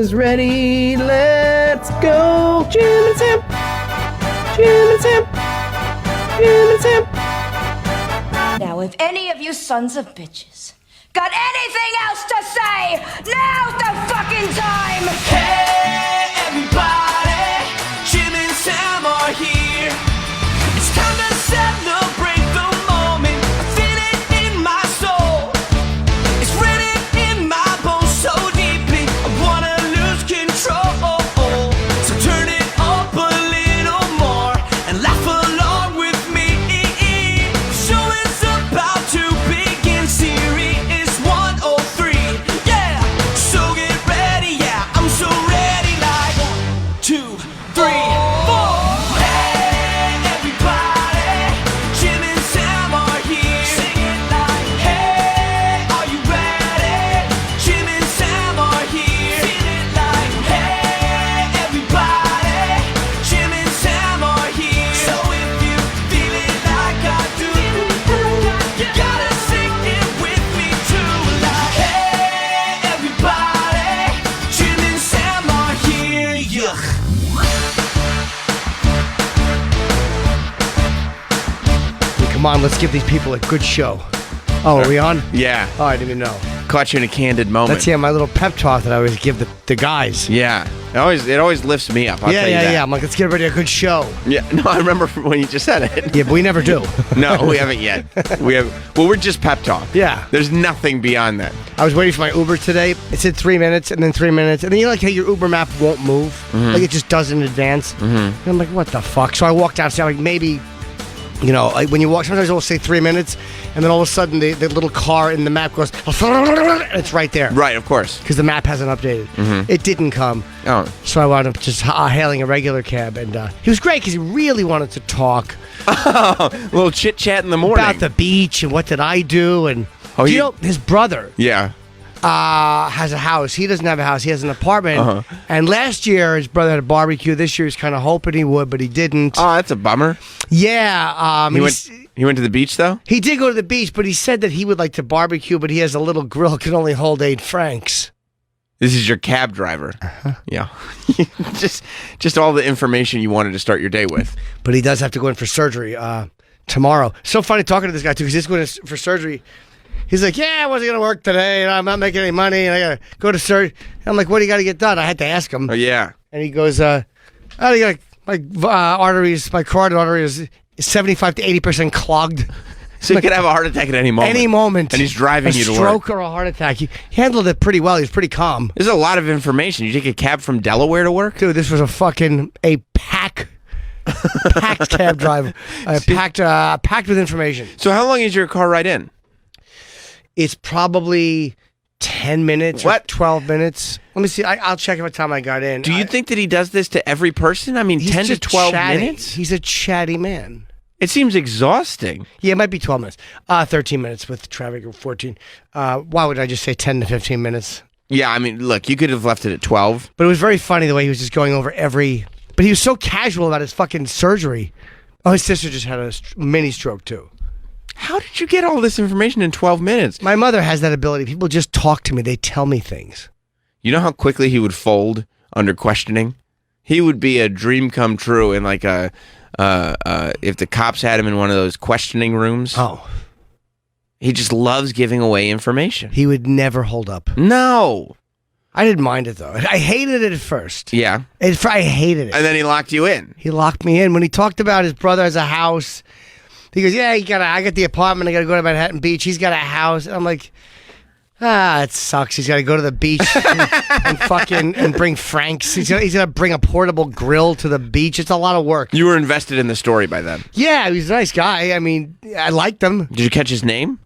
is ready. Let's go. Jim and Sam. Jim and Sam. Jim and Sam. Now, if any of you sons of bitches got anything else to say, now's the fucking time! Hey, everybody, Jim and Sam are here. It's time to celebrate the moment. I feel it in my soul. It's written in my bones so deeply. I wanna lose control. So turn it up a little more and laugh along with me. The show is about to begin. Series 103. Yeah, so get ready. Yeah, I'm so ready. Like 1, 2, 3, 4. Hey, everybody, Jim and Sam are here. Sing it like, hey, are you ready? Jim and Sam are here. Feel it like, hey, everybody, Jim and Sam are here. So if you feel it like I do, you gotta sing it with me too. Like, hey, everybody, Jim and Sam are here. Yeah. Come on, let's give these people a good show. Oh, are we on? Yeah. Oh, I didn't even know. Caught you in a candid moment. That's my little pep talk that I always give the guys. Yeah. It always lifts me up. I'll tell you that. Yeah. I'm like, let's get everybody a good show. Yeah. No, I remember from when you just said it. Yeah, but we never do. No, we haven't yet. We're just pep talk. Yeah. There's nothing beyond that. I was waiting for my Uber today. It said 3 minutes, and then 3 minutes, and then you know like how your Uber map won't move, like it just does in advance. And I'm like, what the fuck? So I walked outside, like maybe, you know, like when you walk, sometimes it'll say 3 minutes, and then all of a sudden the little car in the map goes, and it's right there. Right, of course. Because the map hasn't updated. It didn't come. Oh. So I wound up just hailing a regular cab, and he was great because he really wanted to talk A little chit chat in the morning. about the beach and what did I do, and Oh, you know, his brother Yeah. has a house. He doesn't have a house. He has an apartment. And last year, his brother had a barbecue. This year, he's kind of hoping he would, but he didn't. Oh, that's a bummer. Yeah. He went to the beach though? He did go to the beach, but he said that he would like to barbecue, but he has a little grill, can only hold 8 francs. This is your cab driver. Yeah. just all the information you wanted to start your day with. But he does have to go in for surgery tomorrow. So funny talking to this guy, too, because he's going for surgery. He's like, yeah, I wasn't going to work today, and I'm not making any money, and I got to go to surgery. I'm like, what do you got to get done? I had to ask him. Oh, yeah. And he goes, my arteries, my carotid artery is 75 to 80% clogged. So he could have a heart attack at any moment. Any moment. And he's driving you to work. A stroke or a heart attack. He handled it pretty well. He was pretty calm. There's a lot of information. You take a cab from Delaware to work? Dude, this was a packed cab driver. Packed with information. So how long is your car ride in? It's probably 10 minutes or 12 minutes. Let me see. I'll check what time I got in. Do you think that he does this to every person? I mean, 10 to 12 minutes? He's a chatty man. It seems exhausting. Yeah, it might be 12 minutes. 13 minutes with traffic, or 14. Why would I just say 10 to 15 minutes? Yeah, I mean, look, you could have left it at 12. But it was very funny the way he was just going over But he was so casual about his fucking surgery. Oh, his sister just had a mini stroke, too. How did you get all this information in 12 minutes? My mother has that ability. People just talk to me. They tell me things. You know how quickly he would fold under questioning? He would be a dream come true in like if the cops had him in one of those questioning rooms. Oh. He just loves giving away information. He would never hold up. No. I didn't mind it, though. I hated it at first. Yeah. I hated it. And then he locked you in. He locked me in. When he talked about his brother has a house, he goes, yeah, I got the apartment. I got to go to Manhattan Beach. He's got a house. And I'm like, it sucks. He's got to go to the beach and bring Franks. He's got to bring a portable grill to the beach. It's a lot of work. You were invested in the story by then. Yeah, he was a nice guy. I mean, I liked him. Did you catch his name?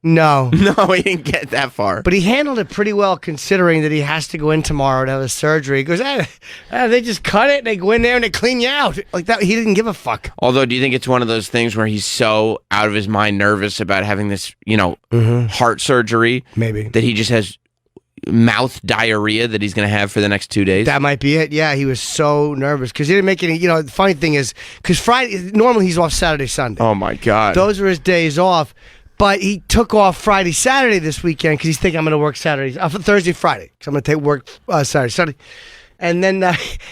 No. No, he didn't get that far. But he handled it pretty well, considering that he has to go in tomorrow to have a surgery. He goes, they just cut it, and they go in there, and they clean you out. Like that, he didn't give a fuck. Although, do you think it's one of those things where he's so out of his mind nervous about having this, heart surgery? Maybe. That he just has mouth diarrhea that he's going to have for the next 2 days? That might be it. Yeah, he was so nervous because he didn't make any, the funny thing is, because Friday, normally he's off Saturday, Sunday. Oh, my God. Those are his days off. But he took off Friday, Saturday this weekend because he's thinking I'm going to work Saturday, Thursday, Friday. Because I'm going to take work Saturday, Sunday. And then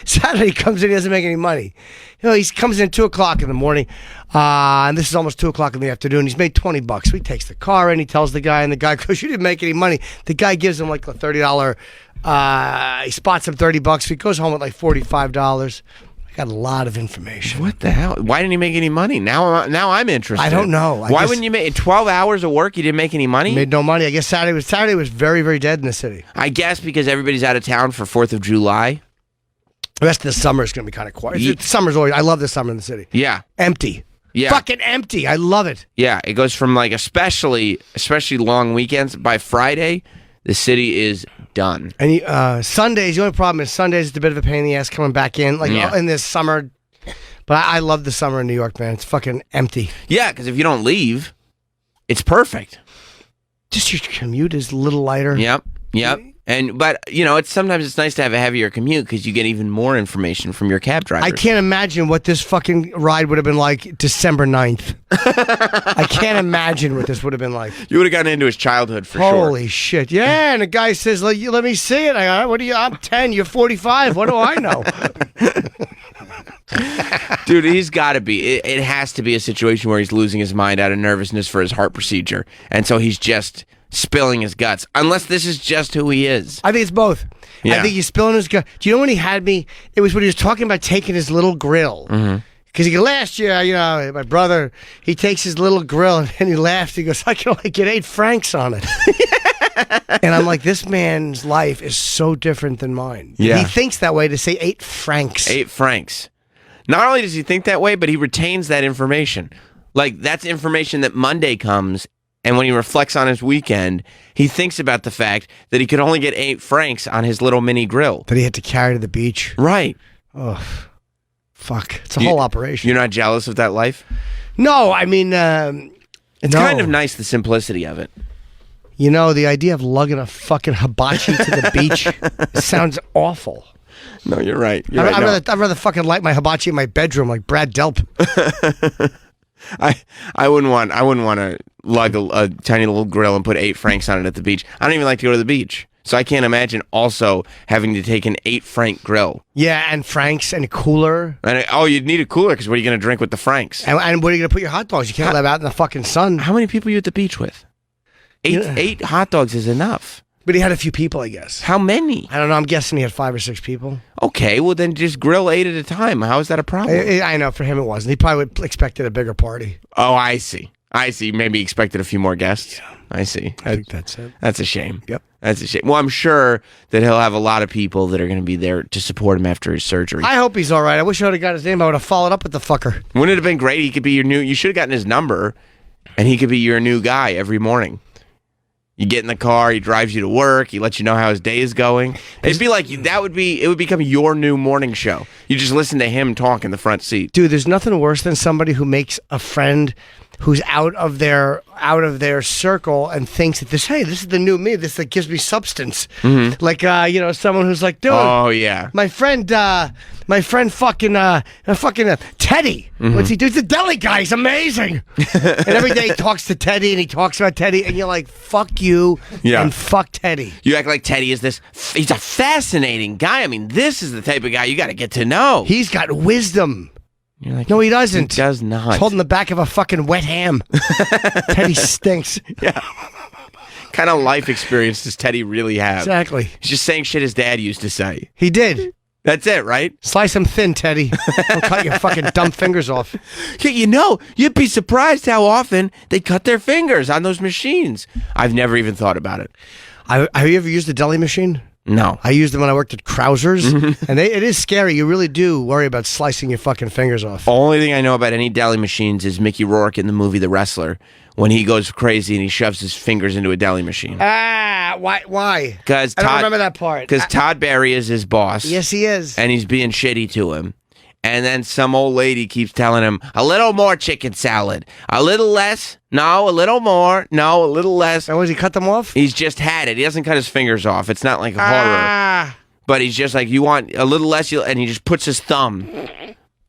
Saturday he comes in, he doesn't make any money. You know, he comes in at 2 o'clock in the morning, and this is almost 2 o'clock in the afternoon. He's made $20. So he takes the car in, he tells the guy, and the guy goes, "You didn't make any money." The guy gives him like a $30. He spots him $30. So he goes home with like $45. I got a lot of information. What the hell? Why didn't he make any money? Now I'm interested. I don't know. Why wouldn't you make 12 hours of work? You didn't make any money? Made no money. I guess Saturday was very, very dead in the city. I guess because everybody's out of town for 4th of July. The rest of the summer is going to be kind of quiet. Summer's always. I love the summer in the city. Yeah. Empty. Yeah. Fucking empty. I love it. Yeah. It goes from like especially long weekends. By Friday, the city is done. And Sundays, the only problem is Sundays it's a bit of a pain in the ass coming back in, like in this summer. But I love the summer in New York, man. It's fucking empty. Yeah, because if you don't leave, it's perfect. Just your commute is a little lighter. Yep. But sometimes it's nice to have a heavier commute because you get even more information from your cab drivers. I can't imagine what this fucking ride would have been like December 9th. I can't imagine what this would have been like. You would have gotten into his childhood for sure. Holy shit. Yeah, and the guy says, let me see it. I'm 10, you're 45. What do I know? Dude, he's got to be. It has to be a situation where he's losing his mind out of nervousness for his heart procedure. And so he's just spilling his guts. Unless this is just who he is. I think it's both. Yeah. I think he's spilling his guts. Do you know when he had me? It was when he was talking about taking his little grill. Because last year, my brother, he takes his little grill and he laughs. He goes, "I can only get 8 francs on it." And I'm like, this man's life is so different than mine. Yeah. He thinks that way to say 8 francs. 8 francs. Not only does he think that way, but he retains that information. Like, that's information that Monday comes, and when he reflects on his weekend, he thinks about the fact that he could only get 8 francs on his little mini grill. That he had to carry to the beach. Right. Oh, fuck. It's a whole operation. You're not jealous of that life? No, I mean... it's kind of nice, the simplicity of it. You know, the idea of lugging a fucking hibachi to the beach sounds awful. No, you're right. I'd rather fucking light my hibachi in my bedroom like Brad Delp. I wouldn't want to lug a tiny little grill and put 8 francs on it at the beach. I don't even like to go to the beach. So I can't imagine also having to take an 8 franc grill. Yeah, and franks and a cooler. And you'd need a cooler because what are you going to drink with the francs? And where are you going to put your hot dogs? You can't live out in the fucking sun. How many people are you at the beach with? 8 hot dogs is enough. But he had a few people, I guess. How many? I don't know. I'm guessing he had 5 or 6 people. Okay, well then just grill 8 at a time. How is that a problem? I know. For him, it wasn't. He probably would expected a bigger party. Oh, I see. Maybe expected a few more guests. Yeah. I see. I think that's it. That's a shame. Yep. That's a shame. Well, I'm sure that he'll have a lot of people that are going to be there to support him after his surgery. I hope he's all right. I wish I would have got his name. I would have followed up with the fucker. Wouldn't it have been great? He could be your new... You should have gotten his number, and he could be your new guy every morning. You get in the car, he drives you to work, he lets you know how his day is going. It'd be like it would become your new morning show. You just listen to him talk in the front seat. Dude, there's nothing worse than somebody who makes a friend who's out of their circle and thinks that this is the new me. This gives me substance. Mm-hmm. Like someone who's like, dude, oh yeah, my friend fucking Teddy. Mm-hmm. What's he do? He's a deli guy. He's amazing. And every day he talks to Teddy and he talks about Teddy, and you're like, fuck you and fuck Teddy. You act like Teddy is he's a fascinating guy. I mean, this is the type of guy you got to get to know. He's got wisdom. You're like, no, he doesn't. He does not. He's holding the back of a fucking wet ham. Teddy stinks. Yeah. Kind of life experience does Teddy really have? Exactly. He's just saying shit his dad used to say. He did. That's it, right? Slice him thin, Teddy. Don't cut your fucking dumb fingers off. Yeah, you'd be surprised how often they cut their fingers on those machines. I've never even thought about it. Have you ever used a deli machine? No. I used them when I worked at Krauser's, and it is scary. You really do worry about slicing your fucking fingers off. Only thing I know about any deli machines is Mickey Rourke in the movie The Wrestler, when he goes crazy and he shoves his fingers into a deli machine. Why? Because I don't remember that part. Because Todd Barry is his boss. Yes, he is. And he's being shitty to him. And then some old lady keeps telling him, a little more chicken salad. A little less. No, a little more. No, a little less. And was he cut them off? He's just had it. He doesn't cut his fingers off. It's not like a horror. But he's just like, you want a little less? And he just puts his thumb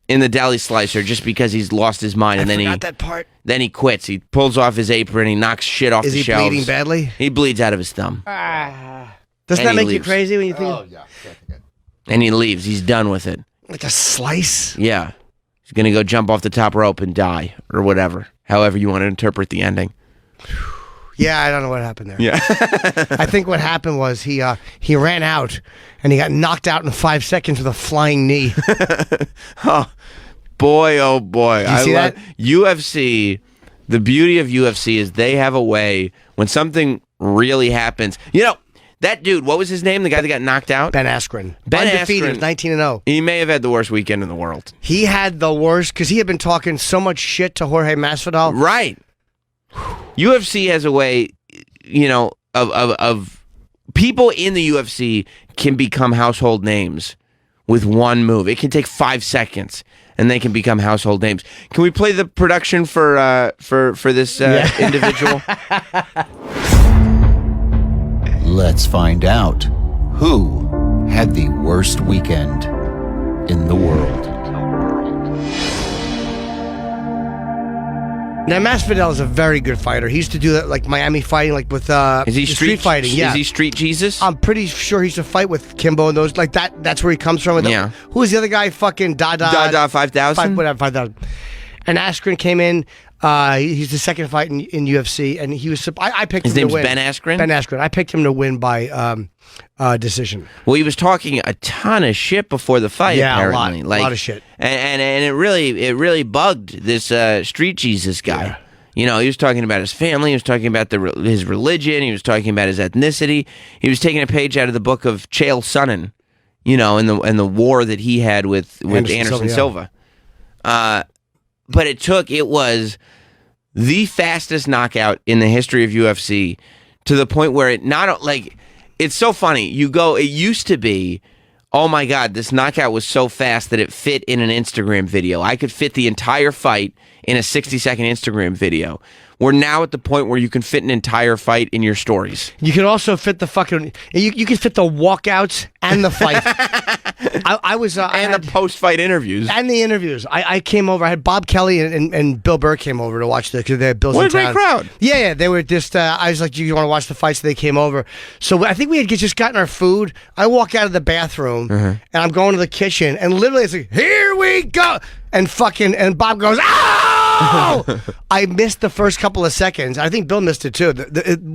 in the deli slicer just because he's lost his mind, and I forgot that part. then he quits. He pulls off his apron, he knocks shit off Is the he shelves. bleeding badly? He bleeds out of his thumb, Doesn't And that he make you leaves. crazy when you think Oh, yeah. and he leaves. He's done with it. like a slice? Yeah, he's gonna go jump off the top rope and die or whatever. However you want to interpret the ending. Yeah, I don't know what happened there. Yeah. I think what happened was he ran out and he got knocked out in 5 seconds with a flying knee. Oh boy, oh boy. You see that? UFC. The beauty of UFC is they have a way when something really happens. You know, that dude, what was his name? The guy that got knocked out? Ben Askren. Ben Undefeated, Askren. 19-0. He may have had the worst weekend in the world. He had the worst because he had been talking so much shit to Jorge Masvidal. Right. UFC has a way, you know, of people in the UFC can become household names with one move. It can take 5 seconds, and they can become household names. Can we play the production for this individual? Let's find out who had the worst weekend in the world. Now Masvidal is a very good fighter. He used to do that like Miami fighting, like with Is he the street fighting. Yeah, Is he Street Jesus? I'm pretty sure he used to fight with Kimbo and those like that. That's where he comes from. And Yeah. Who is the other guy? Fucking Dada. Dada 5000? Whatever, 5,000. And Askren came in. He's the second fight in UFC, and he was. I picked His him name's to win. Ben Askren? Ben Askren. I picked him to win by decision. Well, he was talking a ton of shit before the fight. Yeah, apparently. a lot of shit. And it really bugged this Street Jesus guy. Yeah. You know, he was talking about his family. He was talking about his religion. He was talking about his ethnicity. He was taking a page out of the book of Chael Sonnen, you know, and the war that he had with Anderson Silva. But it was the fastest knockout in the history of UFC, to the point where it's so funny. It used to be, oh my God, this knockout was so fast that it fit in an Instagram video. I could fit the entire fight in a 60-second Instagram video. We're now at the point where you can fit an entire fight in your stories. You can also fit the fucking. You can fit the walkouts and the fight. I was The post-fight interviews. and the interviews. I came over. I had Bob Kelly and Bill Burr came over to watch because they had Bill's What in a great town. crowd. Yeah, they were just. I was like, "Do you want to watch the fight?" So they came over. So I think we had just gotten our food. I walk out of the bathroom and I'm going to the kitchen, and literally it's like, "Here we go!" And Bob goes, "Oh!" I missed the first couple of seconds. I think Bill missed it too.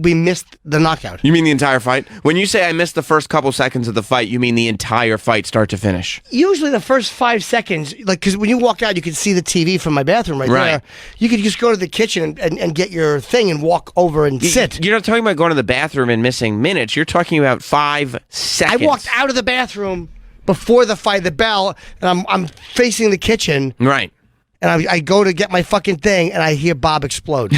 We missed the knockout. You mean the entire fight? When you say I missed the first couple seconds of the fight, you mean the entire fight start to finish? Usually the first 5 seconds, like, because when you walk out, you can see the TV from my bathroom right there. You could just go to the kitchen and get your thing and walk over and sit. You're not talking about going to the bathroom and missing minutes. You're talking about 5 I seconds. walked out of the bathroom before the fight, the bell, and I'm facing the kitchen, Right. and I go to get my fucking thing, and I hear Bob explode.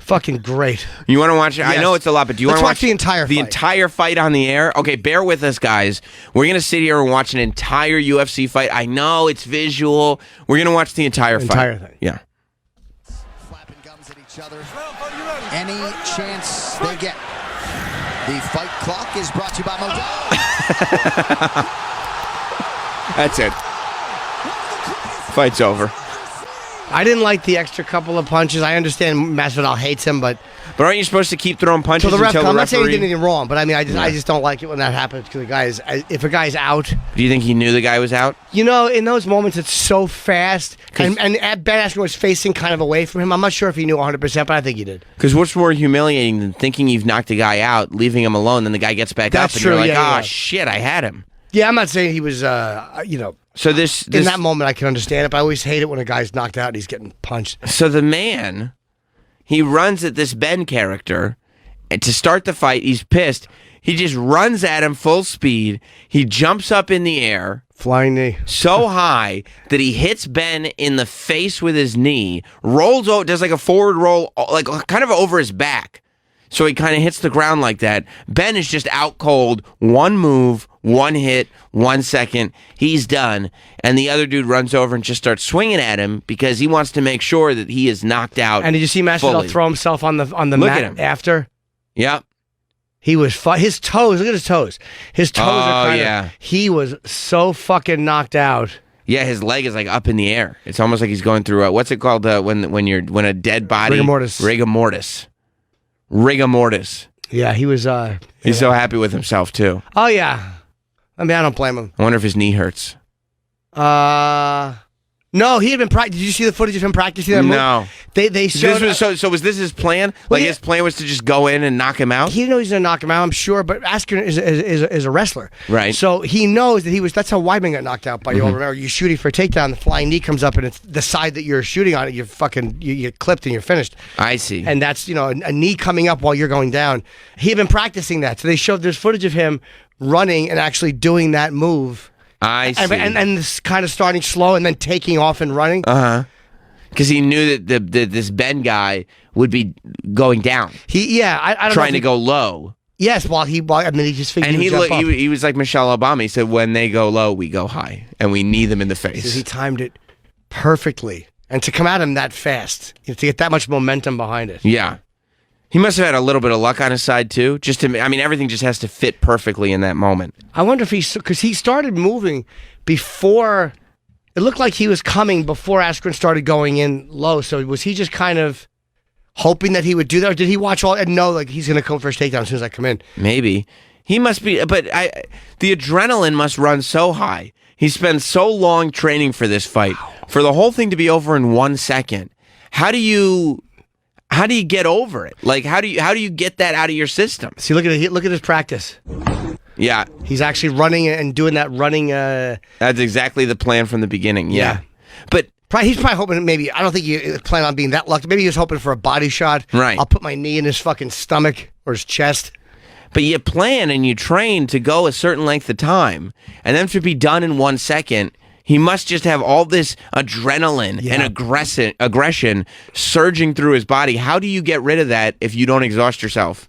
Fucking great. You want to watch it? I Yes. know it's a lot, but do you want Let's to watch the entire the fight. entire fight on the air? Okay, bear with us, guys. We're gonna sit here and watch an entire UFC fight. I know it's visual. We're gonna watch the entire fight. Entire thing. Yeah. Flapping gums at each other. Any chance they get. The fight clock is brought to you by Modelo. That's it. Fight's over. I didn't like the extra couple of punches. I understand Masvidal hates him, but But aren't you supposed to keep throwing punches so the ref. until I'm the not saying he referee? did anything wrong, but I mean, I just don't like it when that happens because the guy if a guy's out. Do you think he knew the guy was out? You know, in those moments, it's so fast. And Ben Askren was facing kind of away from him. I'm not sure if he knew 100%, but I think he did. Because what's more humiliating than thinking you've knocked a guy out, leaving him alone, then the guy gets back That's up, and true, you're like, yeah, "Ah, yeah. shit, I had him." Yeah, I'm not saying he was, So this in that moment, I can understand it, but I always hate it when a guy's knocked out and he's getting punched. So the man, he runs at this Ben character, and to start the fight, he's pissed. He just runs at him full speed. He jumps up in the air Flying knee. so high that he hits Ben in the face with his knee, rolls over, does like a forward roll, like kind of over his back. So he kind of hits the ground like that. Ben is just out cold. One move, one hit, 1 second. He's done. And the other dude runs over and just starts swinging at him because he wants to make sure that he is knocked out. And did you see Masvidal fully. throw himself on the Look mat at him. after? Yep. He was his toes. Look at his toes. His toes are kind of. Yeah. He was so fucking knocked out. Yeah, his leg is like up in the air. It's almost like he's going through what's it called when a dead body rigor mortis. Yeah, he was. He's so happy with himself too. Oh yeah, I mean I don't blame him. I wonder if his knee hurts. No, he had been practicing. Did you see the footage of him practicing that move? No. They showed. So was this his plan? Well, Like his plan was to just go in and knock him out? He didn't know he was going to knock him out, I'm sure, but Askren is a wrestler. Right. So he knows that that's how Weidman got knocked out by you all remember. You're shooting for a takedown, the flying knee comes up, and it's the side that you're shooting on, you get clipped and you're finished. I see. And that's, a knee coming up while you're going down. He had been practicing that. So there's footage of him running and actually doing that move. I see. And this kind of starting slow and then taking off and running. Because he knew that this Ben guy would be going down. I don't trying know to go low. Yes, he just figured And he would jump up. he was like Michelle Obama. He said, when they go low, we go high. And we knee them in the face. He timed it perfectly. And to come at him that fast, to get that much momentum behind it. Yeah. He must have had a little bit of luck on his side, too. Everything just has to fit perfectly in that moment. I wonder if because he started moving before, it looked like he was coming before Askren started going in low. So was he just kind of hoping that he would do that? Or did he watch all and know like he's going to come for his takedown as soon as I come in? Maybe. He must be, but the adrenaline must run so high. He spends so long training for this fight. For the whole thing to be over in 1 second. How do you get over it? Like, how do you get that out of your system? See, look at his practice. Yeah. He's actually running and doing that running. That's exactly the plan from the beginning. Yeah. But he's probably hoping maybe, I don't think he planned on being that lucky. Maybe he was hoping for a body shot. Right. I'll put my knee in his fucking stomach or his chest. But you plan and you train to go a certain length of time, and then to be done in 1 second, he must just have all this adrenaline and aggression surging through his body. How do you get rid of that if you don't exhaust yourself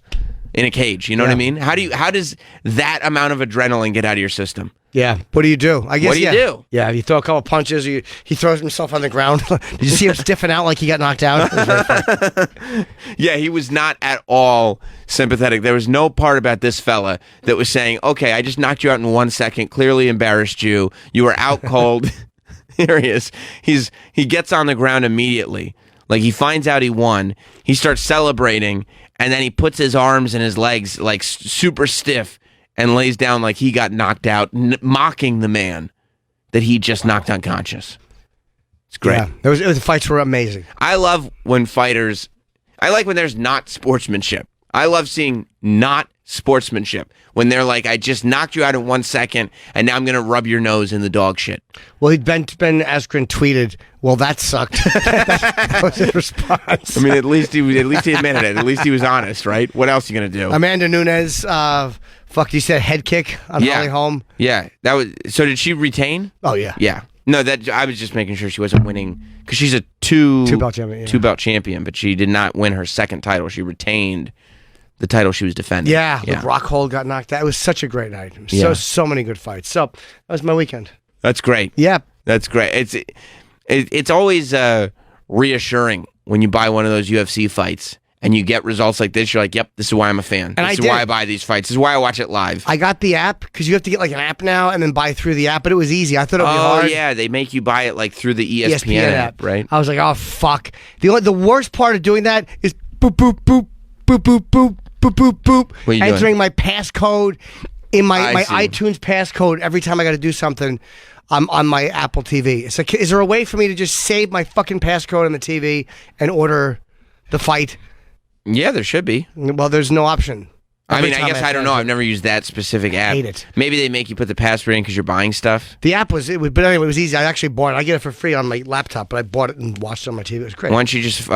in a cage? You know what I mean? How does that amount of adrenaline get out of your system? Yeah. What do you do? I guess. What do you do? Yeah. You throw a couple punches. He throws himself on the ground. Did you see him stiffen out like he got knocked out? It was very funny. Yeah, he was not at all sympathetic. There was no part about this fella that was saying, okay, I just knocked you out in 1 second, clearly embarrassed you. You were out cold. Here he is. He gets on the ground immediately. Like, he finds out he won. He starts celebrating, and then he puts his arms and his legs, like, super stiff and lays down like he got knocked out, mocking the man that he just knocked unconscious. It's great. Yeah, the fights were amazing. I love when I like when there's not sportsmanship. I love seeing not sportsmanship. When they're like, I just knocked you out in 1 second, and now I'm going to rub your nose in the dog shit. Well, Ben Askren tweeted, well, that sucked. that was his response. I mean, at least he admitted it. At least he was honest, right? What else are you going to do? Amanda Nunes, you said head kick on Holly Holm. Yeah. So did she retain? Oh, yeah. Yeah. No, I was just making sure she wasn't winning, because she's a two-belt champion, but she did not win her second title. She retained the title she was defending. Yeah. Rockhold got knocked out. It was such a great night. So many good fights. So that was my weekend. That's great. Yeah. That's great. It's always reassuring when you buy one of those UFC fights and you get results like this. You're like, yep, this is why I'm a fan. And this is why I buy these fights. This is why I watch it live. I got the app because you have to get like an app now and then buy through the app, but it was easy. I thought it would be hard. Oh, yeah. They make you buy it like through the ESPN app, right? I was like, oh, fuck. The worst part of doing that is boop, boop, boop, boop, boop, boop, boop, boop, boop. What are you entering doing? my passcode in my iTunes passcode every time I got to do something on my Apple TV. It's like, is there a way for me to just save my fucking passcode on the TV and order the fight? Yeah, there should be. Well, there's no option. I guess I don't know. I've never used that specific app. I hate it. Maybe they make you put the password in because you're buying stuff. The app but anyway, it was easy. I actually bought it. I get it for free on my laptop, but I bought it and watched it on my TV. It was great. Why don't you just,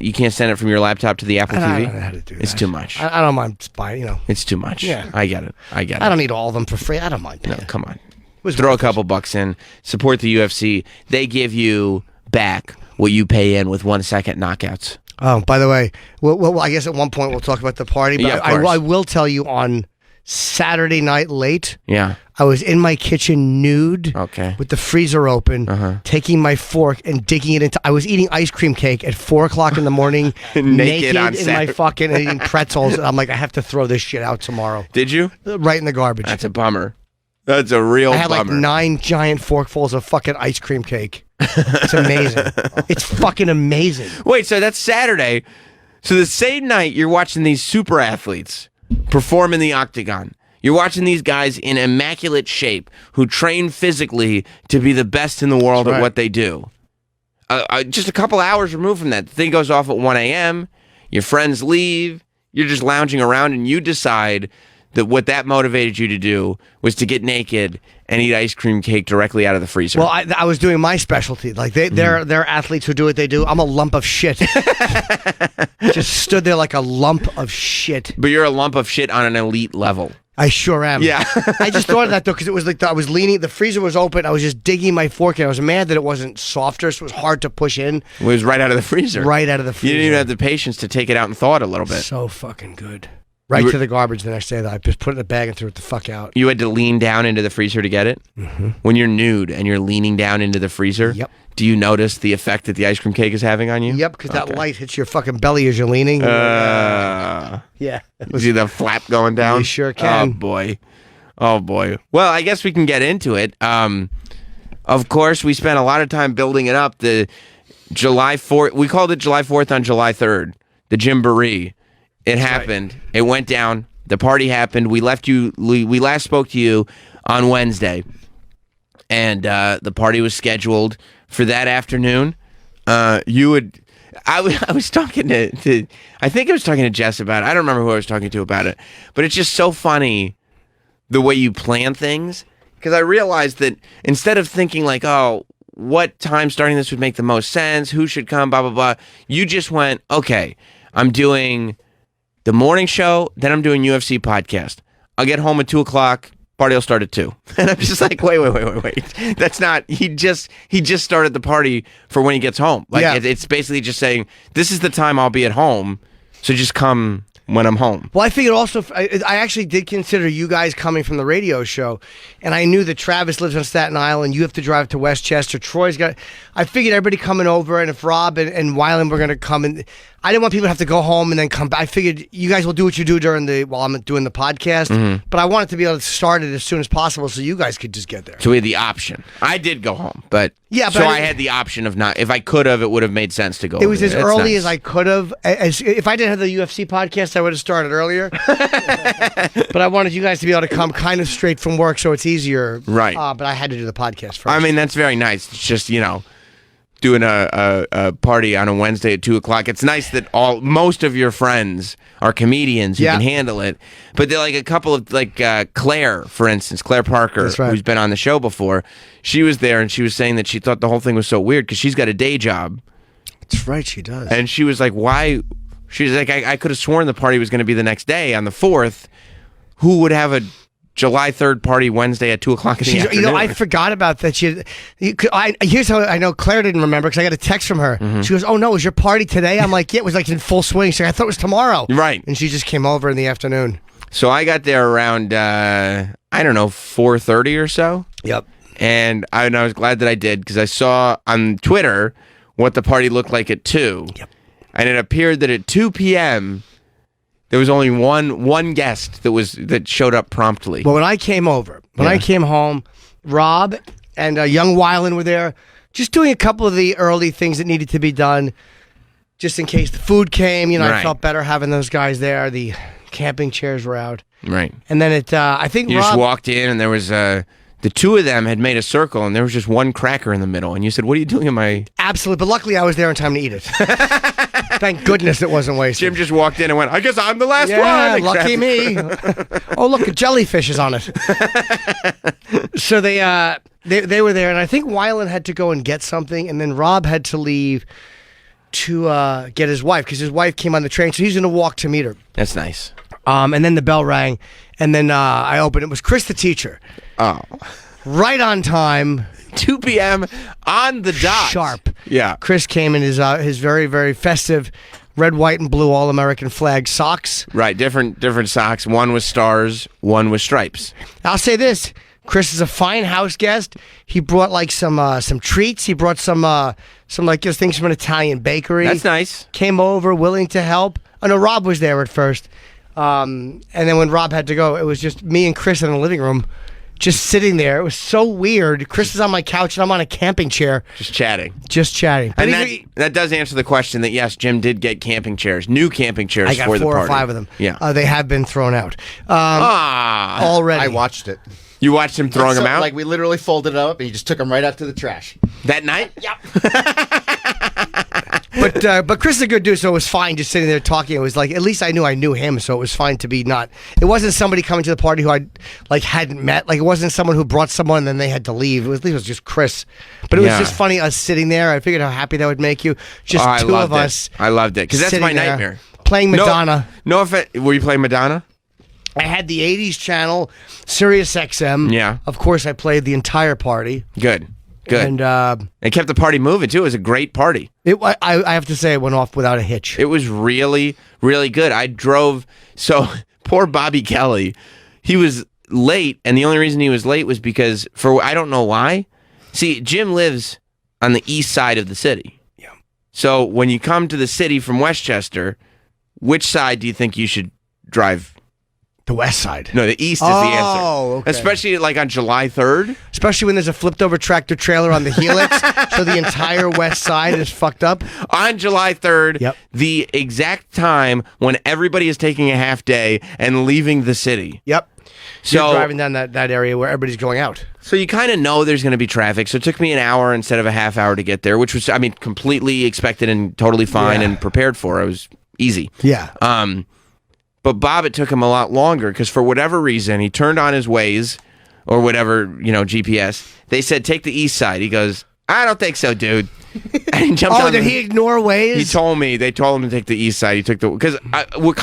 you can't send it from your laptop to the Apple TV? I don't know how to do that. It's too much. I don't mind buying, It's too much. Yeah. I get it. I don't need all of them for free. I don't mind. No, come on. Was Throw a worth it. couple bucks in. Support the UFC. They give you back what you pay in with 1 second knockouts. Oh, by the way, well, I guess at one point we'll talk about the party, but Yeah, of course. I will tell you on Saturday night late, Yeah. I was in my kitchen nude Okay. with the freezer open, taking my fork and digging it into. I was eating ice cream cake at 4 o'clock in the morning, Naked on in my Saturday. fucking eating pretzels. And I'm like, I have to throw this shit out tomorrow. Did you? Right in the garbage. That's a bummer. That's a real I had like bummer. 9 giant forkfuls of fucking ice cream cake. It's amazing. It's fucking amazing. Wait, so that's Saturday. So the same night you're watching these super athletes perform in the octagon. You're watching these guys in immaculate shape who train physically to be the best in the world That's at right. what they do. Just a couple hours removed from that, the thing goes off at 1 a.m., your friends leave, you're just lounging around, and you decide that what that motivated you to do was to get naked and eat ice cream cake directly out of the freezer. Well, I was doing my specialty. Like they're athletes who do what they do. I'm a lump of shit. Just stood there like a lump of shit. But you're a lump of shit on an elite level. I sure am. Yeah. I just thought of that though because it was like I was leaning. The freezer was open. I was just digging my fork in. I was mad that it wasn't softer, so it was hard to push in. It was right out of the freezer. Right out of the freezer. You didn't even have the patience to take it out and thaw it a little bit. So fucking good. Right to the garbage the next day. That I just put it in a bag and threw it the fuck out. You had to lean down into the freezer to get it? Mm-hmm. When you're nude and you're leaning down into the freezer, Yep. Do you notice the effect that the ice cream cake is having on you? Yep, because that light hits your fucking belly as you're leaning. Yeah. See the flap going down? You sure can. Oh, boy. Oh, boy. Well, I guess we can get into it. Of course, we spent a lot of time building it up. The July 4th, we called it July 4th on July 3rd, the Gymboree. It happened. Right. It went down. The party happened. We left you. We last spoke to you on Wednesday, and the party was scheduled for that afternoon. You would. I was talking to. I think I was talking to Jess about it. I don't remember who I was talking to about it, but it's just so funny the way you plan things. Because I realized that instead of thinking like, oh, what time starting this would make the most sense, who should come, blah blah blah, you just went, okay, I'm doing the morning show, then I'm doing UFC podcast. I'll get home at 2:00. Party will start at 2. And I'm just like, wait. That's not. He just started the party for when he gets home. Like it's basically just saying, this is the time I'll be at home. So just come when I'm home. Well, I figured also, I actually did consider you guys coming from the radio show, and I knew that Travis lives on Staten Island. You have to drive to Westchester. Troy's got. I figured everybody coming over, and if Rob and Wyland were going to come, and I didn't want people to have to go home and then come back. I figured you guys will do what you do while I'm doing the podcast, but I wanted to be able to start it as soon as possible so you guys could just get there. So we had the option. I did go home, but I had the option of not. If I could have, it would have made sense to go. It was as early nice. as I could have. If I didn't have the UFC podcast, I would have started earlier. But I wanted you guys to be able to come kind of straight from work, so it's easier. Right. But I had to do the podcast first. I mean, that's very nice. It's just doing a party on a Wednesday at 2:00. It's nice that most of your friends are comedians who can handle it, but they're like a couple of Claire, for instance, Claire Parker, who's been on the show before. She was there and she was saying that she thought the whole thing was so weird because she's got a day job. That's right, she does. And she was like, "Why?" She was like, "I could have sworn the party was going to be the next day on the 4th. Who would have a July 3rd party Wednesday at 2:00 in the afternoon?" I forgot about that. Here's how I know Claire didn't remember because I got a text from her. Mm-hmm. She goes, "Oh no, is your party today?" I'm like, "Yeah, it was like in full swing." She's like, "I thought it was tomorrow." Right. And she just came over in the afternoon. So I got there around 4:30 or so. Yep. And I was glad that I did because I saw on Twitter what the party looked like at 2. Yep. And it appeared that at 2 p.m. there was only one guest that showed up promptly. Well, when I came home, Rob and young Wyland were there, just doing a couple of the early things that needed to be done, just in case the food came. I felt better having those guys there. The camping chairs were out. Right. And then I think you Rob just walked in and there was the two of them had made a circle and there was just one cracker in the middle. And you said, "What are you doing in my..." Absolutely. But luckily I was there in time to eat it. Thank goodness it wasn't wasted. Jim just walked in and went, "I guess I'm the last one." Lucky me. Oh, look, a jellyfish is on it. So they were there, and I think Wyland had to go and get something, and then Rob had to leave to get his wife, because his wife came on the train, so he's going to walk to meet her. That's nice. And then the bell rang, and then I opened. It was Chris the teacher. Oh. Right on time. 2 p.m. on the dot. Sharp. Yeah. Chris came in his very, very festive red, white, and blue All-American flag socks. Right, different socks. One with stars, one with stripes. I'll say this. Chris is a fine house guest. He brought like some treats. He brought some like just things from an Italian bakery. That's nice. Came over, willing to help. Oh no, Rob was there at first. And then when Rob had to go, it was just me and Chris in the living room. just sitting there. It was so weird. Chris is on my couch and I'm on a camping chair. Just chatting. But And that does answer the question that, yes, Jim did get camping chairs, new camping chairs I got for the 4 party. or 5 of them. Yeah. They have been thrown out already. I watched it. You watched him throwing them out? Like, we literally folded it up and he just took them right out to the trash. That night? But Chris is a good dude, so it was fine just sitting there talking. It was like, at least I knew him, so it was fine to be not. It wasn't somebody coming to the party who I hadn't met. Like, it wasn't someone who brought someone and then they had to leave. It was just Chris. But it was just funny us sitting there. I figured how happy that would make you. Just two of us. I loved it because that's my nightmare. Playing Madonna. No offense. Were you playing Madonna? I had the 80s channel, Sirius XM. Yeah. Of course, I played the entire party. Good. And it kept the party moving too. It was a great party. I have to say, it went off without a hitch. It was really, really good. I drove. So poor Bobby Kelly, he was late, and the only reason he was late was because I don't know why. See, Jim lives on the east side of the city. Yeah. So when you come to the city from Westchester, which side do you think you should drive? The west side. No, the east is the answer. Okay. Especially like on July 3rd. Especially when there's a flipped over tractor trailer on the helix, so the entire west side is fucked up. On July 3rd, Yep. the exact time when everybody is taking a half day and leaving the city. Yep. So you're driving down that area where everybody's going out. So you kind of know there's going to be traffic. So it took me an hour instead of a half hour to get there, which was, completely expected and totally fine and prepared for. It was easy. Yeah. But Bob, it took him a lot longer because for whatever reason, he turned on his Waze or whatever, GPS. They said, take the east side. He goes, I don't think so, dude. And he jumped on did he ignore Waze? He told me. They told him to take the east side. He took because we're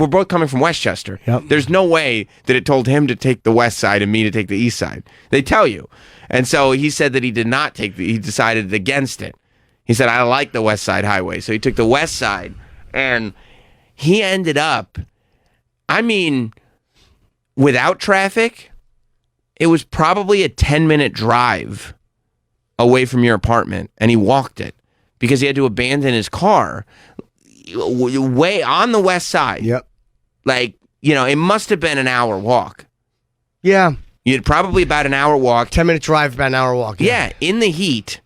both coming from Westchester. Yep. There's no way that it told him to take the west side and me to take the east side. They tell you. And so he said that he did not he decided against it. He said, I like the west side highway. So he took the west side and he ended up, without traffic, it was probably a 10-minute drive away from your apartment, and he walked it because he had to abandon his car way on the west side. Yep. It must have been an hour walk. Yeah. You'd probably about an hour walk. 10-minute drive, about an hour walk. Yeah, in the heat.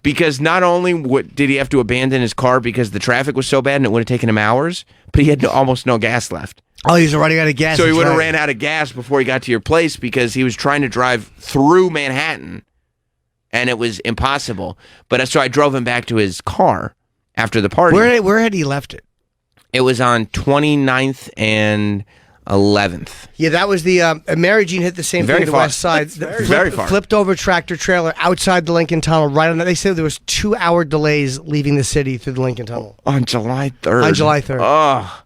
Because not only did he have to abandon his car because the traffic was so bad and it would have taken him hours, but he had almost no gas left. Oh, he's already out of gas. So he would have ran out of gas before he got to your place because he was trying to drive through Manhattan, and it was impossible. But so I drove him back to his car after the party. Where had he left it? It was on 29th and 11th. Yeah, that was the Mary Jean hit the same Very thing to the far. west side. Very far. Flipped over tractor trailer outside the Lincoln Tunnel. Right on that, they said there was 2-hour delays leaving the city through the Lincoln Tunnel On July 3rd. On July 3rd. Oh.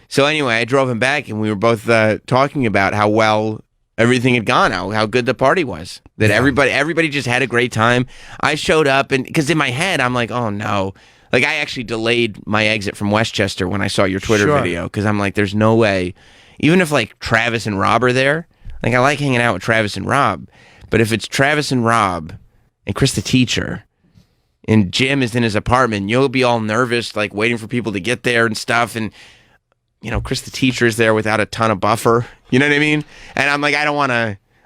So anyway, I drove him back, and we were both talking about how well everything had gone, how good the party was. That everybody just had a great time. I showed up, and because in my head, I'm like, oh no. Like, I actually delayed my exit from Westchester when I saw your Twitter video, because I'm like, there's no way. Even if, Travis and Rob are there, I like hanging out with Travis and Rob, but if it's Travis and Rob and Chris the teacher, and Jim is in his apartment, you'll be all nervous, waiting for people to get there and stuff, and Chris the teacher is there without a ton of buffer. You know what I mean? And I'm like, I don't want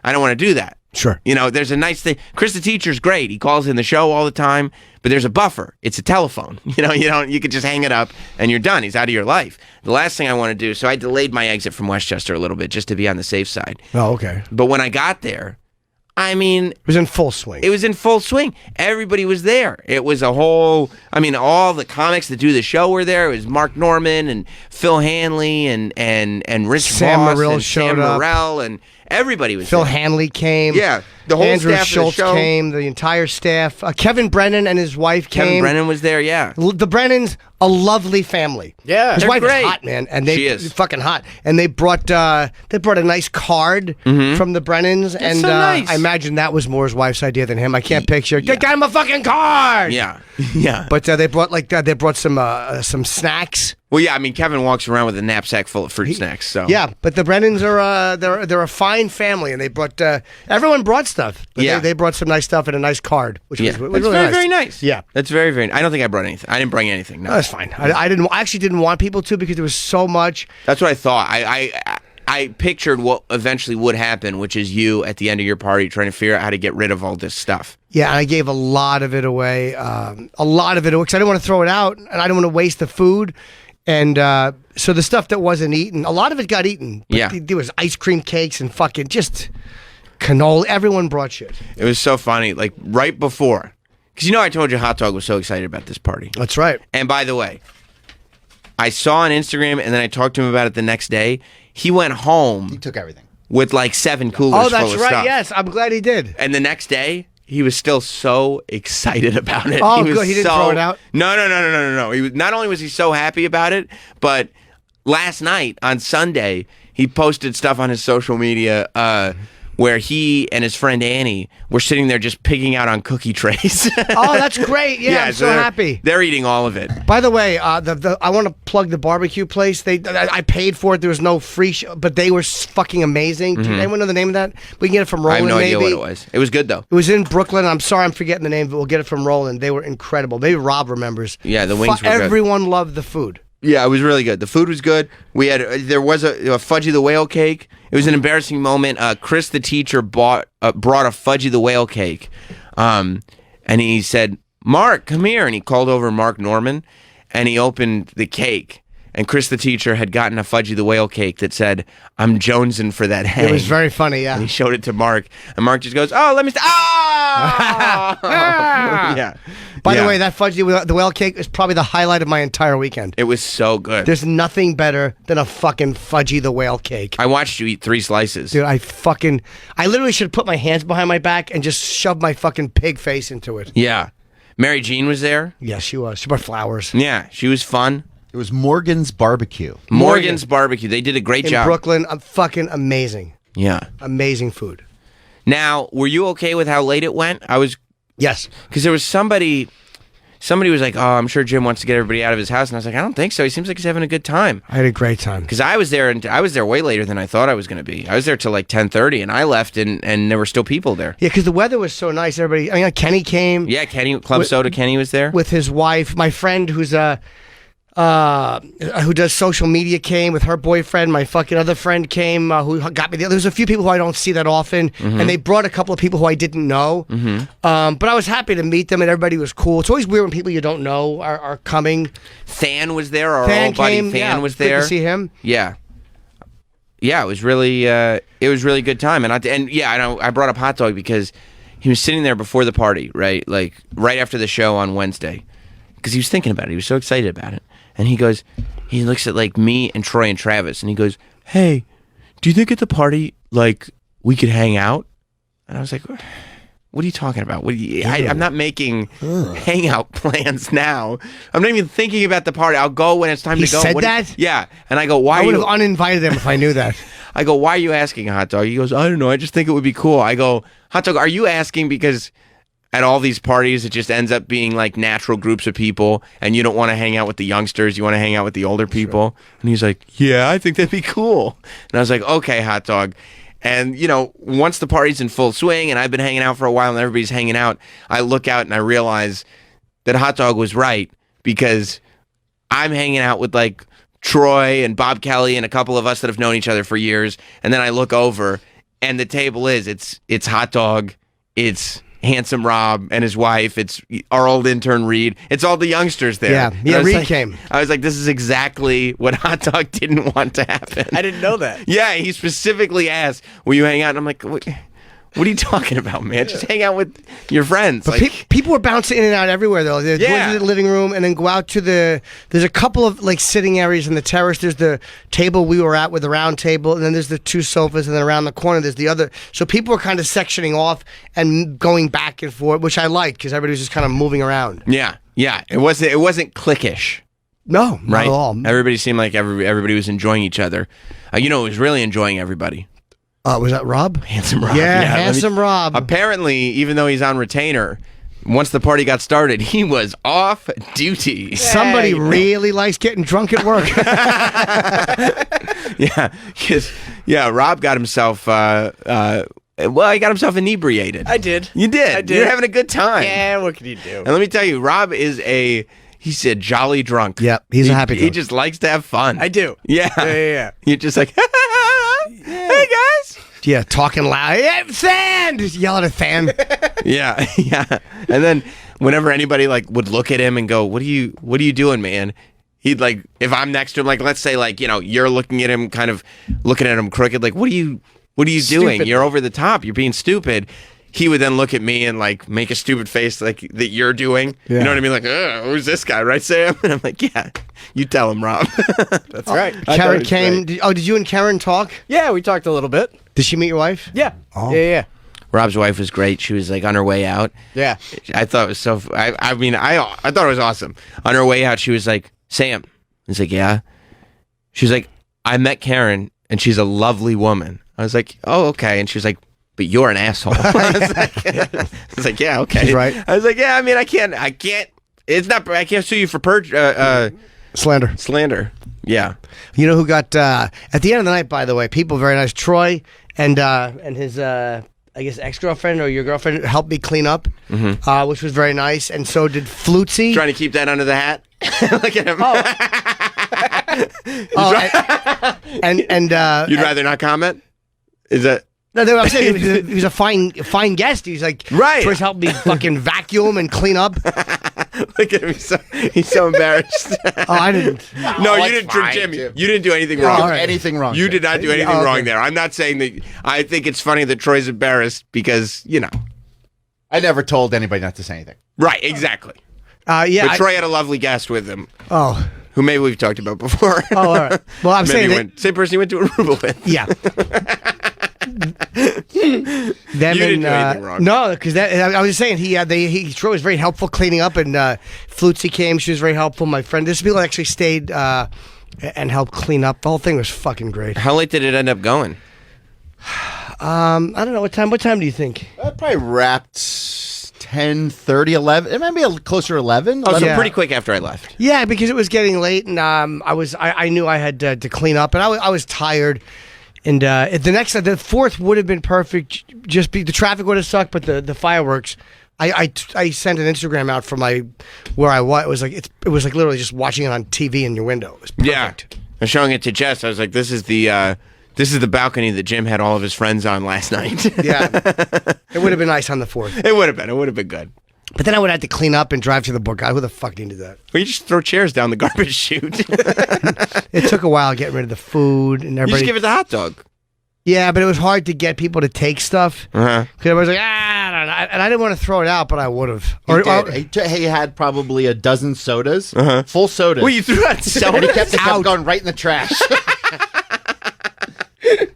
to do that. Sure. There's a nice thing. Chris the teacher's great. He calls in the show all the time, but there's a buffer. It's a telephone. You could just hang it up and you're done. He's out of your life. The last thing I want to do, so I delayed my exit from Westchester a little bit just to be on the safe side. Oh, okay. But when I got there, it was in full swing. It was in full swing. Everybody was there. It was a whole, all the comics that do the show were there. It was Mark Norman and Phil Hanley and Rich Sam Voss Morril and showed Sam up. Morrell and everybody was Phil there. Hanley came. Yeah, the whole Andrew staff Schultz of the show came. The entire staff. Kevin Brennan and his wife came. Kevin Brennan was there. Yeah, The Brennans, a lovely family. Yeah. his They're wife great. is hot, man, and She is. fucking hot. And they brought a nice card from the Brennans, and so nice. I imagine that was more his wife's idea than him. I can't picture. Get him a fucking card. yeah, yeah. But they brought some snacks. Well, yeah. Kevin walks around with a knapsack full of fruit snacks. So Yeah, but the Brennans are they're a fine family, and they brought everyone brought stuff. But Yeah. they brought some nice stuff and a nice card, which yeah, was that's really very nice. very nice. Yeah. that's very very. I don't think I brought anything. I didn't bring anything. No, That's fine. I actually didn't want people to because there was so much. that's what I thought. I pictured what eventually would happen, which is you at the end of your party trying to figure out how to get rid of all this stuff. Yeah, and I gave a lot of it away. Because I didn't want to throw it out, and I didn't want to waste the food. And so the stuff that wasn't eaten, a lot of it got eaten. But Yeah. there was ice cream cakes and fucking just canola. Everyone brought shit. It was so funny, like right before. Because I told you Hot Dog was so excited about this party. That's right. And by the way, I saw on Instagram, and then I talked to him about it the next day. He went home He took everything. with like 7 coolers Oh, full that's of right. stuff. Yes, I'm glad he did. And the next day, he was still so excited about it. Oh, was good. He didn't throw it out? No. He was, not only was he so happy about it, but last night on Sunday, he posted stuff on his social media where he and his friend Annie were sitting there just picking out on cookie trays. Oh, that's great. Yeah, I'm so they're- happy. They're eating all of it. By the way, I want to plug the barbecue place. I paid for it. There was no free, but they were fucking amazing. Do anyone know the name of that? We can get it from Mm-hmm. I have Roland. no idea maybe. what it was. It was good though. It was in Brooklyn. I'm sorry, I'm forgetting the name, but we'll get it from Roland. They were incredible. Maybe Rob remembers. Yeah, the wings were good. Everyone loved the food. Yeah, it was really good. The food was good. There was a Fudgy the Whale cake. It was an embarrassing moment. Chris, the teacher, brought a Fudgy the Whale cake, and he said, "Mark, come here." And he called over Mark Norman, and he opened the cake. And Chris, the teacher, had gotten a Fudgy the Whale cake that said, "I'm jonesing for that hang." It was very funny. Yeah. And he showed it to Mark, and Mark just goes, "Oh, let me." Yeah. By Yeah. the way, that fudgy the whale cake is probably the highlight of my entire weekend. It was so good. There's nothing better than a fucking fudgy the whale cake. I watched you eat 3 slices. Dude, I literally should put my hands behind my back and just shove my fucking pig face into it. Yeah. Mary Jean was there. Yes, she was. She brought flowers. Yeah, she was fun. It was Morgan's Barbecue. Morgan's Barbecue. They did a great In job. Brooklyn, fucking amazing. Yeah. Amazing food. Now, were you okay with how late it went? I was, Yes. because there was somebody was like, "Oh, I'm sure Jim wants to get everybody out of his house," and I was like, "I don't think so. He seems like he's having a good time." I had a great time. Because I was there, and I was there way later than I thought I was going to be. I was there till like 10:30, and I left, and there were still people there. Yeah, because the weather was so nice. Everybody, Kenny came Yeah, Club Soda Kenny was there. with his wife. My friend who does social media came with her boyfriend. My fucking other friend came who got me there. There's a few people who I don't see that often, Mm-hmm. and they brought a couple of people who I didn't know. But I was happy to meet them, and everybody was cool. It's always weird when people you don't know are coming. Than was there. Our Than old buddy came, Than yeah, was good there. to see him. Yeah. Yeah, it was really good time, and I brought up Hot Dog because he was sitting there before the party, right, like right after the show on Wednesday, because he was thinking about it. He was so excited about it, and he looks at like me and Troy and Travis, and he goes, "Hey, do you think at the party like we could hang out?" And I was like, "What are you talking about? I'm not making hangout plans now. I'm not even thinking about the party. I'll go when it's time He to go." said that? Yeah, and I go, "Why?" I would you have uninvited them if I knew that. I go, "Why are you asking, Hot Dog?" He goes, "I don't know. I just think it would be cool." I go, "Hot Dog, are you asking because at all these parties it just ends up being like natural groups of people and you don't want to hang out with the youngsters, you want to hang out with the older people?" And he's like, "Yeah, I think that'd be cool." And I was like, "Okay, Hot Dog." And, once the party's in full swing and I've been hanging out for a while and everybody's hanging out, I look out and I realize that Hot Dog was right because I'm hanging out with like Troy and Bob Kelly and a couple of us that have known each other for years. And then I look over and the table it's Hot Dog, it's Handsome Rob and his wife, it's our old intern Reed, it's all the youngsters there. Yeah, And I was Reed like- came. I was like, this is exactly what Hot Dog didn't want to happen. I didn't know that. Yeah, he specifically asked, "Will you hang out?" And I'm like, what are you talking about, man? Just hang out with your friends. But people were bouncing in and out everywhere, though. They'd go Yeah. into the living room and then go out to there's a couple of like sitting areas in the terrace. There's the table we were at with the round table, and then there's the 2 sofas, and then around the corner there's the other. So people were kind of sectioning off and going back and forth, which I liked because everybody was just kind of moving around. yeah. It wasn't cliquish. No, not Right. at all. Everybody seemed like everybody was enjoying each other. Who was really enjoying everybody? Was that Rob? Handsome Rob. Yeah, let me- Handsome Rob. Apparently, even though he's on retainer, once the party got started, he was off duty. Somebody really likes getting drunk at work. Yeah, because Rob got himself. He got himself inebriated. I did. You did. I did. You're having a good time. Yeah, what can you do? And let me tell you, Rob is he's a jolly drunk. Yep, he's a happy He drunk. just likes to have fun. I do. Yeah. Yeah. You're just like, Hey guys. Yeah, talking loud. Hey, Than! Just yelling at Than. Yeah, yeah. And then whenever anybody like would look at him and go, what are you doing, man? He'd like, if I'm next to him, like let's say like, you're looking at him, kind of looking at him crooked, like, what are you doing? Stupid. You're over the top. You're being stupid. He would then look at me and like make a stupid face like that you're doing. Yeah. You know what I mean? Like, who's this guy, right, Sam? And I'm like, yeah, you tell him, Rob. That's right. Karen came. Did you and Karen talk? Yeah, we talked a little bit. Did she meet your wife? Yeah. Oh. Yeah. Rob's wife was great. She was like on her way out. Yeah. I thought it was so. I mean, I thought it was awesome. On her way out, she was like, "Sam." He's like, "Yeah." She was like, "I met Karen, and she's a lovely woman." I was like, "Oh, okay." And she was like, "But you're an asshole." I was like, "Yeah, okay." She's right. I was like, "Yeah, I mean, I can't. It's not. I can't sue you for Slander. slander." Yeah. You know who got at the end of the night? By the way, people very nice. Troy and his I guess ex-girlfriend or your girlfriend helped me clean up, which was very nice. And so did Flutzy. Trying to keep that under the hat. Look at him. And You'd rather not comment? Is that? no, I'm saying he was a fine guest. He's like, Right. Troy's helped me fucking vacuum and clean up. Look at him. He's so embarrassed. Oh, I didn't. No, you didn't, Jimmy. You didn't do anything wrong. all right. Anything wrong? You did not do anything wrong there. I'm not saying that. I think it's funny that Troy's embarrassed because I never told anybody not to say anything. Right? Exactly. Yeah. But Troy had a lovely guest with him, Oh. who maybe we've talked about before. Oh, all right. Well, I'm saying that, same person you went to Aruba with. yeah. Them You didn't do anything wrong. No, because I was just saying Troy was very helpful cleaning up, and Flutzy came. She was very helpful. My friend, this people actually stayed and helped clean up. The whole thing was fucking great. How late did it end up going? I don't know what time. What time do you think? I probably wrapped 10:30, 11. It might be closer to 11. Oh, so Yeah. pretty quick after I left. Yeah, because it was getting late, and I knew I had to clean up, and I was tired. And the fourth would have been perfect. The traffic would have sucked, but the fireworks. I sent an Instagram out from where I was. It was like literally just watching it on TV in your window. It was perfect. Yeah. I was showing it to Jess. I was like, this is the balcony that Jim had all of his friends on last night. Yeah, it would have been nice on the fourth. It would have been. It would have been good. But then I would have to clean up and drive to the book. God, who the fuck needed that? Well, you just throw chairs down the garbage chute. It took a while getting rid of the food and You everybody. just give it the hot dog. Yeah, but it was hard to get people to take stuff. Uh-huh. Because everybody's like, I don't know. And I didn't want to throw it out, but I would have. He had probably a dozen sodas, Uh-huh. full sodas. Well, you threw out and he soda. kept going right in the trash.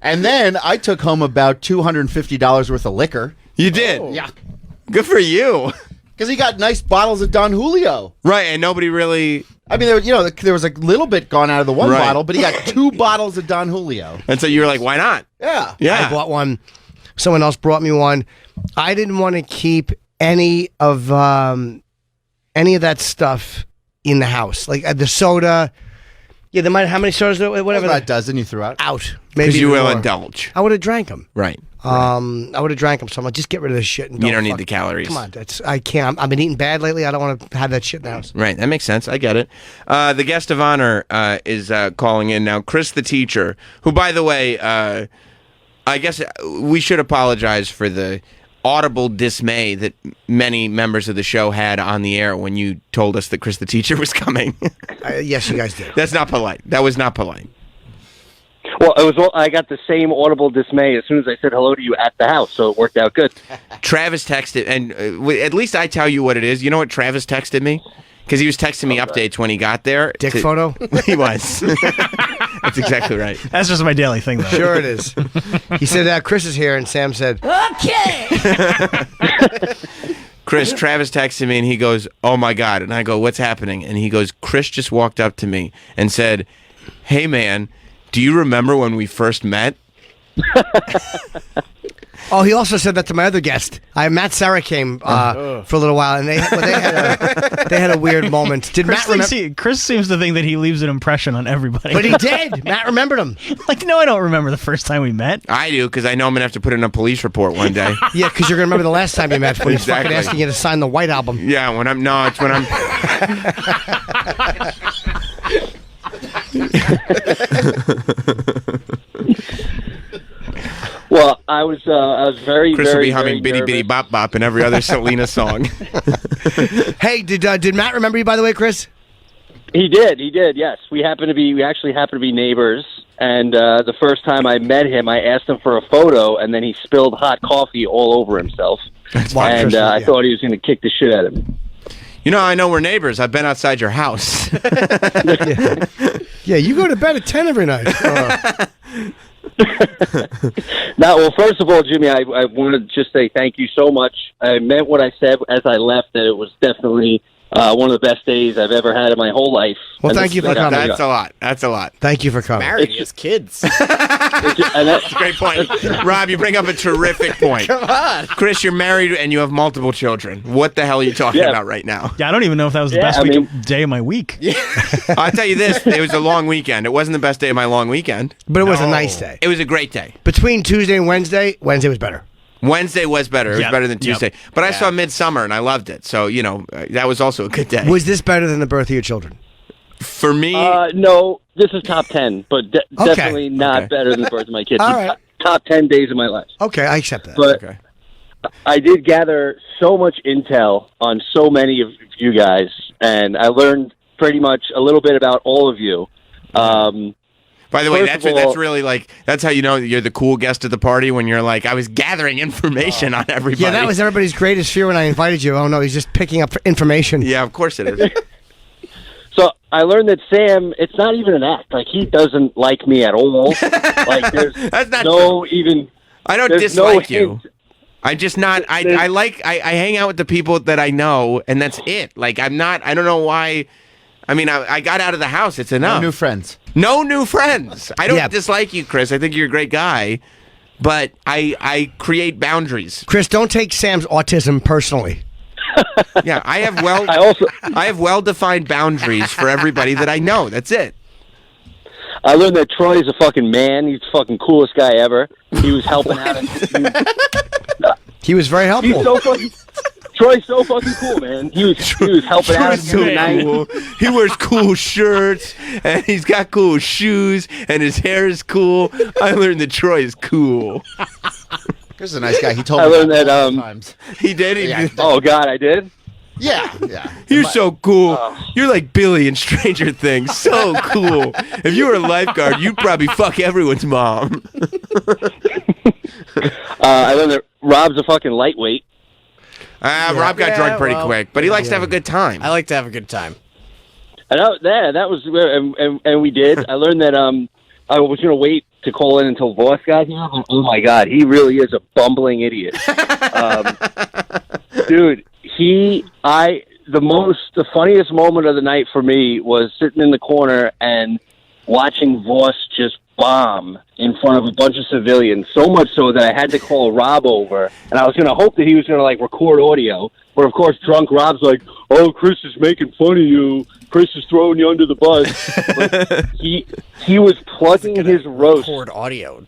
And then I took home about $250 worth of liquor. You did. Yeah. Good for you. Because he got nice bottles of Don Julio. Right, and nobody really. I mean, there was a little bit gone out of the one Right. bottle, but he got 2 bottles of Don Julio. And so you were like, why not? Yeah. Yeah. I bought one. Someone else brought me one. I didn't want to keep any of that stuff in the house, like the soda. Yeah, how many sodas? Whatever. About a dozen you threw out. Out. Maybe Because you even will more. indulge. I would have drank them. Right. I would have drank them. So I'm like, just get rid of this shit. And You don't need fuck- the calories. Come on, I can't. I've been eating bad lately. I don't want to have that shit in the house. Right, that makes sense. I get it. The guest of honor is calling in now, Chris the teacher, who, by the way, I guess we should apologize for the audible dismay that many members of the show had on the air when you told us that Chris the teacher was coming. Yes, you guys did. That's not polite. That was not polite. Well, I got the same audible dismay as soon as I said hello to you at the house, so it worked out good. Travis texted, and at least I tell you what it is. You know what Travis texted me? Because he was texting me updates when he got there. Dick photo? He was. That's exactly right. That's just my daily thing, though. Sure it is. He said, Chris is here, and Sam said, Okay. Chris, Travis texted me, and he goes, oh, my God. And I go, what's happening? And he goes, Chris just walked up to me and said, hey, man, do you remember when we first met? oh, he also said that to my other guest. Matt Sarah came for a little while, and they had a weird moment. Did Matt remember? Chris seems to think that he leaves an impression on everybody. But he did. Matt remembered him. Like, no, I don't remember the first time we met. I do, because I know I'm going to have to put in a police report one day. Yeah, because you're going to remember the last time you met when he's Exactly. fucking asking you to sign the White Album. Yeah, it's when I'm... Well, I was very, Chris very, will be very humming "Bitty Bitty nervous. Bop Bop" and every other Selena song. Hey, did Matt remember you, by the way, Chris? He did. Yes, we actually happen to be neighbors. And the first time I met him, I asked him for a photo, and then he spilled hot coffee all over himself. And I thought he was going to kick the shit out of me. You know, I know we're neighbors. I've been outside your house. Yeah, you go to bed at 10 every night. Now, well, first of all, Jimmy, I want to just say thank you so much. I meant what I said as I left, that it was definitely one of the best days I've ever had in my whole life. Well, And thank this you is for coming. exactly- That's a lot. That's a lot. Thank you for coming. Married, he has kids. and that's Great point. Rob, you bring up a terrific point. Come on. Chris, you're married and you have multiple children. What the hell are you talking about right now? Yeah, I don't even know if that was the Yeah, best I mean- day of my week. I'll tell you this. It was a long weekend. It wasn't the best day of my long weekend. But it was a nice day. It was a great day. Between Tuesday and Wednesday was better. Wednesday was better. It was Yep. better than Tuesday. Yep. But I saw Midsummer and I loved it. So, you know, that was also a good day. Was this better than the birth of your children? For me, no, this is top 10, but definitely not Okay. better than the birth of my kids. All right. Top 10 days of my life. Okay, I accept that. But okay. I did gather so much intel on so many of you guys, and I learned pretty much a little bit about all of you. By the way, First that's of all- that's really like, that's how you know you're the cool guest at the party, when you're like, I was gathering information on everybody. Yeah, that was everybody's greatest fear when I invited you. Oh, no, he's just picking up information. Yeah, of course it is. So I learned that Sam, it's not even an act. Like, he doesn't like me at all. Like, there's That's not no even... I don't there's dislike no you. hint. I just not. I hang out with the people that I know, and that's it. Like, I'm not. I don't know why. I mean, I got out of the house. It's enough. No new friends. No new friends. I don't Yeah. dislike you, Chris. I think you're a great guy, but I create boundaries. Chris, don't take Sam's autism personally. Yeah, I have I well-defined boundaries for everybody that I know. That's it. I learned that Troy's a fucking man. He's the fucking coolest guy ever. He was helping out. He was very helpful. He's so fucking... Troy's so fucking cool, man. He was helping out. Troy's so cool. He wears cool shirts, and he's got cool shoes, and his hair is cool. I learned that Troy is cool. Chris is a nice guy. He told I me learned that, times. He did. He Yeah. did. Oh, God, I did? Yeah. You're so cool. You're like Billy in Stranger Things. So cool. If you were a lifeguard, you'd probably fuck everyone's mom. I learned that Rob's a fucking lightweight. Rob got Yeah, drunk pretty well, quick, but he likes to have a good time. I like to have a good time. And that was, and we did. I learned that I was going to wait to call in until Voss got here. But, oh my God, he really is a bumbling idiot, dude. The funniest moment of the night for me was sitting in the corner and watching Voss just bomb in front of a bunch of civilians. So much so that I had to call Rob over, and I was going to hope that he was going to like record audio. But of course, drunk Rob's like, "Oh, Chris is making fun of you. Chris is throwing you under the bus." But he was plugging his roast. Record audio.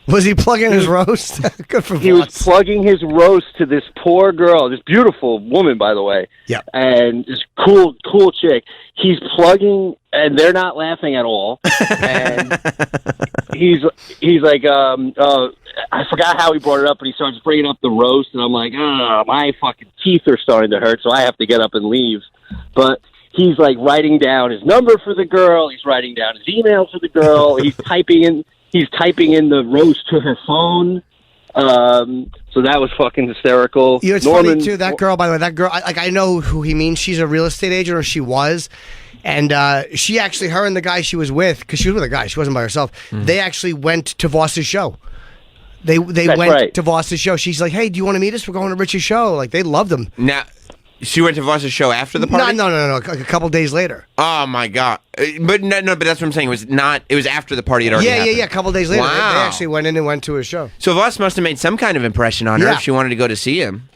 Was he plugging his roast? Good for He was Voss. plugging his roast to this poor girl, this beautiful woman, by the way. Yeah. And this cool chick. He's plugging, and they're not laughing at all. And he's like, I forgot how he brought it up, but he starts bringing up the roast, and I'm like, my fucking teeth are starting to hurt, so I have to get up and leave. But he's like writing down his number for the girl. He's writing down his email for the girl. He's typing in the roast to her phone. So that was fucking hysterical. You know, it's funny too. That girl, by the way, I know who he means. She's a real estate agent, or she was, and she actually, her and the guy she was with, because she was with a guy, she wasn't by herself. They actually went to Voss's show. They That's went right. to Voss's show. She's like, "Hey, do you want to meet us? We're going to Rich's show." Like, they loved him. Now, she went to Voss's show after the party? No. Like a couple days later. Oh my God! But no, but that's what I'm saying. It was not. It was after the party had already happened. Yeah. A couple days later, they Wow. actually went in and went to his show. So Voss must have made some kind of impression on her Yeah. if she wanted to go to see him.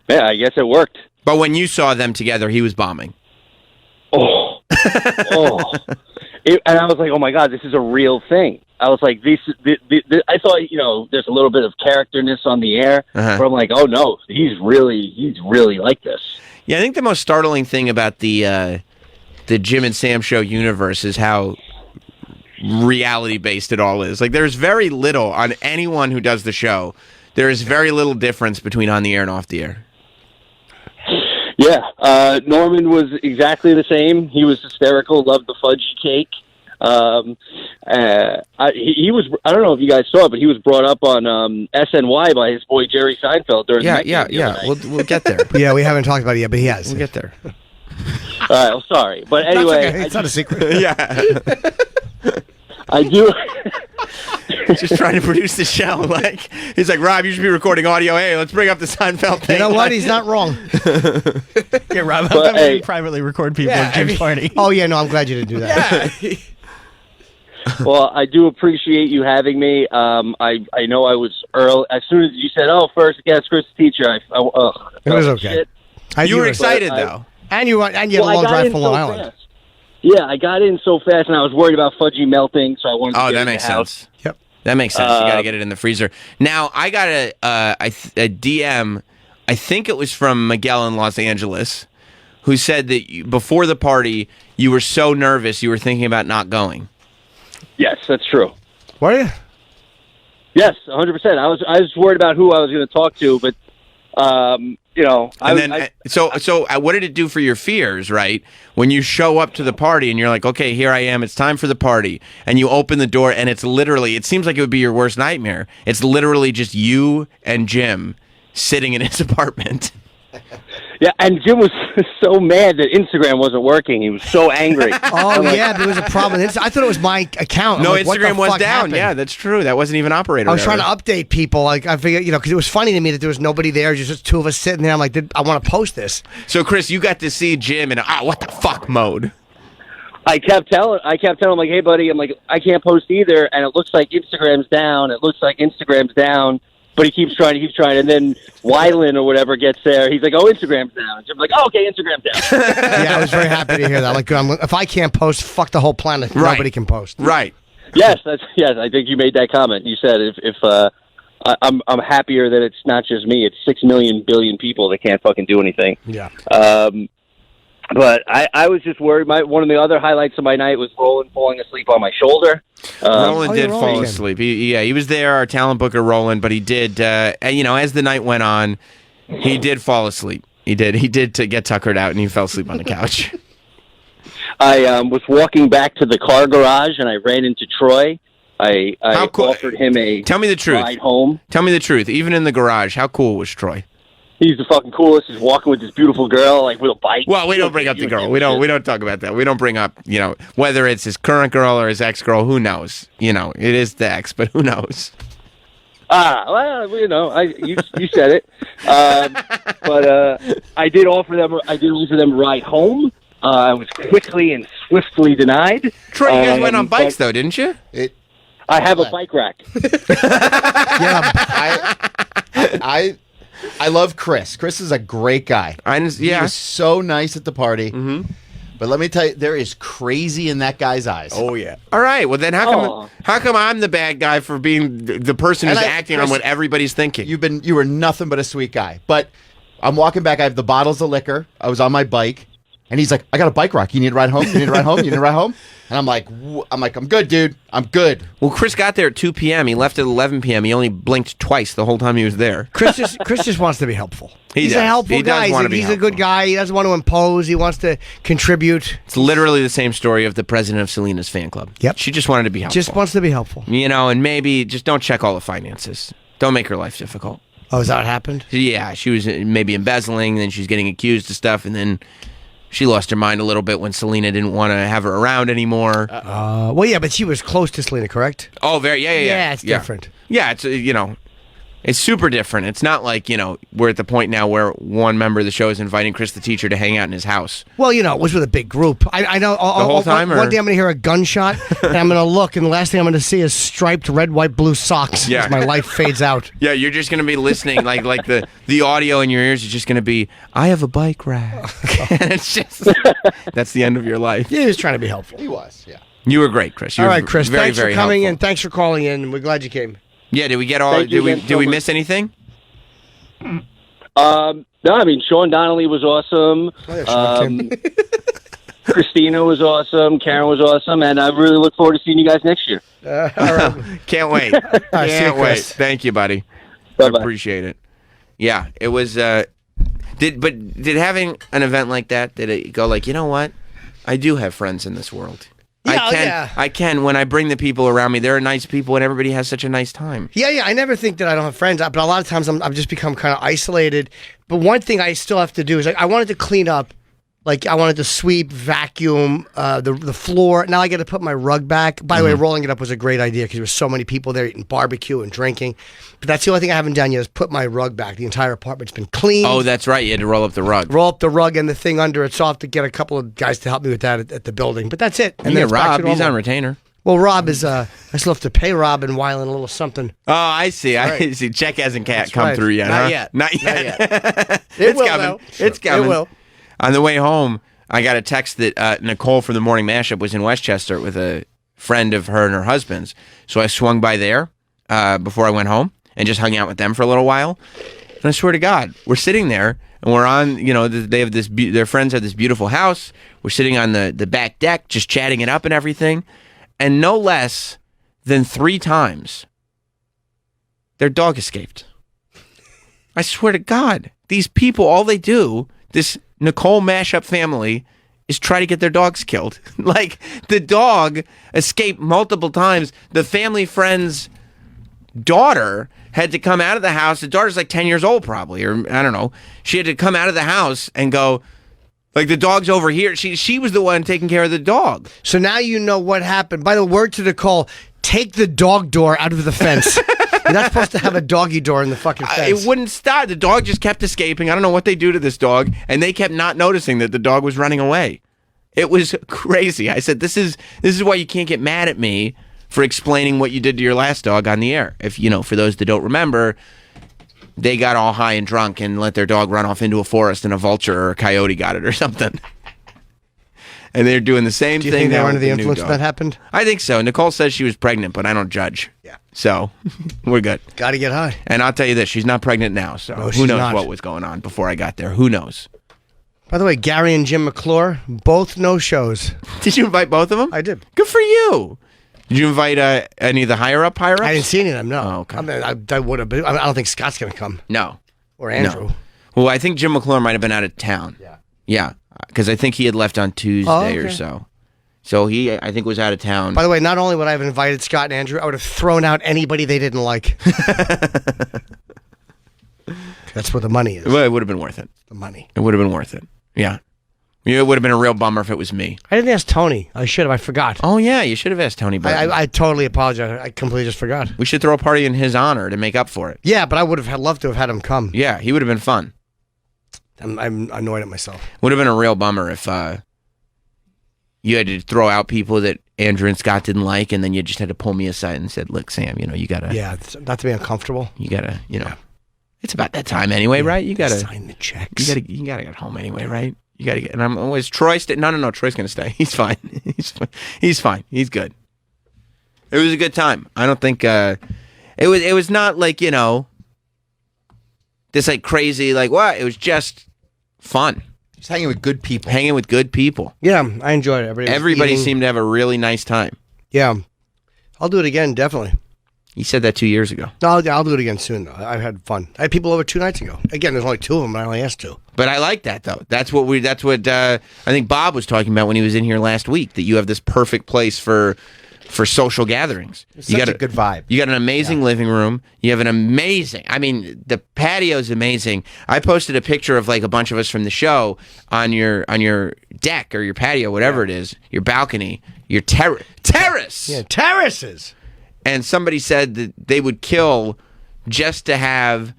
Yeah, I guess it worked. But when you saw them together, he was bombing. Oh. And I was like, oh my God, this is a real thing. I was like, I thought, there's a little bit of characterness on the air, Uh-huh. but I'm like, oh no, he's really like this. Yeah, I think the most startling thing about the Jim and Sam show universe is how reality based it all is. Like, there's very little on anyone who does the show. There is very little difference between on the air and off the air. Yeah, Norman was exactly the same. He was hysterical, loved the fudgy cake. He was, I don't know if you guys saw it, but he was brought up on SNY by his boy Jerry Seinfeld during the Yeah. We'll get there. Yeah, we haven't talked about it yet, but he has. We'll get there. All right, well, sorry. But anyway, okay. It's not a secret. Yeah. I do. Just trying to produce the show. Like, he's like, Rob, you should be recording audio. Hey, let's bring up the Seinfeld thing. You know what? He's not wrong. Yeah, Rob, But, how come hey- you privately record people Yeah, at Jim's I mean- party? Oh, yeah, no, I'm glad you didn't do that. Yeah. Well, I do appreciate you having me. I know I was early. As soon as you said, "Oh, first guest, Chris the teacher," It was okay. Shit. You were excited, But I- though. And you had a Well, I long got drive in from so Long Island. fast. Yeah, I got in so fast, and I was worried about fudgy melting, so I wanted to Oh, get that in makes the house. sense. Yep. That makes sense. You got to get it in the freezer. Now, I got a DM, I think it was from Miguel in Los Angeles, who said that before the party, you were so nervous you were thinking about not going. Yes, that's true. Were you? Yes, 100%. I was worried about who I was going to talk to, but So what did it do for your fears, right? When you show up to the party and you're like, okay, here I am, it's time for the party, and you open the door and it's literally, it seems like it would be your worst nightmare. It's literally just you and Jim sitting in his apartment. Yeah, and Jim was so mad that Instagram wasn't working. He was so angry. Oh, yeah, there was a problem. I thought it was my account. I'm No, like, what the Instagram was fuck down. happened? Yeah, that's true. That wasn't even operator. I was trying to update people. Like, I figured, because it was funny to me that there was nobody there, just two of us sitting there. I'm like, I want to post this. So, Chris, you got to see Jim in what the fuck mode. I kept telling him, like, hey, buddy, I'm like, I can't post either, and it looks like Instagram's down. But he keeps trying, and then Wyland or whatever gets there. He's like, "Oh, Instagram's down." And Jim's like, "Oh, okay, Instagram's down." Yeah, I was very happy to hear that. Like, if I can't post, fuck the whole planet. Right. Nobody can post. Right. Yes, I think you made that comment. You said if I'm happier that it's not just me; it's 6 million billion people that can't fucking do anything. Yeah. But I was just worried. One of the other highlights of my night was Roland falling asleep on my shoulder. Roland did Roland. fall asleep. He was there, our talent booker Roland, but he did. As the night went on, he did fall asleep. He did to get tuckered out, and he fell asleep on the couch. I was walking back to the car garage, and I ran into Troy. I offered him a Tell me the truth. ride home. Tell me the truth. Even in the garage, how cool was Troy? He's the fucking coolest. He's walking with this beautiful girl, like with a bike. Well, we don't bring up the girl. We don't talk about that. We don't bring up, whether it's his current girl or his ex-girl. Who knows? It is the ex, but who knows? Well, you said it. But I did offer them a ride home. I was quickly and swiftly denied. Troy, you guys went on bikes though, didn't you? I have a bike rack. I love Chris. Chris is a great guy. He was so nice at the party. Mm-hmm. But let me tell you, there is crazy in that guy's eyes. Oh yeah. All right. Well, then how come I'm the bad guy for being the person who's acting on what everybody's thinking? You were nothing but a sweet guy. But I'm walking back. I have the bottles of liquor. I was on my bike, and he's like, "I got a bike rack. You need to ride home. You need to ride home. You need to ride home." And I'm like, I'm good, dude. I'm good. Well, Chris got there at 2 p.m. He left at 11 p.m. He only blinked twice the whole time he was there. Chris just wants to be helpful. He's a helpful guy. He's a good guy. He doesn't want to impose. He wants to contribute. It's literally the same story of the president of Selena's fan club. Yep. She just wanted to be helpful. Just wants to be helpful. And maybe just don't check all the finances. Don't make her life difficult. Oh, is that what happened? Yeah, she was maybe embezzling, then she's getting accused of stuff, and then she lost her mind a little bit when Selena didn't want to have her around anymore. Well, yeah, but she was close to Selena, correct? Oh, very, yeah. Yeah, it's different. Yeah, it's, it's super different. It's not like, we're at the point now where one member of the show is inviting Chris the teacher to hang out in his house. Well, it was with a big group. I know. The whole time? One day I'm going to hear a gunshot, and I'm going to look, and the last thing I'm going to see is striped red, white, blue socks Yeah. as my life fades out. Yeah, you're just going to be listening, like the audio in your ears is just going to be, I have a bike rack. And it's just, that's the end of your life. Yeah, he was trying to be helpful. He was, yeah. You were great, Chris. You All were right, Chris, very, thanks for very coming helpful. in. Thanks for calling in. We're glad you came. Yeah, did we get all, Thank you again did so we much. miss anything? No, I mean, Sean Donnelly was awesome. Oh, yeah, Sean Christina was awesome. Karen was awesome. And I really look forward to seeing you guys next year. All right. Can't wait. see you, Can't wait. Chris. Thank you, buddy. Bye-bye. I appreciate it. Yeah, it was. Did having an event like that, did it go like, you know what? I do have friends in this world. Yeah, I can when I bring the people around me. They're nice people, and everybody has such a nice time. Yeah. I never think that I don't have friends, but a lot of times I've just become kind of isolated. But one thing I still have to do is I wanted to clean up. Like, I wanted to sweep, vacuum the floor. Now I got to put my rug back. By the way, rolling it up was a great idea because there were so many people there eating barbecue and drinking. But that's the only thing I haven't done yet is put my rug back. The entire apartment's been cleaned. Oh, that's right. You had to roll up the rug. Roll up the rug and the thing under it. So I'll have to get a couple of guys to help me with that at the building. But that's it. And then then it's back Rob, to he's normal. on retainer. Well, Rob is, I still have to pay Rob and while in a little something. Oh, I see. I Right. see. Check hasn't come right. through yet. Not huh? yet. Not yet. It It's will, coming. though. It's coming. It will. On the way home, I got a text that Nicole from the Morning Mashup was in Westchester with a friend of her and her husband's. So I swung by there before I went home and just hung out with them for a little while. And I swear to God, we're sitting there and we're on, they have this, their friends have this beautiful house. We're sitting on the back deck, just chatting it up and everything. And no less than 3 times, their dog escaped. I swear to God, these people, all they do, this Nicole mashup family, is try to get their dogs killed. Like, the dog escaped multiple times. The family friend's daughter had to come out of the house. The daughter's like 10 years old probably, or I don't know. She had to come out of the house and go, like, the dog's over here. She was the one taking care of the dog. So now you know what happened. By the word to Nicole, take the dog door out of the fence. You're not supposed to have a doggy door in the fucking fence. It wouldn't stop. The dog just kept escaping. I don't know what they do to this dog, and they kept not noticing that the dog was running away. It was crazy. I said, this is why you can't get mad at me for explaining what you did to your last dog on the air. If, for those that don't remember, they got all high and drunk and let their dog run off into a forest and a vulture or a coyote got it or something. And they're doing the same Do you thing think they now were under with the the new influence when dog. that happened? I think so. Nicole says she was pregnant, but I don't judge. Yeah. So we're good. Got to get high. And I'll tell you this, she's not pregnant now, so No, who she's knows not. what was going on before I got there. Who knows? By the way, Gary and Jim McClure, both no shows. Did you invite both of them? I did. Good for you. Did you invite any of the higher-ups? I didn't see any of them, no. Oh, okay. I mean, I would have, but I don't think Scott's going to come. No. Or Andrew. No. Well, I think Jim McClure might have been out of town. Yeah. Yeah, because I think he had left on Tuesday or okay. so. So he, I think, was out of town. By the way, not only would I have invited Scott and Andrew, I would have thrown out anybody they didn't like. That's where the money is. Well, it would have been worth it. The money. It would have been worth it. Yeah. It would have been a real bummer if it was me. I didn't ask Tony. I should have. I forgot. Oh, yeah, you should have asked Tony Burton. I totally apologize. I completely just forgot. We should throw a party in his honor to make up for it. Yeah, but I would have loved to have had him come. Yeah, he would have been fun. I'm annoyed at myself. Would have been a real bummer if you had to throw out people that Andrew and Scott didn't like, and then you just had to pull me aside and said, "Look, Sam, you gotta, Yeah, not to be uncomfortable. you gotta, it's about that time anyway, right? You gotta sign the checks. you gotta get home anyway, right? You gotta get." And I'm always Troy. No, Troy's gonna stay. He's fine. He's fine. He's good. It was a good time. I don't think it was not like this like crazy like what. It was just fun. Just hanging with good people. Hanging with good people. Yeah, I enjoyed it. Everybody seemed to have a really nice time. Yeah, I'll do it again, definitely. He said that 2 years ago. No, I'll do it again soon, though. I had fun. I had people over 2 nights ago. Again, there's only 2 of them, and I only asked 2. But I like that though. That's what I think Bob was talking about when he was in here last week. That you have this perfect place for social gatherings. Such a good vibe. You got an amazing living room. You have an amazing. I mean, the patio's amazing. I posted a picture of like a bunch of us from the show on your deck or your patio, whatever it is, your balcony, your terrace. Yeah, terraces. And somebody said that they would kill just to have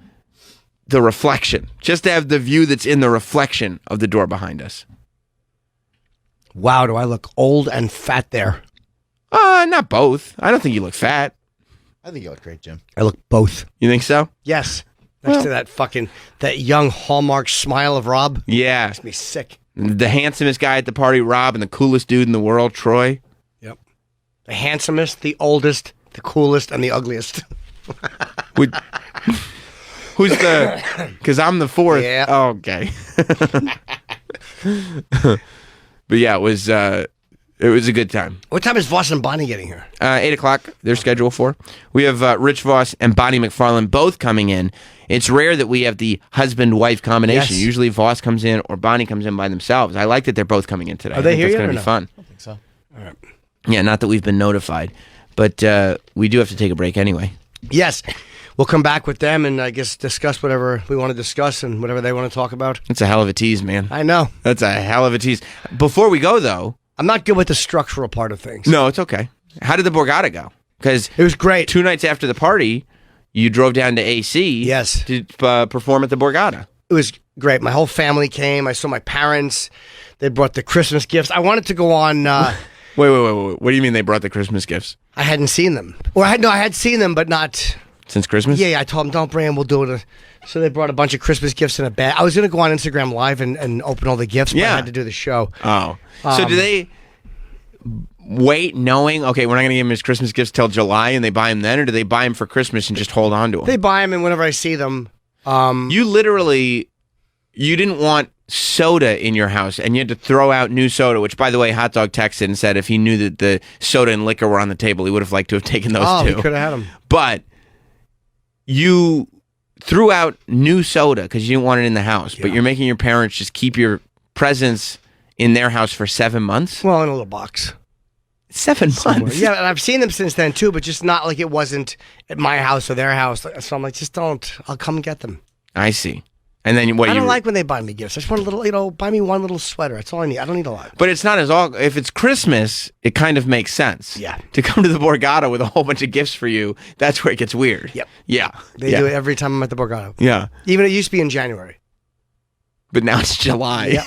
the reflection, just to have the view that's in the reflection of the door behind us. Wow, do I look old and fat there? Not both. I don't think you look fat. I think you look great, Jim. I look both. You think so? Yes. Next to that young Hallmark smile of Rob. Yeah. Makes me sick. The handsomest guy at the party, Rob, and the coolest dude in the world, Troy. Yep. The handsomest, the oldest, the coolest, and the ugliest. Who's the... Because I'm the fourth. Yeah. Oh, okay. But But yeah, it was a good time. What time is Voss and Bonnie getting here? 8 o'clock, they're scheduled for. We have Rich Voss and Bonnie McFarlane both coming in. It's rare that we have the husband-wife combination. Yes. Usually Voss comes in or Bonnie comes in by themselves. I like that they're both coming in today. Are they here It's yet going or to no? be fun. I think so. All right. Yeah, not that we've been notified. But we do have to take a break anyway. Yes. We'll come back with them and I guess discuss whatever we want to discuss and whatever they want to talk about. That's a hell of a tease, man. I know. That's a hell of a tease. Before we go, though... I'm not good with the structural part of things. No, it's okay. How did the Borgata go? Because it was great. 2 nights after the party, you drove down to AC Yes. to perform at the Borgata. It was great. My whole family came. I saw my parents. They brought the Christmas gifts. I wanted to go on... Wait. What do you mean they brought the Christmas gifts? I hadn't seen them. Or I had seen them, but not... Since Christmas? Yeah, I told them, don't bring them, we'll do it. So they brought a bunch of Christmas gifts in a bag. I was going to go on Instagram Live and open all the gifts, but I had to do the show. Oh. So do they wait knowing, okay, we're not going to give him his Christmas gifts till July and they buy him then, or do they buy him for Christmas and just hold on to them? They buy them, and whenever I see them... You didn't want soda in your house, and you had to throw out new soda, which, by the way, Hot Dog texted and said if he knew that the soda and liquor were on the table, he would have liked to have taken those Oh, two. he could have had them. But you threw out new soda because you didn't want it in the house, but you're making your parents just keep your presents in their house for 7 months? Well, in a little box. 7 months? Yeah, and I've seen them since then, too, but just not like it wasn't at my house or their house. So I'm like, just don't. I'll come and get them. I see. And then what? I don't like when they buy me gifts. I just want a little, buy me one little sweater. That's all I need. I don't need a lot. But it's not as all. If it's Christmas, it kind of makes sense. Yeah. To come to the Borgata with a whole bunch of gifts for you, that's where it gets weird. Yep. Yeah. They do it every time I'm at the Borgata. Yeah. Even it used to be in January. But now it's July. Yep.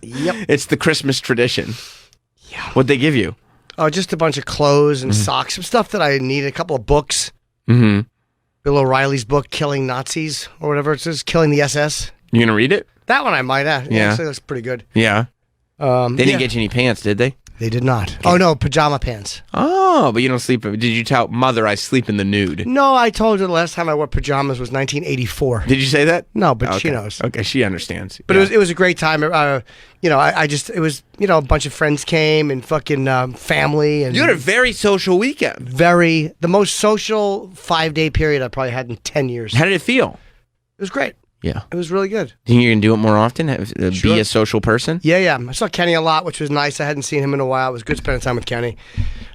Yep. It's the Christmas tradition. Yeah. What'd they give you? Oh, just a bunch of clothes and socks, some stuff that I needed. A couple of books. Mm-hmm. Bill O'Reilly's book, Killing Nazis, or whatever it says, Killing the SS. You gonna read it? That one I might have. Yeah. Actually, that's pretty good. Yeah. They didn't yeah. get you any pants, did they? They did not. Oh, no, pajama pants. Oh, but you don't sleep. Did you tell Mother I sleep in the nude? No, I told her the last time I wore pajamas was 1984. Did you say that? No, but Okay. she knows. Okay, she understands. But Yeah. it was a great time. I was a bunch of friends came and fucking family and You had a very social weekend. the most social 5-day period I probably had in 10 years. How did it feel? It was great. Yeah. It was really good. Think you're gonna do it more often? Be Sure. a social person? Yeah. I saw Kenny a lot, which was nice. I hadn't seen him in a while. It was good spending time with Kenny.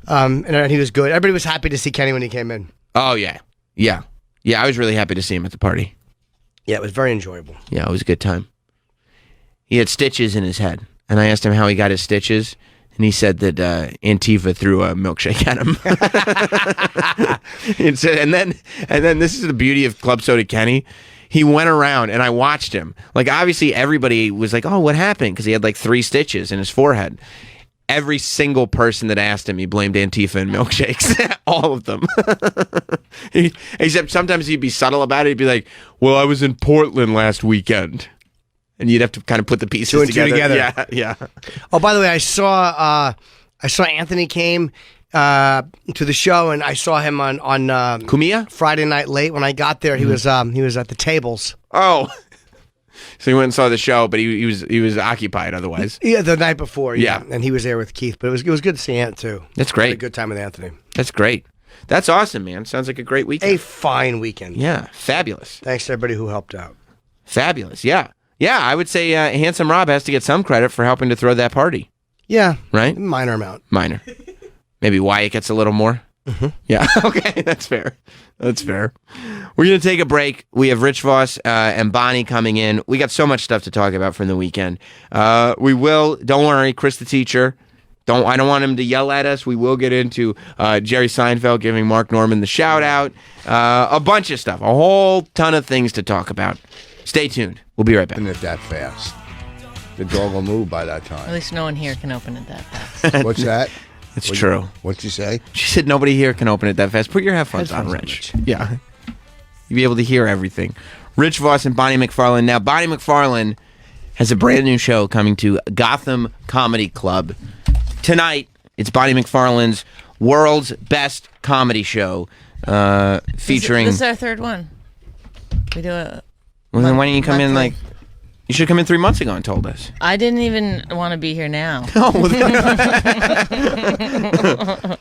And he was good. Everybody was happy to see Kenny when he came in. Oh yeah. Yeah. I was really happy to see him at the party. Yeah, it was very enjoyable. Yeah, it was a good time. He had stitches in his head, and I asked him how he got his stitches, and he said that Antifa threw a milkshake at him. and then this is the beauty of Club Soda Kenny. He went around, and I watched him. Like, obviously, everybody was like, "Oh, what happened?" Because he had like 3 stitches in his forehead. Every single person that asked him, he blamed Antifa and milkshakes. All of them. Except sometimes he'd be subtle about it. He'd be like, "Well, I was in Portland last weekend." And you'd have to kind of put the pieces Two and two together. together. Yeah. Oh, by the way, I saw Anthony came to the show, and I saw him on Kumiya? Friday night late. When I got there, he was at the tables. Oh. So he went and saw the show, but he was occupied otherwise. Yeah, the night before. Yeah. And he was there with Keith, but it was good to see Ant too. That's Had great. a good time with Anthony. That's great. That's awesome, man. Sounds like a great weekend. A fine weekend. Yeah, fabulous. Thanks to everybody who helped out. Fabulous, yeah. Yeah, I would say Handsome Rob has to get some credit for helping to throw that party. Yeah. Right? Minor amount. Minor. Maybe Wyatt gets a little more. Mm-hmm. Yeah, okay, that's fair. That's fair. We're going to take a break. We have Rich Voss and Bonnie coming in. We got so much stuff to talk about from the weekend. We will, don't worry, Chris the teacher, I don't want him to yell at us. We will get into Jerry Seinfeld giving Mark Norman the shout out. A bunch of stuff. A whole ton of things to talk about. Stay tuned. We'll be right back. Open it that fast. The dog will move by that At time. least no one here can open it that fast. What's that? It's true. What'd you say? She said nobody here can open it that fast. Put your headphones on, Rich. Yeah. You'll be able to hear everything. Rich Voss and Bonnie McFarlane. Now, Bonnie McFarlane has a brand new show coming to Gotham Comedy Club. Tonight, it's Bonnie McFarlane's World's Best Comedy Show featuring... This is our third one. We do it. Well, then why don't you come in monthly. You should have come in 3 months ago and told us. I didn't even want to be here now.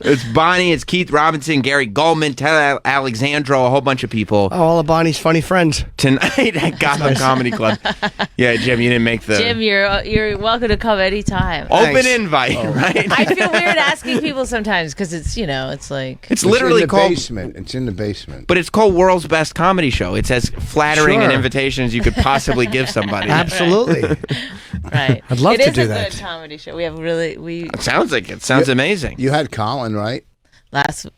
It's Bonnie, it's Keith Robinson, Gary Goldman, Ted Alexandro, a whole bunch of people. Oh, all of Bonnie's funny friends. Tonight at Gotham Comedy Club. Yeah, Jim, you didn't make the... Jim, you're welcome to come anytime. Open invite, right? I feel weird asking people sometimes because it's, it's like... It's literally in the called... basement. It's in the basement. But it's called World's Best Comedy Show. It's as flattering an Sure. invitation as you could possibly give somebody. Absolutely. Right. I'd love to do It that. is a good comedy show. We have really... It sounds like it. Sounds amazing. You had Colin, right?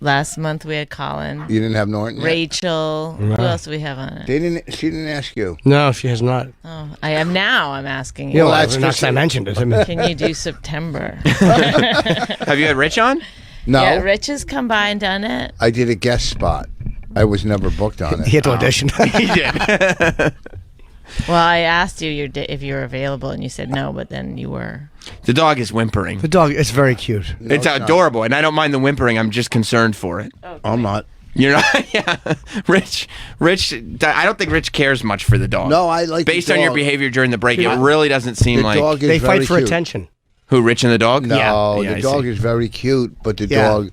Last month we had Colin. You didn't have Norton yet? Rachel. Who else do we have on it? She didn't ask you. No, she has not. Oh, I am now. I'm asking Yeah, you. well, that's that's not just- I mentioned it. I mean, Can you do September? Have you had Rich on? No, Yeah, Rich has come by and done it. I did a guest spot. I was never booked on it. he had to audition. He did. Well, I asked you if you were available, and you said no, but then you were. The dog is whimpering. The dog is very cute. It's adorable, and I don't mind the whimpering. I'm just concerned for it. I'm not. You're not? Yeah. Rich, I don't think Rich cares much for the dog. No, I like the Based on your dog. behavior during the break, it really doesn't seem The like... dog is They very fight for cute. attention. Who, Rich and the dog? No, Yeah, the I dog see. is very cute, but the Yeah. dog,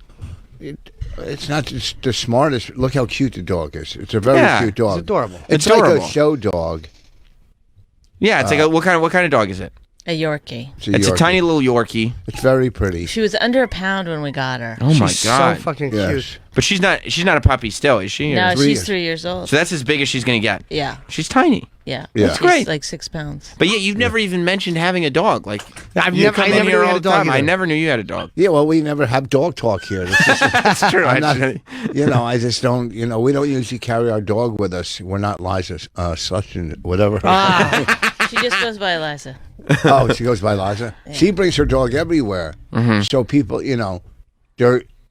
it's not just the smartest. Look how cute the dog is. It's a very Yeah, cute dog. It's adorable. It's Adorable. like a show dog. Yeah, it's like what kind of dog is it? A Yorkie. It's a Yorkie. tiny little Yorkie. It's very pretty. She was under a pound when we got her. Oh my She's god! so fucking Yes. cute. But she's not a puppy still, is she? Or- No, 3 she's years. 3 years old. So that's as big as she's gonna get. Yeah, She's tiny. yeah. Yeah. She's great. like 6 pounds. But yeah, you've never even mentioned having a dog. Like I you never come in knew here you all had a the dog time. I either. never knew you had a dog. Yeah, well, we never have dog talk here. It's just- That's true. I'm not, actually. I just don't. We don't usually carry our dog with us. We're not Liza, such and whatever. She just goes by Eliza. Oh, she goes by Liza. She brings her dog everywhere. So people,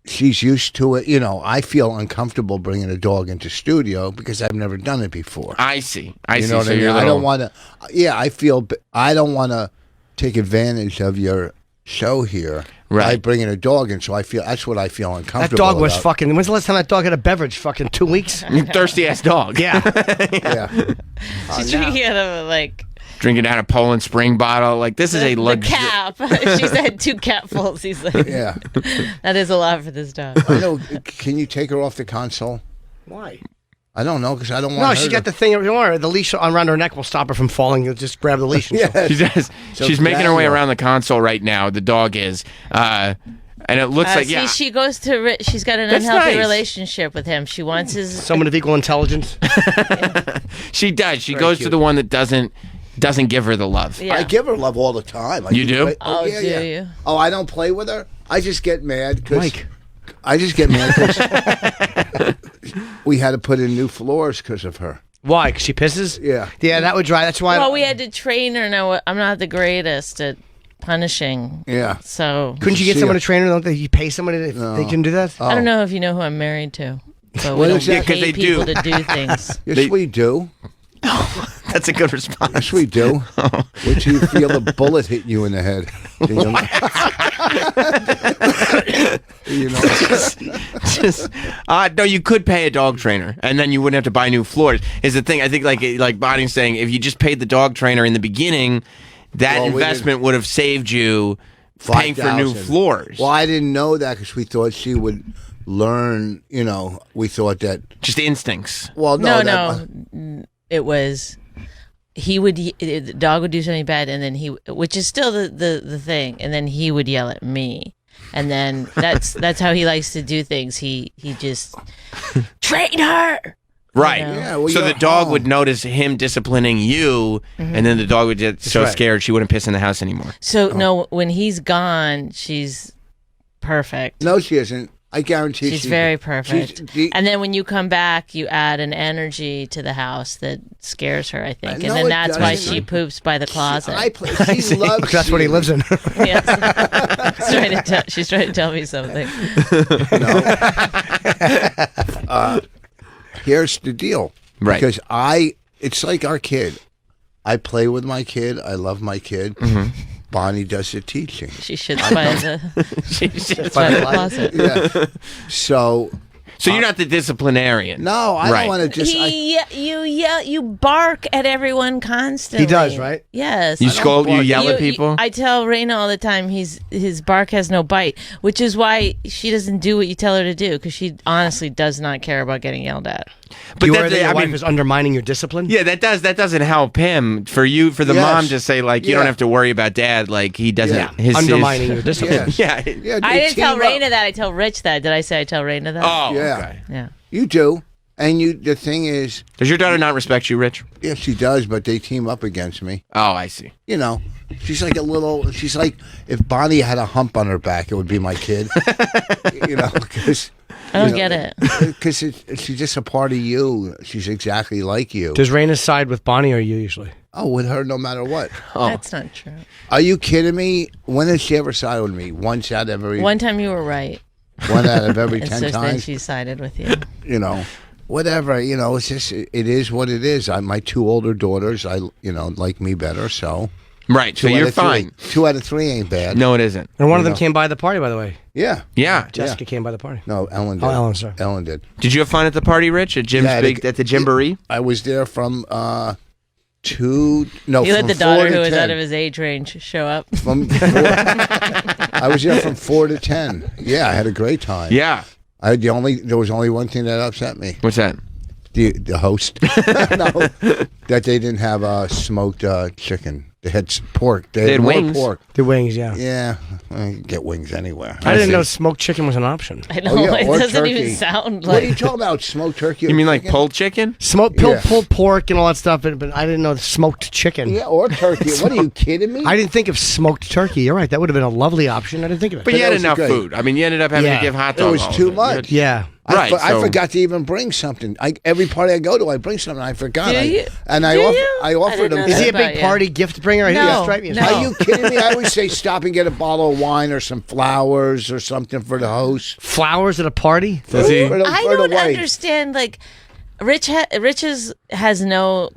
she's used to it. I feel uncomfortable bringing a dog into studio because I've never done it before. I see. I You see. know what So I mean? you're I little- don't want to. Yeah, I don't want to take advantage of your show here by Right. bringing a dog in. So that's what I feel That uncomfortable. dog was about. fucking. When's the last time that dog had a beverage? Fucking 2 weeks. You thirsty ass dog. Yeah. Yeah. She's drinking out of like Drinking out a Poland Spring bottle. Like this is a the luxury. cap. She said 2 capfuls. He's like, Yeah. that is a lot for this dog. I know. Can you take her off the console? Why? I don't know because I don't want. No, her she's to- got the thing. Don't worry, the leash around her neck will stop her from falling. You'll just grab the leash. And Yeah. She does. So She's making her way Daniel- around the console right now. The dog is. And it looks like, See, yeah. she goes to. She's got an That's unhealthy nice. relationship with him. She wants his. Someone of equal intelligence. She does. She Very goes to cute. the one that doesn't give her the love. Yeah. I give her love all the time. You do? Oh, yeah, do yeah. you? Oh, I don't play with her. I just get mad because Mike. I just get mad because we had to put in new floors because of her. Why? Because she pisses? Yeah. Yeah, that would drive. That's why. Well, we had to train her. No, I'm not the greatest at punishing. Yeah. So Couldn't you get See someone ya. to train her? Don't they? You pay somebody if they can do that? I don't know if you know who I'm married to, but we What don't exactly- pay Yeah, 'cause they people do. to do things. Yes, we do. That's a good response. Yes, we do. Wait till you feel the bullet hit you in the head. You know? Just, no, you could pay a dog trainer, and then you wouldn't have to buy new floors. Is the thing? I think like Bonnie's saying, if you just paid the dog trainer in the beginning, that Well, we investment would have saved you paying for new 5,000. floors. Well, I didn't know that because we thought she would learn. We thought that. Just instincts. Well, No. It was the dog would do something bad, and then which is still the thing, and then he would yell at me, and then that's how he likes to do things. He just train her. Right. You know? Yeah, well, so you're the dog home. would notice him disciplining you, and then the dog would get so right. scared she wouldn't piss in the house anymore. So no, when he's gone, she's perfect. No, she isn't. I guarantee She's very perfect. she's- And then when you come back, you add an energy to the house that scares her, I think. No, And then it that's why doesn't. she poops by the closet. She loves. That's what he lives in. Yes. She's trying to tell me something. Here's the deal. Right. Because it's like our kid. I play with my kid. I love my kid. Bonnie does the teaching. She shits by the closet. Yeah. So So you're not the disciplinarian. No, I don't want to just. You bark at everyone constantly. He does, right? Yes. You scold, you yell at people? I tell Raina all the time his bark has no bite, which is why she doesn't do what you tell her to do, because she honestly does not care about getting yelled at. But you worry that your wife is undermining your discipline? Yeah, that doesn't help him. For the mom to say, like, you don't have to worry about Dad, like, he doesn't... Undermining your discipline. Yeah. I didn't tell Raina that. I tell Rich that. Did I say I tell Raina that? Oh, Yeah. okay. Yeah. You do. And the thing is... Does your daughter not respect you, Rich? Yeah, she does, but they team up against me. Oh, I see. You know, she's like she's like, if Bonnie had a hump on her back, it would be my kid. You know, because... I don't get it. Because she's just a part of you. She's exactly like you. Does Raina side with Bonnie or you usually? Oh, with her no matter what. That's not true. Are you kidding me? When has she ever sided with me? Once out of every... One time you were right. One out of every 10 and so times? then she sided with you. You know, whatever. You know, it's just, it is what it is. My 2 older daughters, like me better, so... Right, so you're fine. 2 out of 3 ain't bad. No, it isn't. And one of them came by the party, by the way. Yeah. Yeah. Jessica came by the party. No, Ellen did. Oh, Ellen, sorry. Ellen did. Did you have fun at the party, Rich? At Jim's at the Gymboree? I was there from You let the daughter who was out of his age range show up. I was there from 4 to 10. Yeah, I had a great time. Yeah. There was only one thing that upset me. What's that? The host. No, that they didn't have smoked chicken. They had pork. They had wings. Pork. The wings, yeah. Yeah, I can get wings anywhere. I didn't know smoked chicken was an option. I know, it doesn't even sound like... What are you talking about, smoked turkey? You mean like pulled chicken? Pulled pork and all that stuff, but I didn't know smoked chicken. Yeah, or turkey. What are you kidding me? I didn't think of smoked turkey. You're right. That would have been a lovely option. I didn't think of it. But you had enough food. I mean, you ended up having to give hot dogs. It was too much. Yeah. I forgot to even bring something. Every party I go to, I bring something. I forgot. Do you? I offered them. Is he a big party gift bringer? No. Are you kidding me? I always say stop and get a bottle of wine or some flowers or something for the host. Flowers at a party? Does he? I don't understand. Like, Rich has no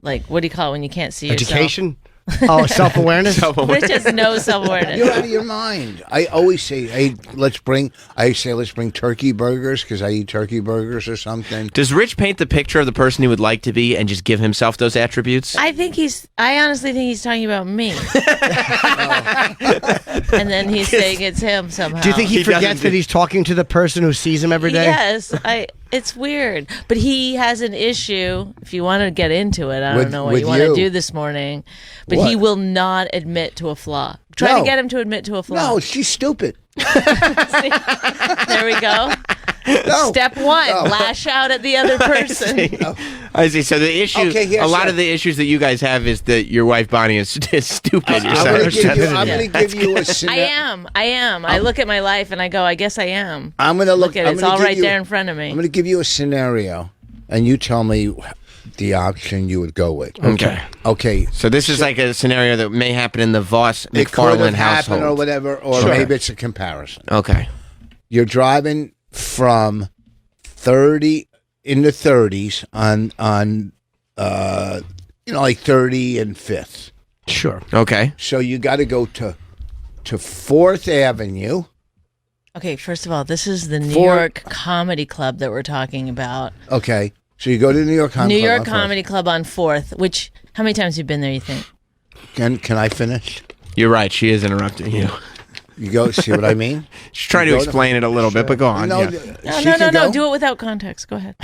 like, what do you call it when you can't see yourself? Education? Oh, self-awareness? Rich has no self-awareness. You're out of your mind. I always say, hey, let's bring turkey burgers because I eat turkey burgers or something. Does Rich paint the picture of the person he would like to be and just give himself those attributes? I honestly think he's talking about me. And then he's saying it's him somehow. Do you think he forgets that he's talking to the person who sees him every day? Yes. It's weird. But he has an issue, if you want to get into it. I don't know what you want to do this morning. But he will not admit to a flaw. Try to get him to admit to a flaw. No, she's stupid. See? There we go. No. Step 1, lash out at the other person. I see. So the issue, a lot of the issues that you guys have is that your wife Bonnie is stupid. I'm going to give you a scenario. I am. I look at my life and I go, I guess I am. I'm going to look at it. It's all right there in front of me. I'm going to give you a scenario, and you tell me the option you would go with. Okay. So this is like a scenario that may happen in the Voss McFarland household or whatever, or maybe it's a comparison. Okay. You're driving from 30 in the 30s on like 30 and 5th. Sure. Okay. So you got to go to 4th Avenue. Okay, first of all, this is the New York Comedy Club that we're talking about. Okay. So you go to the New York Comedy Club. New York Comedy Club on 4th, which, how many times have you been there, you think? Can I finish? You're right. She is interrupting you. You go, see what I mean? She's trying to explain it a little bit, but go on. No, do it without context. Go ahead.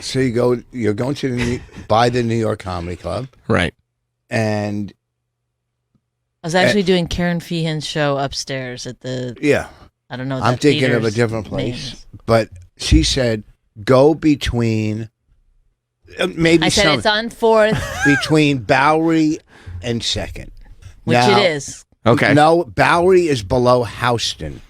So you're going to by the New York Comedy Club. Right. And I was actually doing Karen Feehan's show upstairs at the... Yeah. I don't know. I'm thinking of a different place. But she said, go between... maybe I said it's on 4th. Between Bowery and 2nd. Which it is. Okay. No, Bowery is below Houston.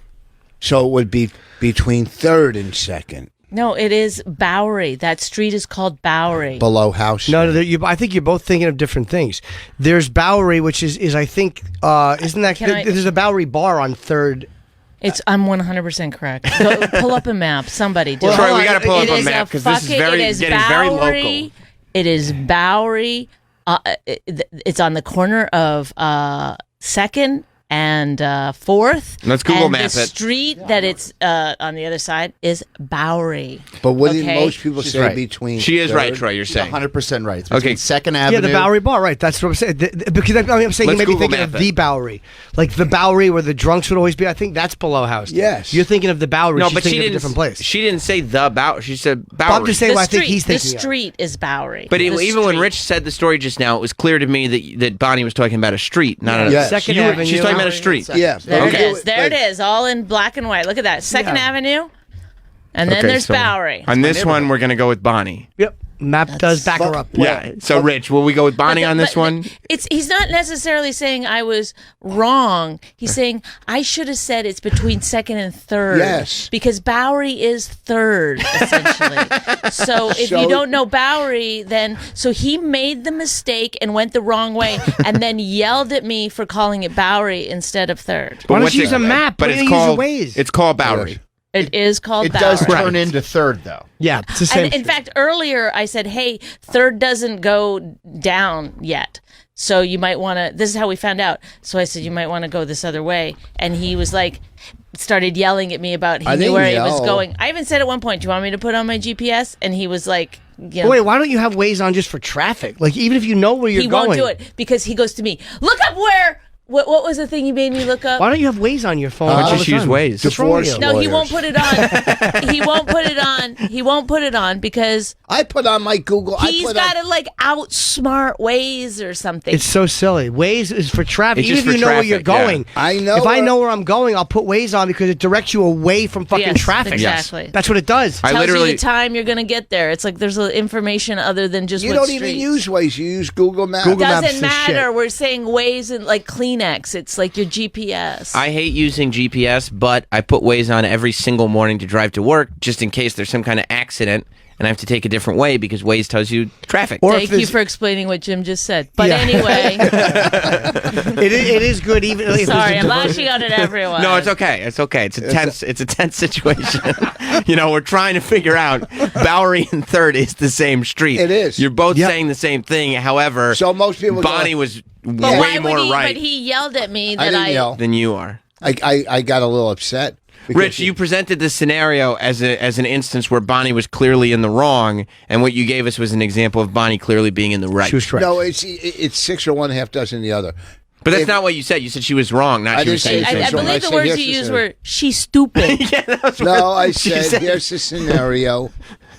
So it would be between 3rd and 2nd. No, it is Bowery. That street is called Bowery. Below Houston. No, I think you're both thinking of different things. There's Bowery, which is I think, isn't that... There's a Bowery bar on 3rd. I'm 100% correct. Go, pull up a map. Somebody do it. Troy, we got to pull up a map because this is getting very local. It is Bowery. It's on the corner of 2nd and 4th. Let's Google and map the it. street that it's on the other side is Bowery. But wouldn't Okay. most people She's say right. between? She is right, third? Troy. You're saying. 100% right. It's Okay. between Second Yeah, Avenue. the Bowery Bar, right? That's what I'm saying. Because I'm saying Let's you may be Google thinking map of it. the Bowery, like the Bowery where the drunks would always be. I think that's below house. Yes. You're thinking of the Bowery. No, She's but she thinking of didn't. a different place. She didn't say the Bowery. She said Bowery. Well, I'm just saying The what I think street, he's the thinking of. street is Bowery. But The even when street. Rich said the story just now, it was clear to me that Bonnie was talking about a street, not a. Yes. Second You were- Avenue. She's talking about a street. Yeah. There Okay. it is. There it is. All in black and white. Look at that. Second Yeah. Avenue. And then Okay, there's so Bowery. On this one, we're gonna go with Bonnie. Yep. Map does back her up. Yeah. So, Rich, will we go with Bonnie But the- on this but one? He's not necessarily saying I was wrong. He's saying I should have said it's between 2nd and 3rd. Yes. Because Bowery is 3rd, essentially. So if So- you don't know Bowery, then so he made the mistake and went the wrong way and then yelled at me for calling it Bowery instead of 3rd. Why don't what's you use it- a map? But Why it's don't you use called. a Waze? It's called Bowery. It is called It Bowery. does turn into Third, though. Yeah, it's the same. And in fact, earlier I said, "Hey, 3rd doesn't go down yet, so you might want to." This is how we found out. So I said, "You might want to go this other way," and he was like, started yelling at me about he I knew didn't where he was yell. going. I even said at one point, "Do you want me to put on my GPS?" And he was like, "You know." Wait, why don't you have Waze on just for traffic? Like even if you know where you're he going, won't do it because he goes to me. Look up where. What was the thing you made me look up? Why don't you have Waze on your phone? Why don't all you the just use time? Waze? What's wrong with you? No, he lawyers. won't put it on. He won't put it on. He won't put it on because I put on my Google. he's I put got on, to like outsmart Waze or something. It's so silly. Waze is for traffic. It's Even just if you for know where you're traffic, yeah. going. I know If I where- know where I'm going, I'll put Waze on because it directs you away from fucking Yes, traffic. exactly. That's what it does. I tells literally- you the time you're going to get there. It's like there's information other than just you what don't street. even use Waze. You use Google Maps. Google Maps Doesn't is matter. shit. We're saying Waze and like Kleenex. It's like your GPS. I hate using GPS, but I put Waze on every single morning to drive to work just in case there's some kind of accident and I have to take a different way because Waze tells you traffic. Or if Thank you there's- for explaining what Jim just said. But Yeah. anyway, it is good even if sorry, there's I'm a lashing out at everyone. No, it's okay. It's okay. It's a tense situation. You know, we're trying to figure out Bowery and 3rd is the same street. It is. You're both Yep. saying the same thing. However, So most people go- Bonnie was But way why more would he? right But he yelled at me I that didn't yell. than you are. I got a little upset. because Rich, you presented this scenario as an instance where Bonnie was clearly in the wrong, and what you gave us was an example of Bonnie clearly being in the right. She was correct. No, it's 6 or 1.5 dozen the other. But that's If- not what you said. You said she was wrong, not I she was didn't saying say the she I same was thing. wrong. believe the said, words here's you the used scenario. were "she's stupid." Yeah, that was No, I she said, here's the scenario.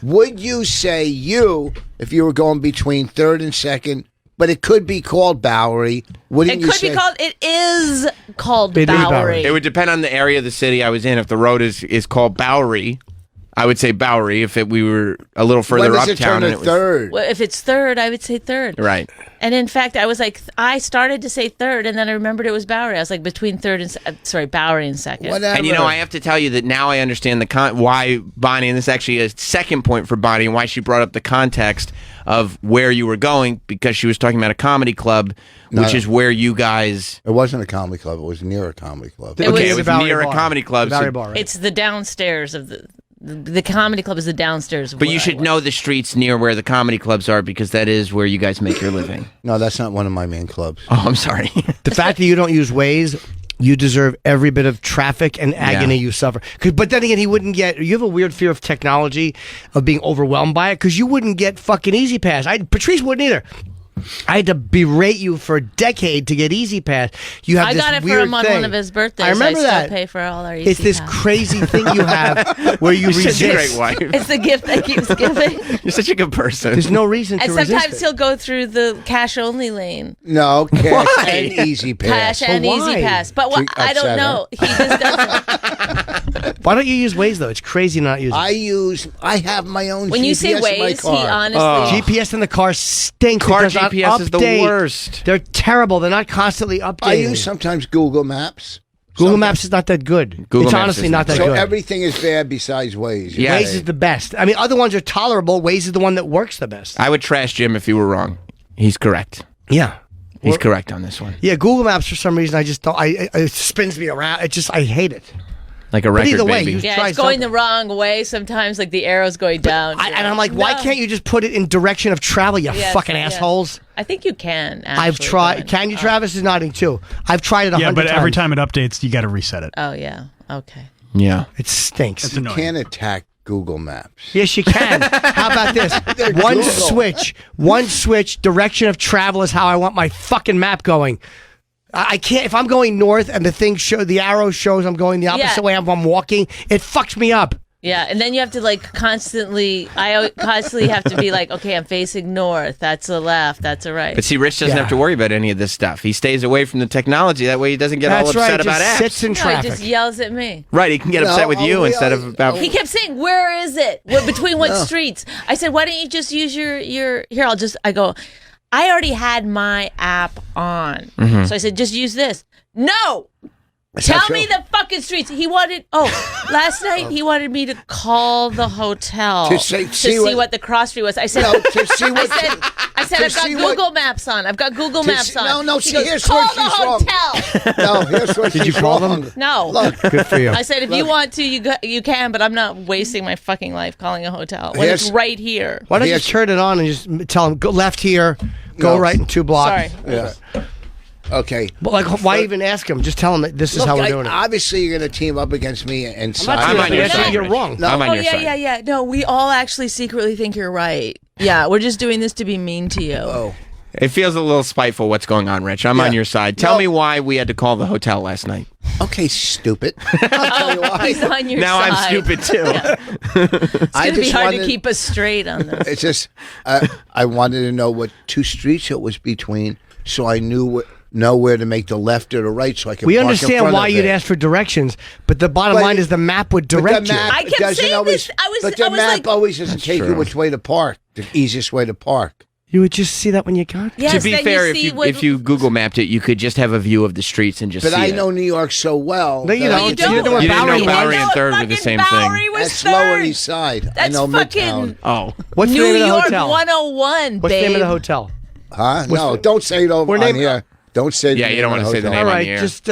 Would you say if you were going between 3rd and 2nd, but it could be called Bowery, wouldn't It you could say? be called. It is called It is Bowery. Bowery. It would depend on the area of the city I was in. If the road is called Bowery, I would say Bowery. If we were a little further when does it uptown, turn and to it was 3rd? Well, if it's 3rd, I would say 3rd. right. And in fact, I was like, I started to say 3rd, and then I remembered it was Bowery. I was like, between 3rd and Bowery and 2nd. Whatever. And you know, I have to tell you that now I understand why Bonnie, and this is actually a second point for Bonnie, and why she brought up the context of where you were going, because she was talking about a comedy club, which is where you guys. It wasn't a comedy club. It was near a comedy club. It Okay, was- it was Bowery near a Bar. comedy club. The Bowery so- Bar, right? It's the downstairs of the comedy club is the downstairs. Of But where you I should was. know the streets near where the comedy clubs are, because that is where you guys make your living. No, that's not one of my main clubs. Oh, I'm sorry. The fact that you don't use Waze, you deserve every bit of traffic and agony you suffer. But then again, he wouldn't get. You have a weird fear of technology, of being overwhelmed by it, because you wouldn't get fucking Easy Pass. Patrice wouldn't either. I had to berate you for a decade to get Easy Pass. You have I this got it for weird him on thing. one of his birthdays. I remember still that. pay for all our Easy It's this Pass. crazy thing you have where you You're such a resist. great wife. It's the gift that keeps giving. You're such a good person. There's no reason to And resist sometimes it. he'll go through the cash only lane. No, cash Why? and Easy Pass. Cash and But Easy why? Pass. But what, To I don't upset know. He just doesn't. Why don't you use Waze though? It's crazy not using. I have my own When GPS you say in my Waze, he car. honestly. GPS in the car stinks. Car It does not GPS is the update. worst. They're terrible. They're not constantly updating. I use sometimes Google Maps. Google Sometimes- Maps is not that good. Google it's Maps honestly is not not that So good. everything is bad besides Waze. Yeah. Waze is the best. I mean, other ones are tolerable. Waze is the one that works the best. I would trash Jim if he were wrong. He's correct. Yeah. He's correct on this one. Yeah, Google Maps for some reason I just don't. It spins me around. I hate it. Like a But record either way, baby. you Yeah, try it's going something. the wrong way sometimes, like the arrow's going down. And I'm like, why No. can't you just put it in direction of travel, you Yes, fucking yes. assholes? I think you can, actually. I've tried. but- Can you? Travis is nodding too. I've tried it 100 Yeah, times. but every time it updates, you got to reset it. Oh, yeah. Okay. Yeah. It stinks. It's You annoying. can't attack Google Maps. Yes, you can. How about this? One switch, direction of travel is how I want my fucking map going. I can't, if I'm going north and the arrow shows I'm going the opposite Yeah. way I'm walking, it fucks me up. Yeah, and then you have to I constantly have to be like, okay, I'm facing north. That's a left. That's a right. But see, Rich doesn't Yeah. have to worry about any of this stuff. He stays away from the technology. That way he doesn't get all That's upset right. about Just apps. sits in No, he traffic. just yells at me. Right, he can get upset with you instead of about... He kept saying, "Where is it? Between what streets?" I said, "Why don't you just use your here? I go. I already had my app on, so I said, just use this. No. Tell me the fucking streets. He wanted. Last night he wanted me to call the hotel To to see what the cross street was. I said. No, to see what- I said to I've got see Google what- Maps on. I've got Google To Maps see- on. no, He see, goes, here's call where the she's wrong. hotel. No, here's what Did you she's call wrong. them? No. Look, Good for you. I said if you Look. want to, you can, but I'm not wasting my fucking life calling a hotel when it's Here's- right here. Why don't you Yes. just turn it on and just tell them, go left here, go No. right in 2 blocks. Sorry. Yeah. Okay. But why even ask them? Just tell them that this is Look, how we're doing it. obviously, you're going to team up against me and I'm not I'm on your Yes, side. you're Rich. wrong. No. I'm on Oh your yeah, side. yeah. No, we all actually secretly think you're right. Yeah, we're just doing this to be mean to you. Oh. It feels a little spiteful what's going on, Rich. I'm Yeah. on your side. Tell No. me why we had to call the hotel last night. Okay, stupid. I'll tell you why. He's on your Now side. I'm stupid too. It's I gonna be just hard to wanted- keep us straight on this. It's just I wanted to know what 2 streets it was between, so I know where to make the left or the right, so I could. We park in understand front why of you'd it. ask for directions, but the bottom But- line is the map would But direct the map I kept doesn't saying always, this. I was- but the I was map like- always doesn't take you true. which way to park, the easiest way to park. you. You would just see that when you got there. Yes, To be then fair, see if you Google mapped it, you could just have a view of the streets and just But see I it. know New York so well. No, you that I don't. can You tell didn't know where You didn't know Bowery was. Bowery and Third were the fucking same Bowery thing. was That's Lower third. East Side. I That's know fucking Midtown. Oh. What's the New name of the York hotel? 101, What's babe. the name of the hotel? Huh? No, don't say it over We're on naming- here. Don't say the Yeah, you name don't of wanna say the hotel. name All on right, the air. just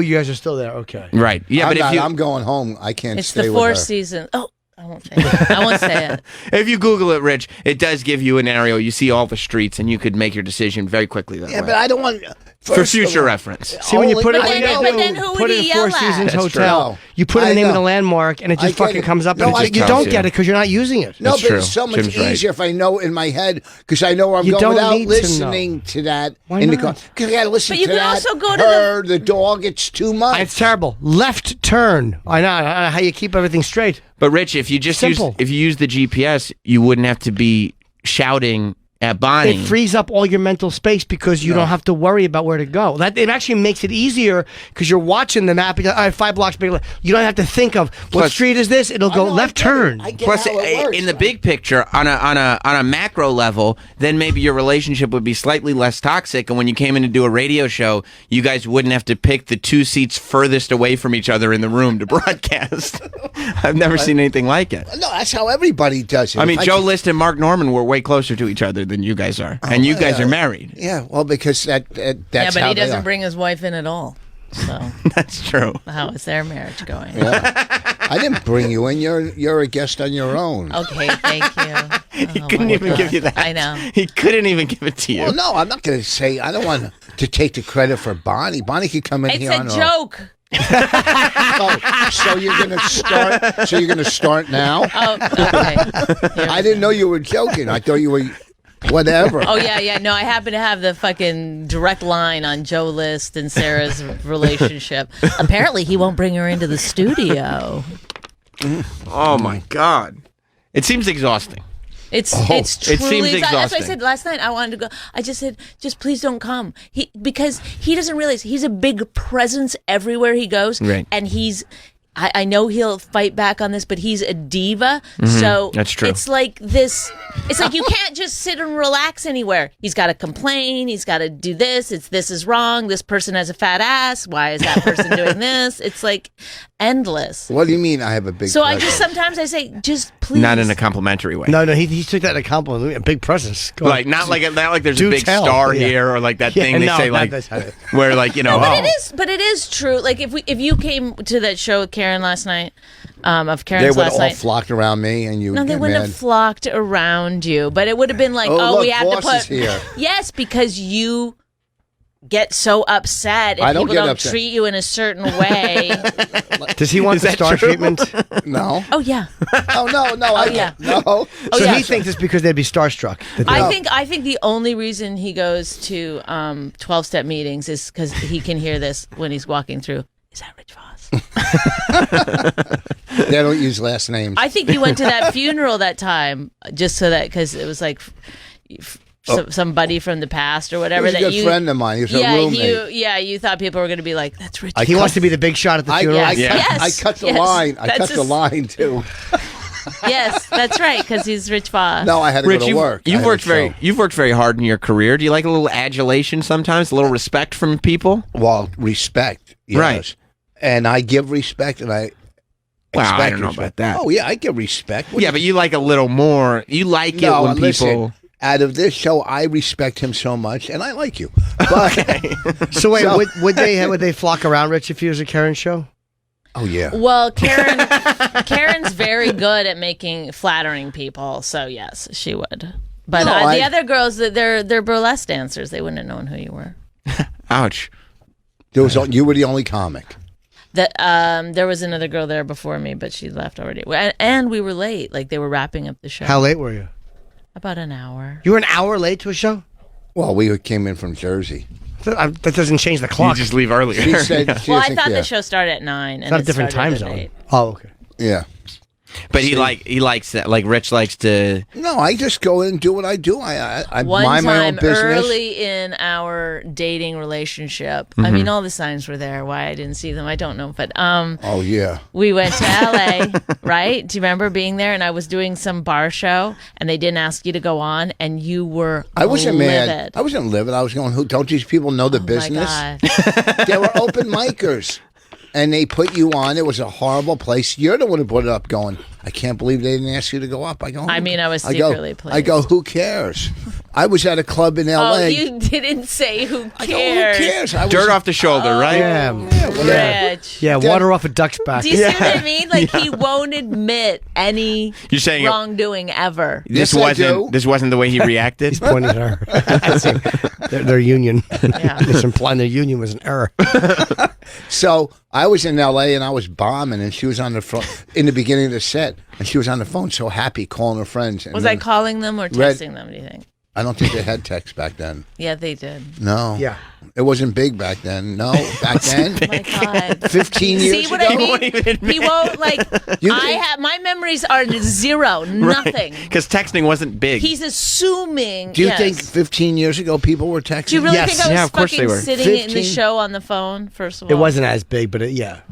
you guys are still there. Okay. Right. Yeah, but if you I'm going home. I can't It's stay the with Four her. Seasons. Oh, I won't say it. I won't say it. if you Google it, Rich, it does give you an aerial. You see all the streets, and you could make your decision very quickly that Yeah, way. but I don't want. For first of future all- reference. See, when you put it, But what you then- gotta but then do, who put would it he in Four yell at? Seasons That's Hotel. true. You put in I the name of know. the landmark, and it I just get fucking it. comes up, No, and I it just, you get don't it. get it because you're not using it. No, That's but true. it's so much Jim's right. easier if I know in my head because I know where I'm You going don't without need to listening to that Why in the not? car. Because I got to listen But you to can that. also go to her, the dog. It's too much. It's terrible. Left turn. I know how you keep everything straight. But Rich, if you just Simple. use the GPS, you wouldn't have to be shouting at Bonnie. It frees up all your mental space because you don't have to worry about where to go. That it actually makes it easier because you're watching the map. All right, 5 blocks bigger. You don't have to think of what Plus- street is this. It'll go know, I left get it. turn. I get Plus, how it works. in the big picture, on a macro level, then maybe your relationship would be slightly less toxic. And when you came in to do a radio show, you guys wouldn't have to pick the 2 seats furthest away from each other in the room to broadcast. I've never seen anything like it. No, that's how everybody does it. I mean, If Joe can- List and Mark Norman were way closer to each other than you guys are, and you guys yeah. are married. Yeah, well, because that's Yeah, but how he they doesn't are. bring his wife in at all. So That's true. how is their marriage going? I didn't bring you in. You're a guest on your own. Okay, thank you. He Oh, couldn't my even God. give you that. I know. He couldn't even give it to you. Well, no, I'm not going to say. I don't want to take the credit for Bonnie. Bonnie could come in It's here a on her joke. Oh, so you're going to start. So you're going to start now. Oh, okay. I didn't know you were joking. I thought you were. Whatever. Oh yeah. No, I happen to have the fucking direct line on Joe List and Sarah's relationship. Apparently, he won't bring her into the studio. Oh my God! It seems exhausting. It's It truly seems That's why I exhausting. said last night I wanted to go. I just said, just please don't come. Because he doesn't realize he's a big presence everywhere he goes, Right. and he's. I know he'll fight back on this, but he's a diva. So That's true. It's like this. It's like you can't just sit and relax anywhere. He's got to complain. He's got to do this. This is wrong. This person has a fat ass. Why is that person doing this? It's like, endless. What do you mean? I have a big. So I presence? just sometimes I say, just please. Not in a complimentary way. No, he took that in a compliment. A big presence. Go Like on. not like there's Do a big tell. star Yeah. here or like that Yeah, thing they no, say not like this- where like No, oh. but it is true. Like if you came to that show with Karen last night, of They Karen's would last all night. flocked around me, and you would No, they get wouldn't mad. have flocked around you, but it would have been like, Oh, look, we have to boss put. is here. Yes, because you get so upset if I don't people get don't upset. treat you in a certain way. Does he want Is the that star true? treatment? No. Oh yeah, Oh no! I yeah. no. Oh, So yeah. he thinks it's because they'd be starstruck. that they- I think the only reason he goes to 12-step meetings is because he can hear this when he's walking through. Is that Rich Voss? They don't use last names. I think you went to that funeral that time just so that because it was like somebody from the past or He whatever was a that good you. friend of mine. He was Yeah, a roommate. you thought people were going to be like, that's Rich. I he cut- wants to be the big shot at the I, funeral. I, Yes. cut, I cut the Yes. line. I That's cut the his- line too. Yes, that's right because he's Rich Voss. No, I had to Rich, go to work. I you've had a worked show. you've worked very hard in your career. Do you like a little adulation sometimes, a little respect from people? Well, respect. Yes. Right. And I give respect, and I. Wow, I expect don't know respect. about that. Oh yeah, I give respect. What Yeah, do but you like a little more. You like No, it when listen, people. out of this show, I respect him so much, and I like you. But So wait, So- would they flock around Rich if he was a Karen show? oh yeah, Well, Karen's very good at making flattering people, so yes, she would. But No, the I- other girls, they're burlesque dancers. They wouldn't have known who you were. Ouch. there was you were the only comic. There was another girl there before me, but she left already. And we were late. Like they were wrapping up the show. How late were you? About an hour. You were an hour late to a show? Well, we came in from Jersey. That doesn't change the You clock. just leave earlier. She said, she Well, I doesn't thought care. the show started at 9. It's And not a it different started time at zone. 8. Oh, okay. Yeah. But he likes that. Like Rich likes to. No, I just go in and do what I do. I One mind my own time business. early in our dating relationship, I mean, all the signs were there. Why I didn't see them, I don't know. But Oh yeah. we went to LA, right? Do you remember being there? And I was doing some bar show, and they didn't ask you to go on, and you were I wasn't livid. mad. I wasn't livid. I was going, who don't these people know the business? My God. They were open micers. And they put you on. It was a horrible place. You're the one who brought it up going, I can't believe they didn't ask you to go up. I go, I mean, I was go- secretly pleased. I go, who cares? I was at a club in L.A. Oh, you didn't say who I go, cares. who cares? I was, Dirt off the shoulder, right? Rich. Yeah, water off a duck's back. Do you see what I mean? Like he won't admit any You're saying wrongdoing ever. Yes, I do. This wasn't the way he reacted. He's pointing at her. their union. Yeah. He's implying their union was an error. So I was in L.A. and I was bombing, and she was on the phone in the beginning of the set, and she was on the phone so happy calling her friends. And Was I then- calling them or texting them, do you think? I don't think they had text back then. Yeah, they did. No. Yeah. It wasn't big back then. No, back then. Oh my God. 15 years See what ago. I mean? Won't even admit. He won't like. You I think- have my memories are zero, nothing. Because texting wasn't big. He's assuming. Do you yes. think 15 years ago people were texting? Do you really Yes. think I was Yeah, of course they fucking were. sitting in the 15? show on the phone? First of all, It wasn't as big, but yeah.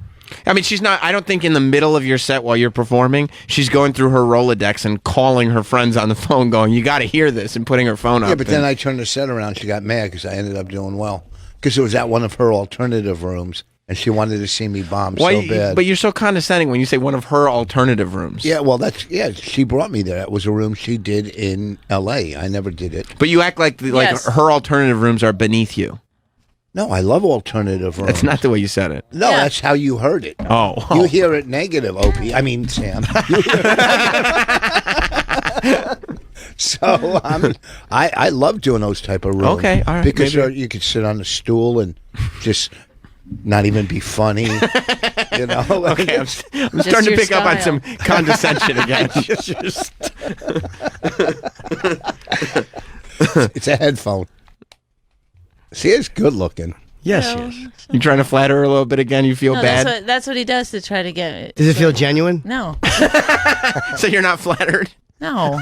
I mean, she's not. I don't think in the middle of your set while you're performing, she's going through her Rolodex and calling her friends on the phone, going, "You got to hear this," and putting her phone up. Yeah, but then and- I turned the set around. She got mad because I ended up doing well. Because it was at one of her alternative rooms, and she wanted to see me bomb Why? so bad. But you're so condescending when you say one of her alternative rooms. Yeah, well, she brought me there. It was a room she did in L.A. I never did it. But you act like Yes. her alternative rooms are beneath you. No, I love alternative rooms. That's not the way you said it. No, Yeah. that's how you heard it. Oh, You hear it negative, Opie. I mean, Sam. You hear it so I love doing those type of rooms. Okay, all right, Because maybe. you could sit on a stool and just not even be funny. You know. okay. I'm Just starting to your pick up on style. some condescension again. It's a headphone. See, it's good looking. Yes, No. yes. You trying to flatter her a little bit again? You feel No, bad, that's what he does to try to get. Does it feel genuine? No, so you're not flattered. no.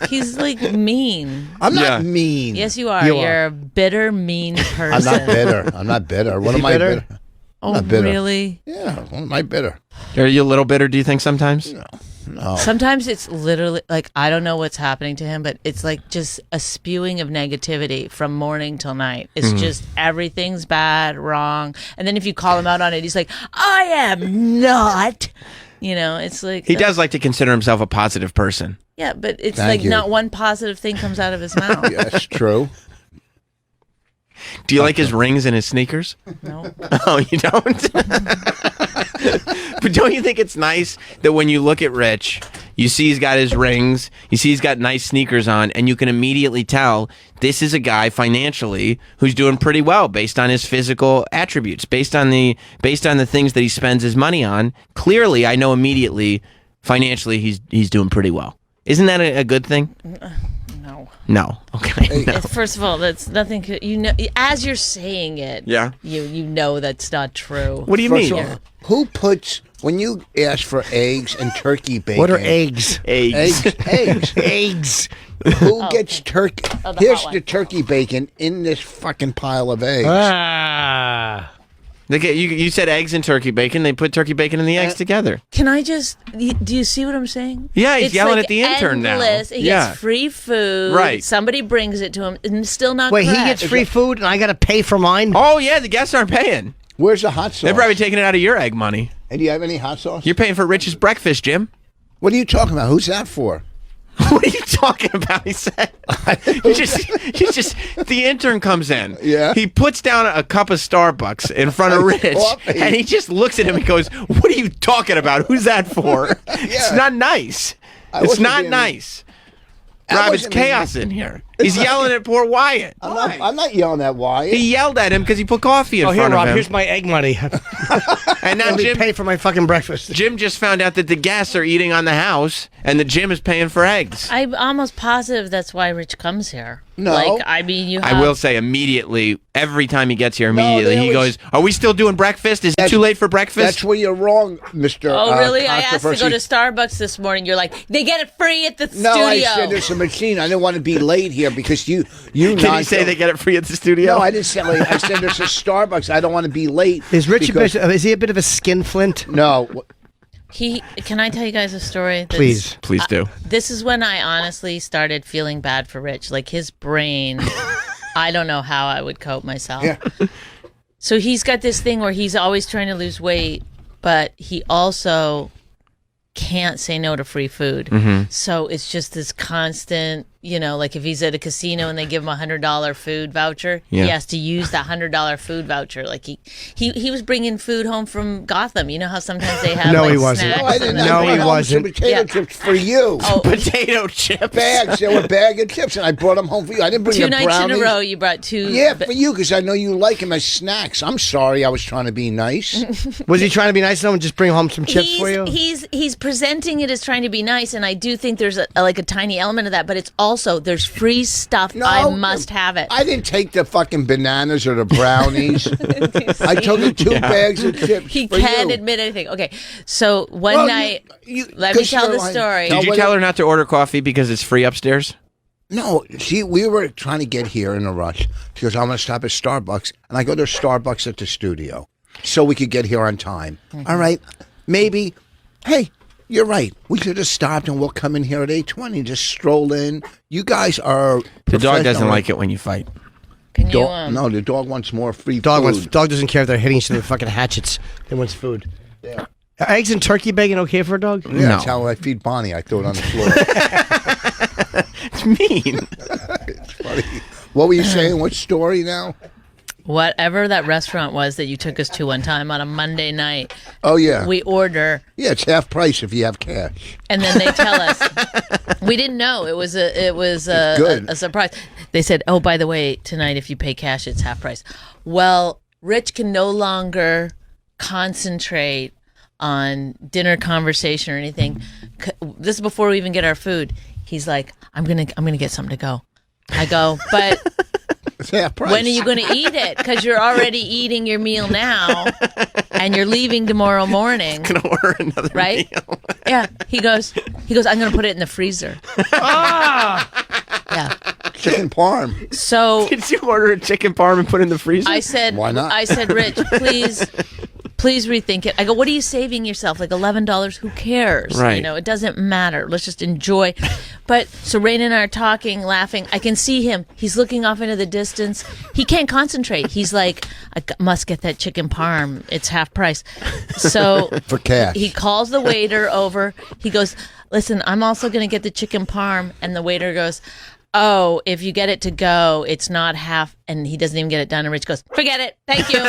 He's like mean. I'm not Yeah. mean. Yes, you are. You are. You're a bitter, mean person. I'm not bitter. I'm not bitter. What he am I bitter? bitter? Oh, not bitter. really? Yeah, what am I bitter? Are you a little bitter? Do you think sometimes? No. No. Sometimes it's literally like I don't know what's happening to him, but it's like just a spewing of negativity from morning till night. It's just everything's bad, wrong, and then if you call him out on it, he's like, "I am not." You know, it's like He does like to consider himself a positive person. Yeah, but it's Thank like you. not one positive thing comes out of his mouth. Yes, true. Do you like his rings and his sneakers? No. Oh, you don't? But don't you think it's nice that when you look at Rich, you see he's got his rings, you see he's got nice sneakers on, and you can immediately tell this is a guy financially who's doing pretty well based on his physical attributes, based on the things that he spends his money on. Clearly, I know immediately financially he's doing pretty well. Isn't that a good thing? No. No. Okay. No. First of all, that's nothing. You know, as you're saying it, Yeah. you know that's not true. What do you First mean? of all, who puts when you ask for eggs and turkey bacon? What are eggs? Eggs. Eggs. Who gets turkey? Oh, the Here's hot the one. turkey bacon in this fucking pile of eggs. Ah. You said eggs and turkey bacon. They put turkey bacon and the eggs together. Can I just? Do you see what I'm saying? Yeah, he's It's yelling like at the intern now. endless. He Yeah. gets free food. Right. Somebody brings it to him, and it's still not. Wait, he correct. gets free food and I got to pay for mine? Oh yeah, the guests aren't paying. Where's the hot sauce? They're probably taking it out of your egg money. And do you have any hot sauce? You're paying for Rich's breakfast, Jim. What are you talking about? Who's that for? What are you talking about? He said. He's just. The intern comes in. Yeah. He puts down a cup of Starbucks in front of Rich, Coffee. and he just looks at him and goes, "What are you talking about? Who's that for? It's not nice. It's wasn't not being- nice." I Rob, it's wasn't being- chaos in here. He's yelling at poor Wyatt. I'm not yelling at Wyatt. He yelled at him because he put coffee in Oh, here, front Rob, of him. here's my egg money. And now Let me Jim, pay for my fucking breakfast. Jim just found out that the guests are eating on the house, and the Jim is paying for eggs. I'm almost positive that's why Rich comes here. No. Like, I mean, you. Have, I will say immediately, every time he gets here, No, immediately they he always- goes, "Are we still doing breakfast? Is it too late for breakfast?" That's where you're wrong, Mr. Oh, really? I asked to go Controversy. to Starbucks this morning. You're like, they get it free at the No, studio. I said there's a machine. I didn't want to be late here because you Did he say they get it free at the studio? No, I didn't say late. I said there's a Starbucks. I don't want to be late. Is Rich because- is he a bit of a skinflint? No. Can I tell you guys a story? that's- Please. Please do. This is when I honestly started feeling bad for Rich. Like his brain, I don't know how I would cope myself. Yeah. So he's got this thing where he's always trying to lose weight, but he also can't say no to free food. So it's just this constant, like if he's at a casino and they give him $100 food voucher, Yeah. he has to use the $100 food voucher. Like he was bringing food home from Gotham. You know how sometimes they have No, like he wasn't. snacks No, I and didn't. then- No, I he brought home wasn't. some potato Yeah. chips for you. Oh, Potato chips. Bags. There were bag of chips, and I brought them home for you. I didn't bring two the nights brownies. in a row, you brought two. Yeah, for you, because I know you like them as snacks. I'm sorry, I was trying to be nice. Was he trying to be nice enough and just bring home some chips for you? He's presenting it as trying to be nice, and I do think there's a tiny element of that, but it's also there's free stuff. I must have it. I didn't take the fucking bananas or the brownies. I took the two bags of chips. He for can't you. admit anything. Okay, so one Well, night, you- let me 'cause tell you're the like- story. Did you tell her not to order coffee because it's free upstairs? No, we were trying to get here in a rush. She goes, I'm going to stop at Starbucks. And I go to Starbucks at the studio so we could get here on time. All right, maybe, hey, you're right. We should have stopped and we'll come in here at 8:20. Just stroll in. You guys are The dog doesn't professional. like it when you fight. Can you? Dog, no, the dog wants more free Dog food. doesn't care if they're hitting each other with fucking hatchets. They wants food. Yeah. Are eggs and turkey bacon okay for a dog? Yeah, No. that's how I feed Bonnie. I throw it on the floor. It's mean. It's funny. What were you saying? What story now? Whatever that restaurant was that you took us to one time on a Monday night, Oh, yeah. we order, Yeah, it's half price if you have cash. and then they tell us we didn't know it was good. a surprise. They said, "Oh, by the way, tonight if you pay cash, it's half price." Well, Rich can no longer concentrate on dinner conversation or anything. This is before we even get our food. He's like, "I'm gonna get something to go." I go, but. It's half price. When are you going to eat it? Because you're already eating your meal now, and you're leaving tomorrow morning. Gonna order another Right? meal. Yeah. He goes. I'm going to put it in the freezer. Yeah. Chicken parm. So Did you order a chicken parm and put it in the freezer? I said, Why not? I said, Rich, please, please rethink it. I go, what are you saving yourself? Like $11? Who cares? Right. You know, it doesn't matter. Let's just enjoy. But so Rain and I are talking, laughing. I can see him. He's looking off into the distance. He can't concentrate. He's like, must get that chicken parm. It's half price. So For cash. he calls the waiter over. He goes, listen, I'm also going to get the chicken parm. And the waiter goes, oh, if you get it to go, it's not half, and he doesn't even get it done. And Rich goes, forget it. Thank you.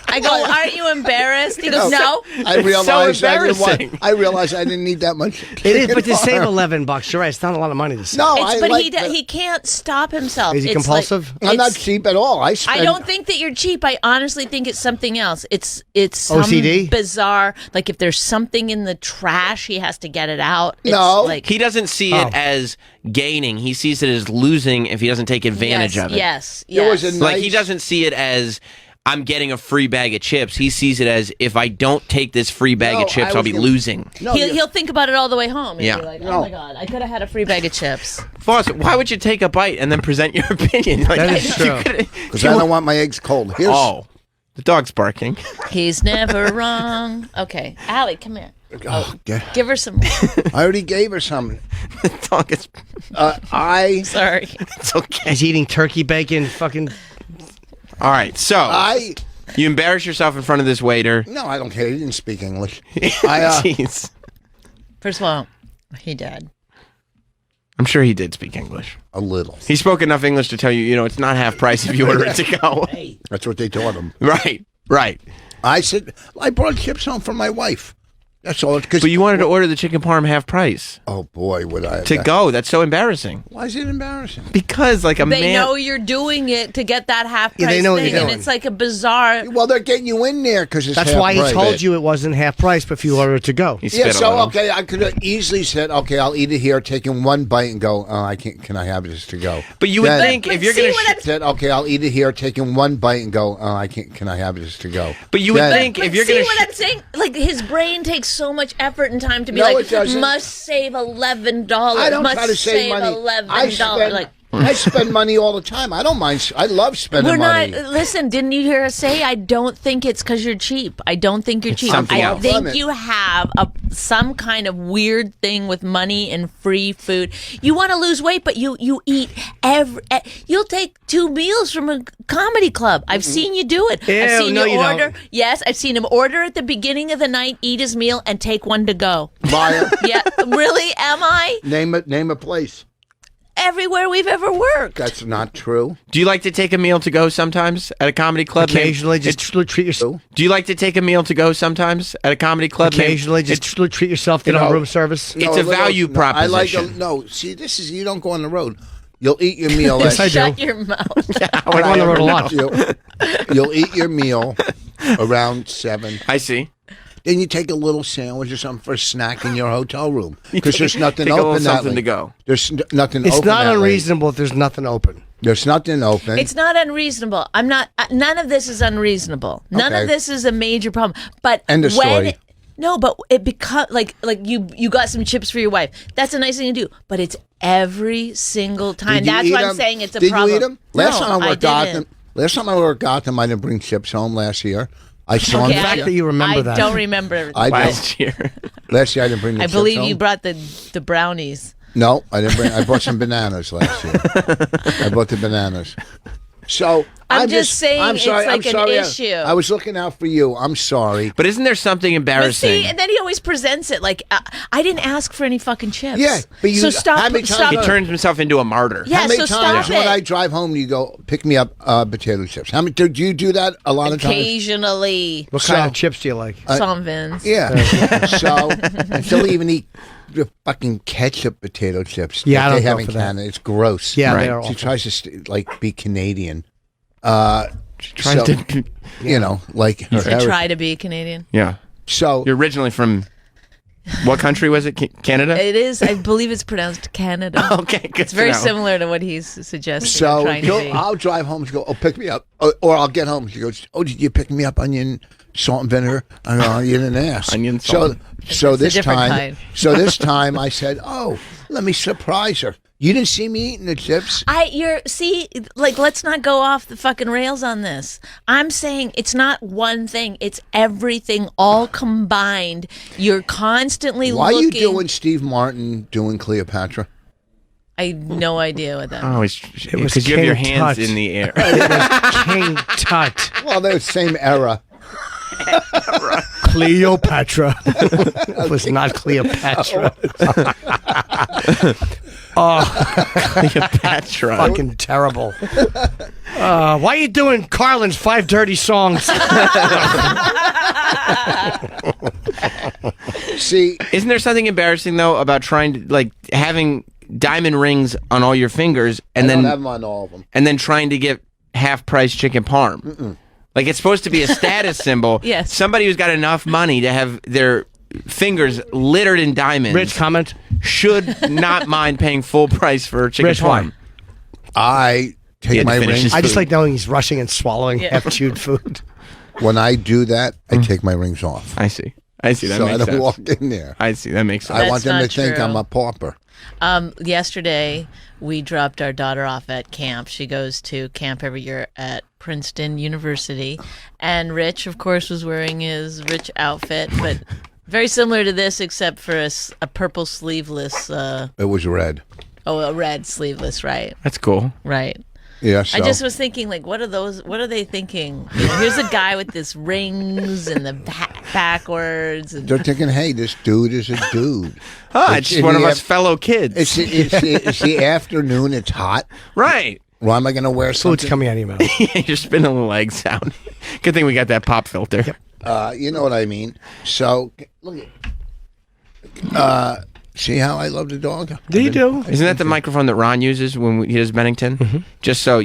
I go, aren't you embarrassed? He goes, no. I realized so embarrassing. I realized I didn't need that much. It is, but to save $11, you're right. It's not a lot of money to save. No, But like he can't stop himself. Is he It's compulsive? like- I'm not it's- cheap at all. I don't think that you're cheap. I honestly think it's something else. It's some OCD? bizarre. Like if there's something in the trash, he has to get it out. It's No. like He doesn't see it as gaining. He sees it as losing if he doesn't take advantage of it. Yes, There was yes. a Like he doesn't see it as I'm getting a free bag of chips. He sees it as if I don't take this free bag No, of chips, I I'll was be gonna- losing. No, He'll think about it all the way home. He'll Yeah. be like, oh No. my God, I could have had a free bag of chips. Boss, why would you take a bite and then present your opinion? Like, That is true. because I don't want my eggs cold. Here's, Oh, the dog's barking. He's never wrong. Okay, Allie, come here. Oh, yeah. Give her some. I already gave her some. The dog is. Sorry. It's okay. He's eating turkey bacon, fucking. All right, so you embarrass yourself in front of this waiter. No, I don't care. He didn't speak English. Jeez. First of all, he did. I'm sure he did speak English. A little. He spoke enough English to tell you, it's not half price if you order it to go. That's what they taught him. Right. I said, I brought chips home for my wife. That's all. But you wanted to order the chicken parm half price. Oh, boy, would I have To that. go. That's so embarrassing. Why is it embarrassing? Because, like, They man. know you're doing it to get that half price Yeah, they know what thing, you're and doing. it's like a bizarre. Well, they're getting you in there because it's That's half why he price. told you it wasn't half price, but if you order it to go. He Yeah, spit a so, little. okay, I could have easily said, okay, I'll eat it here, taking one bite and go, I can't, can I have this to go? But you would Then- think if you're going to. Said, okay, I'll eat it here, taking one bite and go, I can't, can I have this to go? But you would Then- think if you're see going what I'm saying? Like his brain takes so much effort and time to be No, like, it doesn't. must save $11. I don't must try to save money. $11. I spend, Like I spend money all the time. I don't mind. I love spending we're money. not. Listen, didn't you hear us say? I don't think it's because you're cheap. I don't think you're cheap. something I else. think you have some kind of weird thing with money and free food. You want to lose weight, but you eat you'll take 2 meals from a comedy club. I've seen you do it. I've Ew, seen no, you order. don't. Yes, I've seen him order at the beginning of the night, eat his meal, and take one to go. Liar. Yeah, really? Am I? Name a place. Everywhere we've ever worked. That's not true. Do you like to take a meal to go sometimes at a comedy club? Occasionally, just treat yourself. Do you like to take a meal to go sometimes at a comedy club? Occasionally, just treat yourself. Get on room service. It's a value proposition. I like no. See, this is you don't go on the road. You'll eat your meal. Yes, I do. Shut your mouth. I go on the road a lot. You'll eat your meal around 7. I see. Then you take a little sandwich or something for a snack in your hotel room because there's nothing take a little open that something late. to go. There's nothing. It's open not that late. unreasonable if there's nothing open. There's nothing open. It's not unreasonable. I'm not. None of this is unreasonable. None Okay. of this is a major problem. But End of when story. no, but it becomes like you got some chips for your wife. That's a nice thing to do. But it's every single time. Did you That's eat why I'm 'em? saying it's a Did problem. you eat them? Last No, time I worked didn't. Gotham. Last time I worked Gotham, I didn't bring chips home last year. I saw Okay, them. The fact that you remember I that. don't remember. I Last year. Last year I didn't bring the I chips believe home. you brought the brownies. No, I didn't bring. I brought some bananas last year. I bought the bananas. So I'm just saying I'm it's sorry, I'm like an sorry. issue. I was looking out for you. I'm sorry. But isn't there something But embarrassing? see, and then he always presents it like I didn't ask for any fucking chips. Yeah, but you- so stop. how many times stop. He turns himself into a martyr. Yeah, How many so times stop when it. I drive home, you go pick me up potato chips? How many? Do you do that a lot of times? Occasionally, What kind of chips do you like? some Vins. Yeah. So until even eat the fucking ketchup potato chips Yeah, I that don't they go have in for that. Canada, it's gross. Yeah, Right. they are She awful. tries to like be Canadian. Tries to. You know, like her I heritage. try to be Canadian. Yeah. So You're originally from. What country was it? Canada? It is. I believe it's pronounced Canada. Okay, good It's very to know. similar to what he's suggesting. So trying to be. I'll drive home. She go, pick me up, or I'll get home. She goes, did you pick me up onion, salt, and vinegar? I go, you didn't ask. Onion, salt. So It's a this different time, kind. so this time I said, let me surprise her. You didn't see me eating the chips? Let's not go off the fucking rails on this. I'm saying it's not one thing, it's everything all combined. You're constantly Why looking. are you doing Steve Martin doing Cleopatra? I have no idea what that Oh, means. it was because you have your hands in the air. It was King Tut. Well, they're the same era. Cleopatra. It was not Cleopatra. Cleopatra. Fucking terrible. Why are you doing Carlin's 5 dirty songs? See, isn't there something embarrassing though about trying to like having diamond rings on all your fingers and I then don't have them on all of them. and then trying to get half price chicken parm? Like it's supposed to be a status symbol. Yes. Somebody who's got enough money to have their fingers littered in diamonds. Rich, comment. Should not mind paying full price for chicken Rich, why? parm. I He take had to my finish rings. his I just food. like knowing he's rushing and swallowing Yeah. half-chewed food. When I do that, I take my rings off. I see. That So I makes don't sense. walk in there. I see. That makes sense. I want them to not think true. I'm a pauper. Yesterday, we dropped our daughter off at camp. She goes to camp every year at Princeton University. And Rich, of course, was wearing his Rich outfit, but very similar to this, except for a purple sleeveless, It was red. a red sleeveless, right? That's cool. Right. Yeah, so. I just was thinking, like, what are they thinking? You know, here's a guy with this rings and the backwards. And They're thinking, hey, this dude is a dude. It's in one of the us fellow kids. It's the afternoon. It's hot. Right. Why am I going to wear Food's something? coming out of your mouth. You're spinning the legs out. Good thing we got that pop filter. You know what I mean. So look at. See how I love the dog? Do you do? Isn't that the microphone that Ron uses when he does Bennington? Mm-hmm. Just so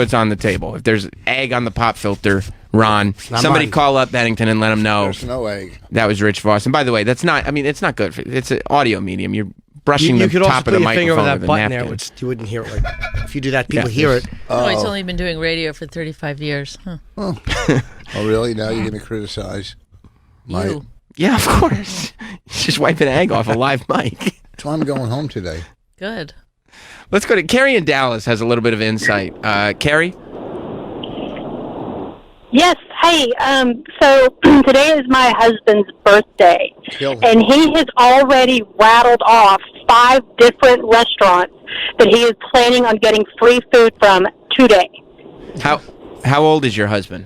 it's on the table. If there's egg on the pop filter, Ron, Not somebody mine. call up Bennington and let him know There's no egg. that was Rich Voss. And by the way, that's not. I mean, it's not good. It's an audio medium. You're brushing You the could also top put of the your finger microphone over that with a button there, napkin. which you wouldn't hear it. Like, if you do that, people Yeah. hear it. oh, he's only been doing radio for 35 years. Huh. Oh, really? Now you're going to criticize my. You. Yeah, of course. He's just wiping egg off a live mic. So I'm going home today. Good. Let's go to Carrie in Dallas. Has a little bit of insight. Carrie. Yes. Hey, so today is my husband's birthday, Kill him. and he has already rattled off 5 different restaurants that he is planning on getting free food from today. How old is your husband?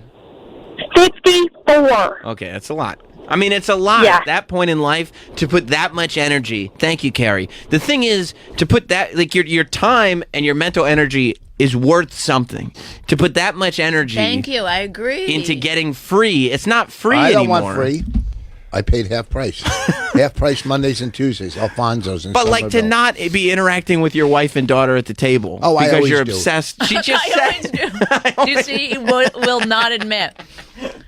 54. Okay, that's a lot. I mean, it's a lot Yeah. at that point in life to put that much energy. Thank you, Carrie. The thing is, to put that, like your time and your mental energy is worth something. To put that much energy Thank you. I agree. into getting free, it's not free I don't anymore. want free. I paid half price. Half price Mondays and Tuesdays. Alfonso's and But like to Somerville. not be interacting with your wife and daughter at the table Oh, I because always you're do. obsessed. She just I always said. do. You see, he will not admit.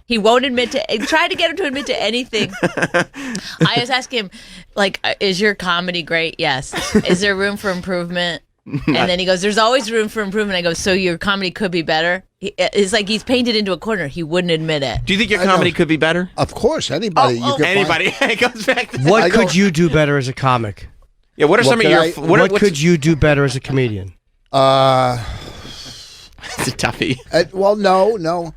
He won't admit to. Try to get him to admit to anything. I just ask him, like, is your comedy great? Yes. Is there room for improvement? And then he goes, "There's always room for improvement." I go, "So your comedy could be better?" It's like he's painted into a corner. He wouldn't admit it. Do you think your I comedy know. could be better? Of course, anybody. Oh, you can Anybody? It goes back to What I could go- you do better as a comic? Yeah, what are some of could your I- What could you do better as a comedian? It's a toughie. Well, no.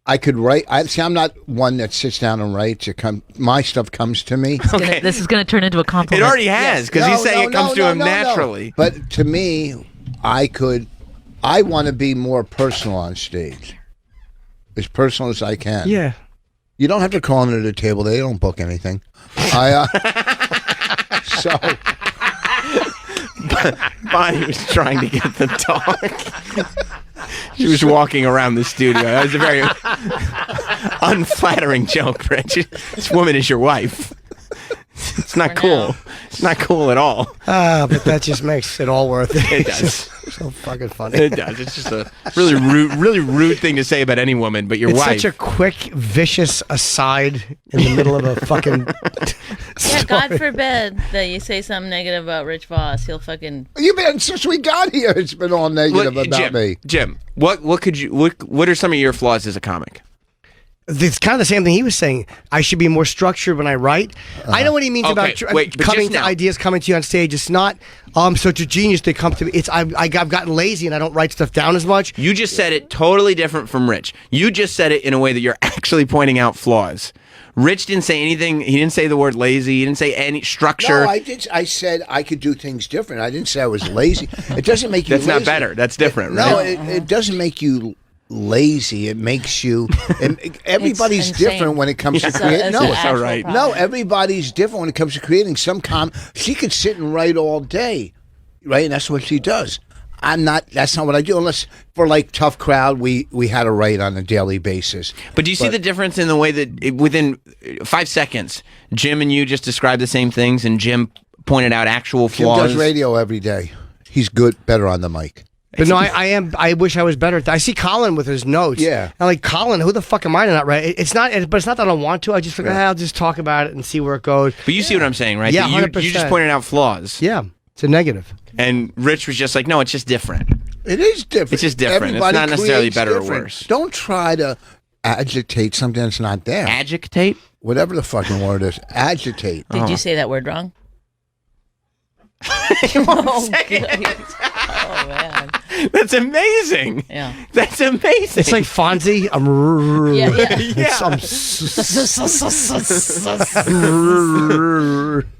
I could write. I'm not one that sits down and writes. My stuff comes to me. Okay. This is going to turn into a It compliment. already has because he's saying it comes to him no. naturally. But to me, I want to be more personal on stage, as personal as I can. Yeah. You don't have to call them to the table. They don't book anything. So Bonnie was trying to get the dog. She was walking around the studio. That was a very unflattering joke, Rich. This woman is your wife. It's not cool. It's not cool at all. But that just makes it all worth it. It does. So fucking funny. It does. It's just a really rude thing to say about any woman, but your It's wife. such a quick, vicious aside in the middle of a fucking. Yeah, God forbid that you say something negative about Rich Voss. He'll fucking. you've been since we got here. It's been all negative about Jim, me. Jim, what are some of your flaws as a comic? It's kind of the same thing he was saying. I should be more structured when I write. I know what he means about wait, but coming just to now- ideas coming to you on stage. It's not, I'm such a genius. They come to me. It's I've gotten lazy and I don't write stuff down as much. You just said it totally different from Rich. You just said it in a way that you're actually pointing out flaws. Rich didn't say anything. He didn't say the word lazy. He didn't say any structure. No, I did. I said I could do things different. I didn't say I was lazy. It doesn't make you That's lazy. not better. That's different, No, right? it doesn't make you lazy. It makes you. Everybody's insane. different when it comes to It's a- creating. it's No, an actual right. problem. no, everybody's different when it comes to creating. She could sit and write all day, right? And that's what she does. I'm not. That's not what I do. Unless for like Tough Crowd, we had to write on a daily basis. But do you see the difference in the way that within 5 seconds, Jim and you just described the same things, and Jim pointed out actual Jim flaws? does radio every day. He's better on the mic. But no, I am. I wish I was better. I see Colin with his notes. Yeah. I'm like, Colin, who the fuck am I to not write? It's not. But it's not that I don't want to. I just figure I'll just talk about it and see where it goes. But you see what I'm saying, right? Yeah, That you 100%. just pointed out flaws. Yeah, it's a negative. And Rich was just like, no, it's just different. It is different. It's just different. It's Everybody not necessarily creates better or different. worse. Don't try to agitate something that's not there. Agitate? Whatever the fucking word is. Agitate. Did you say that word wrong? Oh, man. That's amazing. Yeah. That's amazing. It's like Fonzie.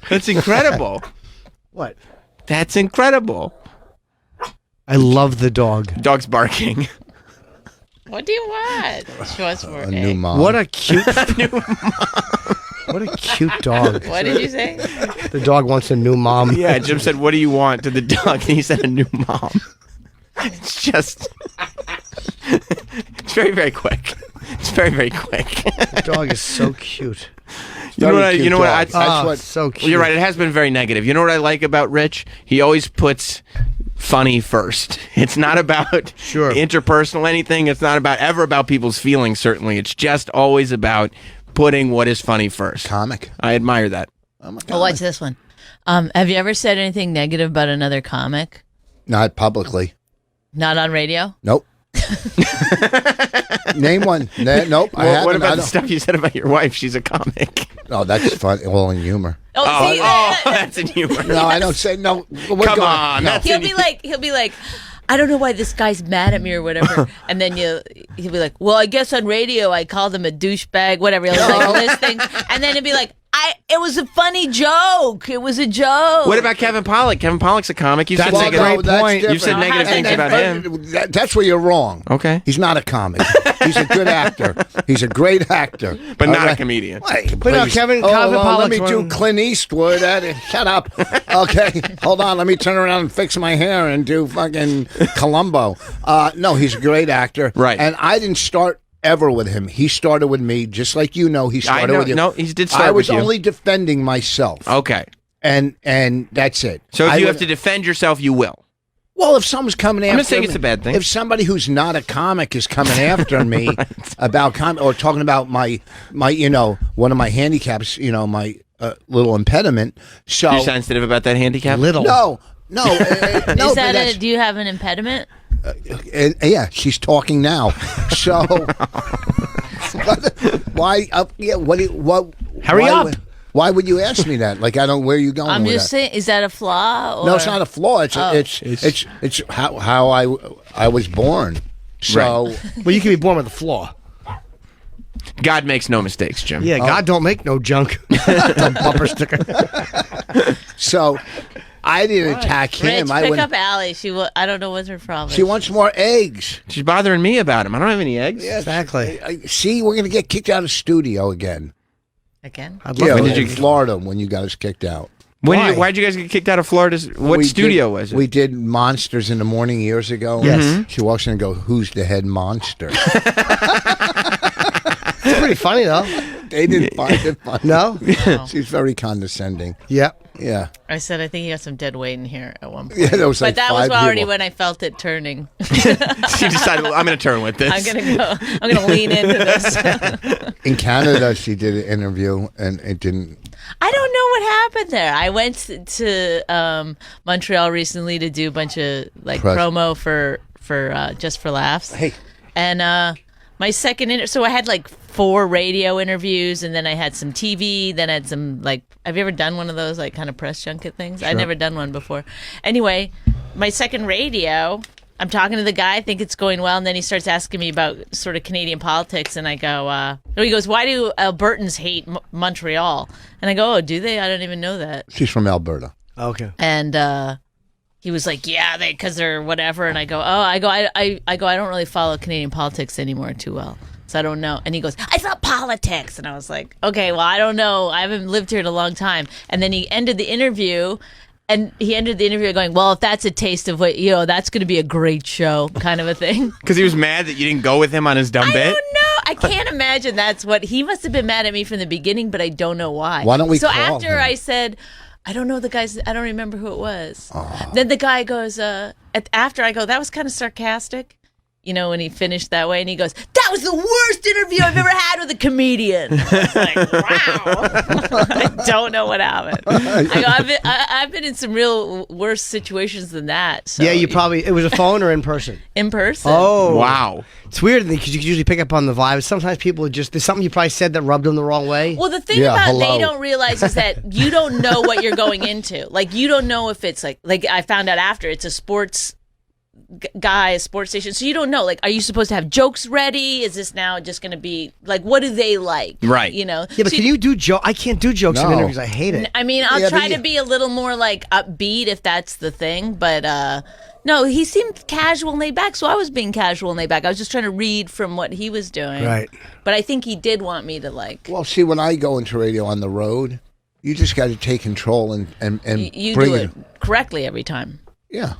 That's incredible. What? That's incredible. I love the dog. Dog's barking. What do you want? She wants more A new mom. What a cute. What a cute dog. What did you say? The dog wants a new mom. Yeah, Jim said, what do you want to the dog? And he said, a new mom. It's just... it's very, very quick. It's very, very quick. The dog is so cute. You know what? Very You know cute what? dog. That's what. So cute. Well, you're right. It has been very negative. You know what I like about Rich? He always puts funny first. It's not about interpersonal anything. It's not ever about people's feelings. Certainly, it's just always about putting what is funny first. Comic. I admire that. Oh, watch this one. Have you ever said anything negative about another comic? Not publicly. Not on radio? Nope. Name one. Nope. I haven't. What I about the don't- stuff you said about your wife? She's a comic. Oh, that's fun. Well, in humor. Oh, see, That's in humor. No, I don't say no. We're Come going- on. no. That's he'll be like, I don't know why this guy's mad at me or whatever. And then he'll be like, well, I guess on radio I called him a douchebag, whatever. He'll like list things, and then he'll be like, it was a funny joke. It was a joke. What about Kevin Pollak? Kevin Pollak's a comic. You said That's a negative. great point. You've said negative things about him. That's where you're wrong. Okay. He's not a comic. He's a good actor. He's a great actor. But All not a right. comedian. Wait, But no, please. Kevin Let me Pollak's do one- Clint Eastwood. Shut up. Okay, hold on. Let me turn around and fix my hair and do fucking Columbo. No, he's a great actor. Right. And I didn't start ever with him. He started with me, just like you know. He started know- with you. no, he did start I was with you. only defending myself, Okay. and that's it. So if I you would- have to defend yourself, you will. Well, if someone's coming after not saying me, it's a bad thing. If somebody who's not a comic is coming after me about or talking about my one of my handicaps, my little impediment. So You're sensitive about that handicap? Little. no, no, no. Is but that that's- do you have an impediment? yeah, she's talking now. So why? What? Hurry why up. would- Why would you ask me that? Like I don't. Where are you going? I'm with just that? saying, is that a flaw? Or? No, it's not a flaw. It's Oh. it's how I was born. So Well, you can be born with a flaw. God makes no mistakes, Jim. Yeah, God don't make no junk. Dumb bumper sticker. so I didn't attack him. Rich, I pick went. up Allie. I don't know what's her problem. She wants more eggs. She's bothering me about him. I don't have any eggs. Exactly. See, we're gonna get kicked out of studio again. again. I'd love Yeah, to. When did in you- Florida when you got us kicked out. Why'd you guys get kicked out of Florida? What We studio did- was it? We did Monsters in the Morning years ago. Yes. She walks in and goes, "Who's the head monster?" It's pretty funny though. They didn't find it funny. No. She's very condescending. Yep. Yeah. I said I think you got some dead weight in here at one point. Yeah, there was like but that was 5 already people. when I felt it turning. She decided, well, I'm going to turn with this. I'm gonna lean into this. In Canada, she did an interview and it didn't. I don't know what happened there. I went to Montreal recently to do a bunch of like Press. promo for Just for Laughs. Hey. And my second so I had like 4 radio interviews, and then I had some TV, then I had some, like, have you ever done one of those, like, kind of press junket things? I'd never done one before. Anyway, my second radio, I'm talking to the guy, I think it's going well, and then he starts asking me about sort of Canadian politics, and I go, he goes, why do Albertans hate Montreal? And I go, oh, do they? I don't even know that. She's from Alberta. Okay. And he was like, yeah, because they're whatever. And I go, I don't really follow Canadian politics anymore too well. So I don't know. And he goes, I thought politics. And I was like, okay, well, I don't know. I haven't lived here in a long time. And then he ended the interview. And he ended the interview going, well, if that's a taste of what, that's going to be a great show, kind of a thing. Because he was mad that you didn't go with him on his dumb bit? I don't know. I can't imagine that's what, he must have been mad at me from the beginning, but I don't know why. Why don't we So call after him? I said, I don't know the guy's, I don't remember who it was. Then the guy goes, after I go, that was kind of sarcastic. When he finished that way, and he goes, that was the worst interview I've ever had with a comedian. I was like, wow. I don't know what happened. I go, I've been in some real worse situations than that. So Yeah, it was a phone or in person? in person. Oh. Wow. It's weird because you can usually pick up on the vibe. Sometimes people there's something you probably said that rubbed them the wrong way. Well, the thing about they don't realize is that you don't know what you're going into. Like, you don't know if it's like I found out after it's a sports guy, a sports station, so you don't know, like, are you supposed to have jokes ready? Is this now just going to be like, what do they like? Right. Yeah, but can you do joke? I can't do jokes in No. interviews. I hate it. I mean, I'll try to be a little more like upbeat if that's the thing, but no, he seemed casual and laid back, so I was being casual and laid back. I was just trying to read from what he was doing. Right. But I think he did want me to like. Well, see, when I go into radio on the road, you just got to take control and You bring do it correctly every time. Yeah.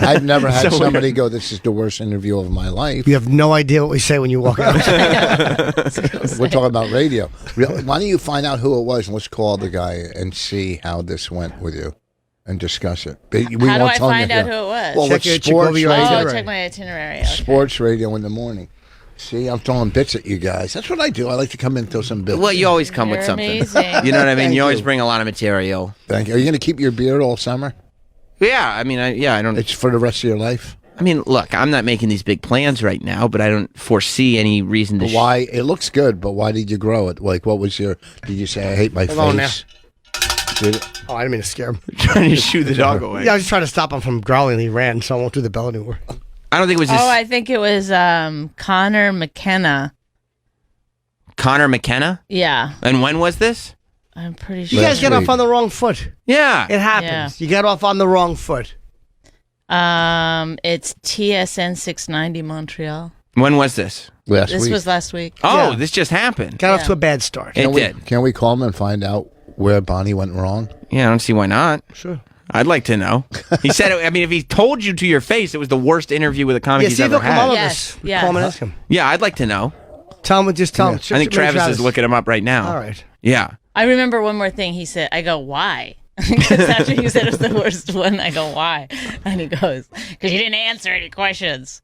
I've never had So somebody go, this is the worst interview of my life. You have no idea what we say when you walk out. We're talking about radio. Why don't you find out who it was and let's call the guy and see how this went with you and discuss it. We How do won't I tell you find out here. who it was? Well, Check it's check over sports your radio. itinerary. Check my itinerary. Okay. Sports radio in the morning. See, I'm throwing bits at you guys. That's what I do. I like to come in and throw some bits. Well, you always come with You're something. amazing. You know what I mean? Thank You always you. bring a lot of material. Thank you. Are you going to keep your beard all summer? Yeah, I mean, I don't. It's for the rest of your life? I mean, look, I'm not making these big plans right now, but I don't foresee any reason to. But why? It looks good, but why did you grow it? Like, what was your... Did you say, I hate my Hold on face? Did it? Oh, I didn't mean to scare him. trying to shoo the dog away. Yeah, I was just trying to stop him from growling. He ran, so I won't do the bell anymore. I don't think it was. Just I think it was Connor McKenna. Connor McKenna. Yeah, And when was this? I'm pretty You sure. guys get week. off on the wrong foot. Yeah. It happens. You get off on the wrong foot. It's TSN 690 Montreal. When was this? Last This week. was last week. Oh, Yeah. this just happened. Got off to a bad start. It did. Can we call him and find out where Bonnie went wrong? Yeah, I don't see why not. Sure. I'd like to know. He said, I mean, if he told you to your face it was the worst interview with a comic Yeah, he's see if ever they'll come on had. with Yes, us. yeah. Call him and ask him. Yeah, I'd like to know. Tell him, just tell him. I think Travis is looking him up right now. All right. Yeah. I remember one more thing he said. I go, why? Because after you said it was the worst one, I go, why? And he goes, because you didn't answer any questions.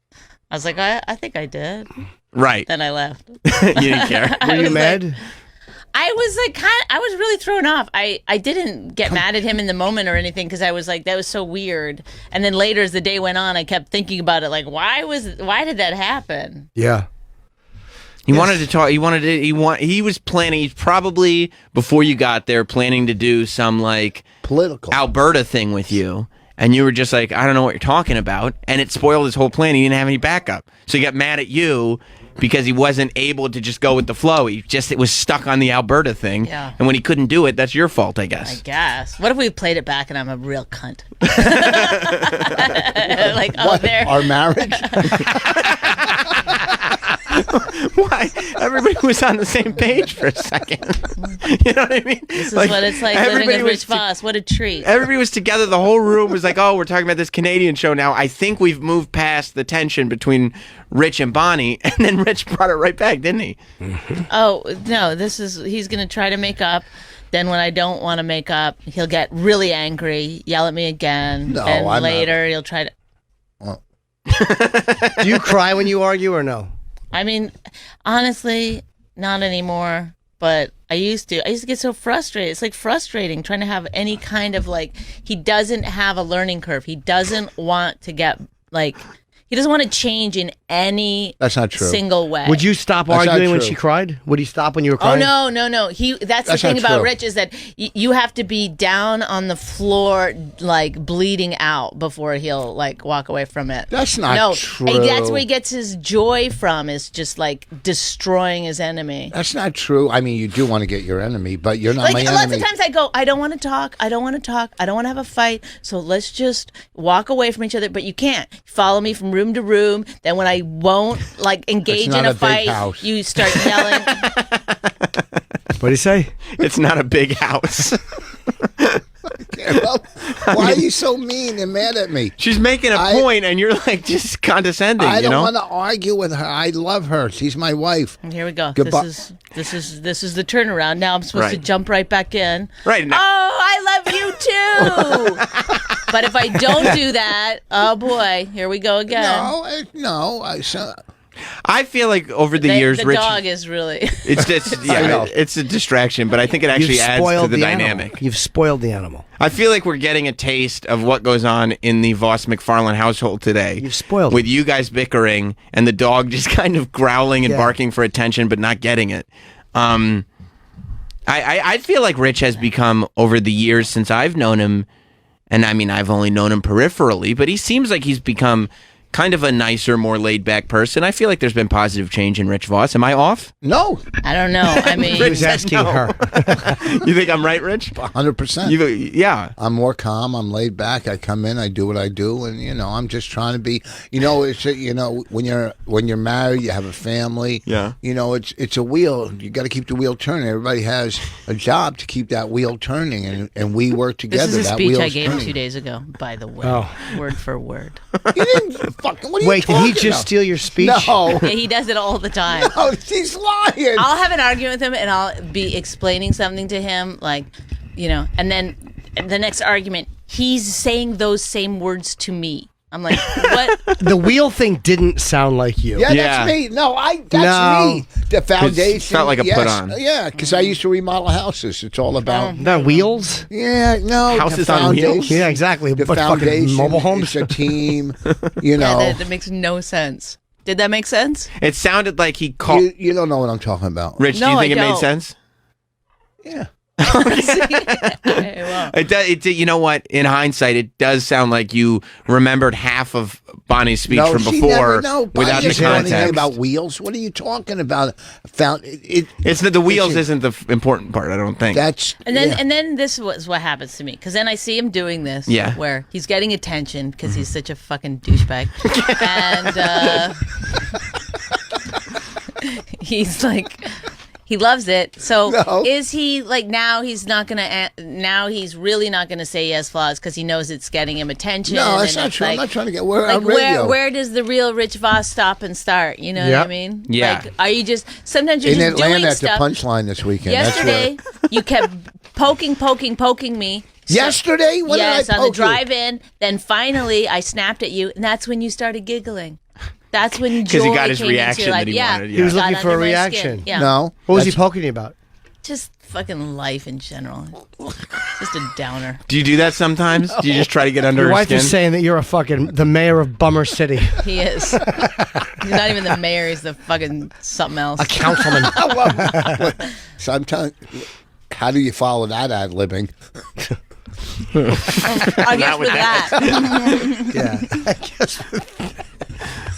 I was like, I think I did. Right. Then I left. You didn't care. Were you mad? I was like, I was really thrown off. I didn't get mad at him in the moment or anything because I was like, that was so weird. And then later, as the day went on, I kept thinking about it. Like, why did that happen? Yeah. He wanted to talk. He was planning. He's probably before you got there planning to do some like Political. Alberta thing with you, and you were just like, I don't know what you're talking about, and it spoiled his whole plan. He didn't have any backup, so he got mad at you because he wasn't able to just go with the flow. It was stuck on the Alberta thing, Yeah. and when he couldn't do it, that's your fault, I guess. I guess. What if we played it back and I'm a real cunt? Like, oh, What? there. Our marriage? Why? Everybody was on the same page for a second. You know what I mean? This is what it's like living everybody with was Rich Voss. What a treat. Everybody was together. The whole room was like, "Oh, we're talking about this Canadian show now." I think we've moved past the tension between Rich and Bonnie, and then Rich brought it right back, didn't he? Oh, no, he's going to try to make up. Then when I don't want to make up, he'll get really angry, yell at me again. No, and I'm later he'll try to. Do you cry when you argue or no? I mean, honestly, not anymore. But I used to get so frustrated. It's like frustrating trying to have any kind of like, he doesn't have a learning curve. He doesn't want to get like, He doesn't want to change in any That's not true. single way. Would you stop That's not arguing when true. she cried? Would he stop when you were Oh crying? no. That's the That's thing not about true. Rich is that you have to be down on the floor, like bleeding out, before he'll like walk away from it. That's not no, true. and that's where he gets his joy from. Is just like destroying his enemy. That's not true. I mean, you do want to get your enemy, but you're not Like my lots enemy. of times I go, I don't want to talk. I don't want to talk. I don't want to have a fight. So let's just walk away from each other. But you can't follow me from room to room. Then when I won't like engage not in a a big fight, house. you start yelling. What do you say? It's not a big house. Well, why are you so mean and mad at me? She's making a point, and you're like just condescending. I you don't know? want to argue with her. I love her. She's my wife. And here we go. Goodbye. This is the turnaround. Now I'm supposed to Right. jump right back in. Right. Now, Oh, I love you too. But if I don't do that, oh boy, here we go again. I feel like over the years, the Rich, dog is really. it's just I know. it's a distraction, but I think it actually You've adds spoiled to the animal. dynamic. You've spoiled the animal. I feel like we're getting a taste of what goes on in the Voss McFarlane household today. You've spoiled with you guys bickering and the dog just kind of growling and Yeah. barking for attention, but not getting it. I feel like Rich has become, over the years since I've known him, and I mean I've only known him peripherally, but he seems like he's become kind of a nicer, more laid-back person. I feel like there's been positive change in Rich Voss. Am I off? No. I don't know. I mean, He was asking her. You think I'm right, Rich? 100%. Yeah. I'm more calm. I'm laid back. I come in. I do what I do, and I'm just trying to be. It's when you're married, you have a family. Yeah. It's a wheel. You got to keep the wheel turning. Everybody has a job to keep that wheel turning, and we work together. this is a that speech wheel's I gave him turning. 2 days ago. By the way, Oh. word for word. You didn't fucking. What are Wait, you did he talking just about? steal your speech? No. Yeah, he does it all the time. No, he's lying. I'll have an argument with him and I'll be explaining something to him, like, and then the next argument, he's saying those same words to me. I'm like, what? The wheel thing didn't sound like you. Yeah, Yeah. that's me. No, that's No. me. The foundation felt like a yes. put-on. Yeah, because I used to remodel houses. It's all about. That wheels? Yeah, no. Houses the on wheels? foundation- Yeah, exactly. The But fucking foundation. mobile homes? It's a team. Yeah, that makes no sense. Did that make sense? It sounded like he called. You don't know what I'm talking about. Rich, do No, you think I it made don't. sense? Yeah. Okay, well. You know what? In hindsight, it does sound like you remembered half of Bonnie's speech No, from she before never, no, without Bonnie the doesn't know anything context. about wheels. What are you talking about? It's that the wheels listen, isn't the important part. I don't think. That's And then yeah. and then this was what happens to me, because then I see him doing this, Yeah. where he's getting attention because he's such a fucking douchebag, and he's like, he loves it. So No. is he like, now he's not gonna now he's really not gonna say he has flaws because he knows it's getting him attention? No, that's and not it's true. I'm like- not trying to get. We're Like on radio. where does the real Rich Voss stop and start? You know what I Yep. mean? Yeah. Like, are you just sometimes you're in just Atlanta doing at the stuff? punchline this weekend. Yesterday, you kept poking me. Yesterday? When yes, did I on the poke you? drive-in. Then finally, I snapped at you, and that's when you started giggling. That's when 'Cause he joy got his came into reaction your life. that he yeah. wanted, He was Got looking for a under my skin. reaction. Yeah. No. What was he that's- poking you about? Just fucking life in general. Just a downer. Do you do that sometimes? Do you just try to get under Your her wife skin? is saying that you're the mayor of Bummer City, He is. He's not even the mayor. He's the fucking something else. a councilman. So I'm telling. How do you follow that ad libbing? I guess with that. Yeah.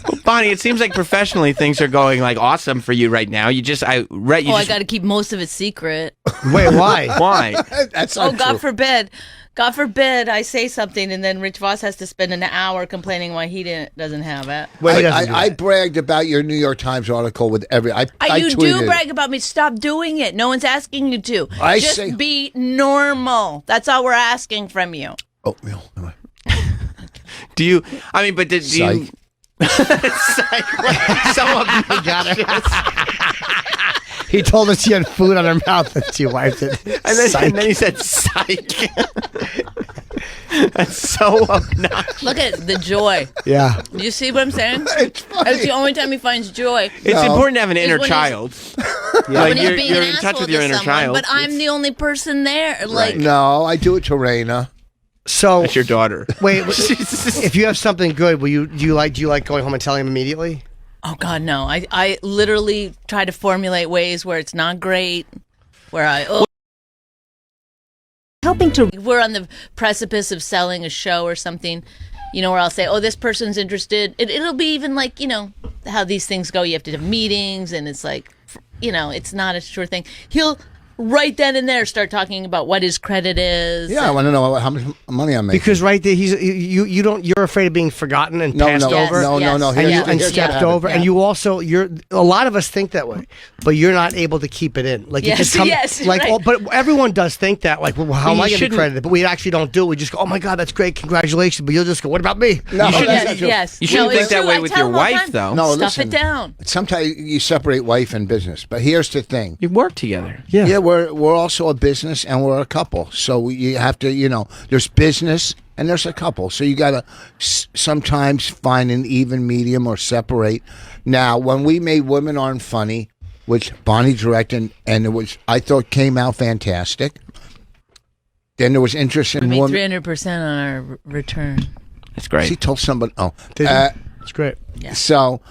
Well, Bonnie, it seems like professionally things are going like awesome for you right now. You just I got to keep most of it secret. Wait, why? Why? That's Oh, not God true. forbid. God forbid I say something and then Rich Voss has to spend an hour complaining why he doesn't have it. Wait, he doesn't do I that. bragged about your New York Times article with every. I You tweeted do it. brag about me. Stop doing it. No one's asking you to. I Just say- be normal. That's all we're asking from you. Oatmeal. Do you? I mean, but do you? Psych. So obnoxious. He told us she had food on her mouth and she wiped it. And then he said, "Psych." That's so obnoxious. Look at the joy. Yeah. Do you see what I'm saying? It's funny. That's the only time he finds joy. It's No. important to have an inner when he's- child. When Like he's being you're an in touch asshole with your to inner someone, child. but I'm the only person there. Like, No, I do it to Raina. So That's your daughter. Wait, if you have something good, do you like going home and telling him immediately? Oh God, no! I literally try to formulate ways where it's not great, where we're on the precipice of selling a show or something, where I'll say, oh, this person's interested. It'll be even like, how these things go. You have to have meetings, and it's like, it's not a sure thing. He'll right then and there start talking about what his credit is. Yeah, I want to know how much money I'm making. Because right there, you're afraid of being forgotten and passed over. No. And stepped over, and you also a lot of us think that way, but you're not able to keep it in. Like it just comes, right. But everyone does think that. Like, well, how am I going to be credited? But we actually don't do it. We just go, oh my God, that's great, congratulations. But you'll just go, what about me? No, you shouldn't think that way with your wife, though. No, stuff it down. Sometimes you separate wife and business, but here's the thing: you work together. Yeah, we're also a business and we're a couple. So you have to, there's business and there's a couple. So you got to sometimes find an even medium or separate. Now, when we made Women Aren't Funny, which Bonnie directed, and I thought came out fantastic. Then there was interest in we made women. 300% on our return. That's great. She told somebody. Oh, it's great. Yeah. So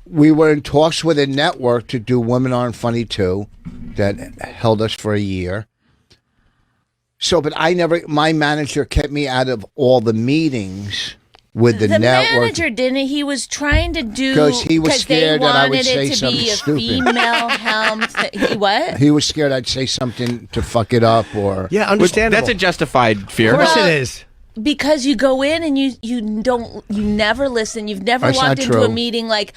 we were in talks with a network to do Women Aren't Funny 2 that held us for a year. So, but my manager kept me out of all the meetings with the network. The manager didn't. He was trying to do because he was scared that I would say something stupid. Female helm. What? He was scared I'd say something to fuck it up or. Yeah, understandable. That's a justified fear. Of course it is. Because you go in and you never listen. You've never walked into a meeting like,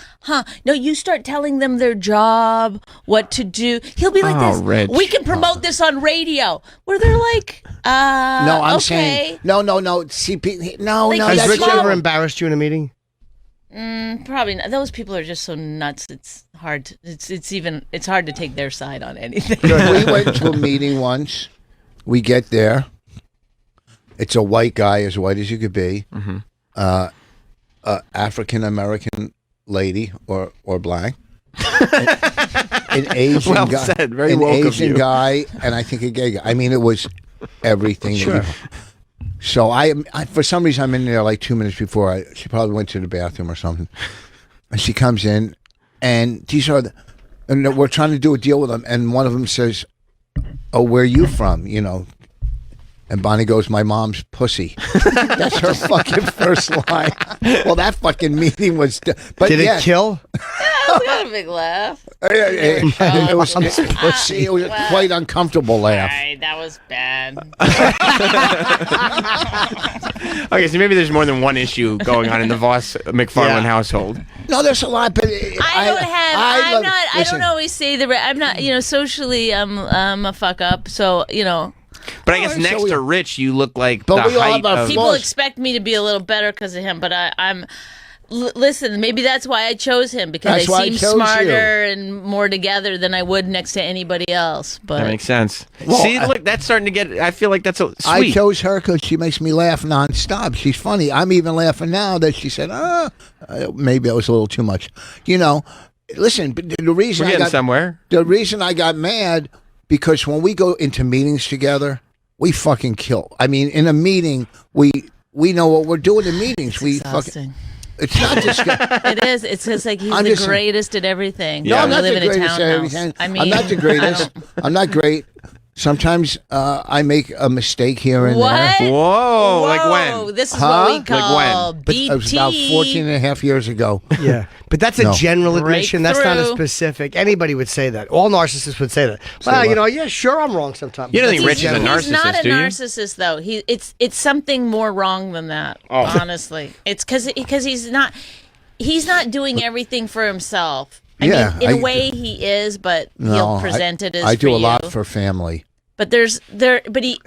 no, you start telling them their job, what to do. He'll be like this. Rich. We can promote this on radio. Where they're like, no, I'm okay. saying no. CP, no. Has Rich ever embarrassed you in a meeting? Probably not. Those people are just so nuts. It's hard. It's hard to take their side on anything. We went to a meeting once. We get there. It's a white guy, as white as you could be, African American lady or black, an Asian well guy, said. Very an woke Asian of you. guy, and I think a gay guy. I mean, it was everything. Sure. So I for some reason I'm in there like 2 minutes before she probably went to the bathroom or something, and she comes in, and and we're trying to do a deal with them, and one of them says, "Oh, where are you from?" And Bonnie goes, my mom's pussy. That's her fucking first line. Well, that fucking meeting was... But did it kill? I got a big laugh. It was a quite uncomfortable laugh. All right, that was bad. Okay, so maybe there's more than one issue going on in the Voss McFarlane household. No, there's a lot, but I don't always say I'm not, socially, I'm a fuck up, so, But I guess next to Rich, you look like the we all height have our of... People expect me to be a little better because of him, but I'm... Listen, maybe that's why I chose him, because I seem smarter and more together than I would next to anybody else. But that makes sense. Well, see, look, that's starting to get... I feel like that's sweet. I chose her because she makes me laugh nonstop. She's funny. I'm even laughing now that she said, maybe it was a little too much. Listen, but the reason The reason I got mad... Because when we go into meetings together, we fucking kill. I mean, in a meeting, we know what we're doing in meetings. It's not disgusting. It is. It's just like he's the greatest at everything. No, I'm not the greatest at townhouse. everything. I mean, I'm not the greatest. I'm not great. Sometimes I make a mistake here and there. Whoa, like when? This is what we call like when? BT. It was about 14 and a half years ago. Yeah, but that's a general admission. That's not a specific. Anybody would say that. All narcissists would say that. Well, yeah, sure, I'm wrong sometimes. You don't think Rich is a narcissist, He's not a do you? narcissist, though. It's something more wrong than that, honestly. It's because he's not doing everying for himself. I mean, in a way he is, but he'll present it as I do for a lot you. for family. But but he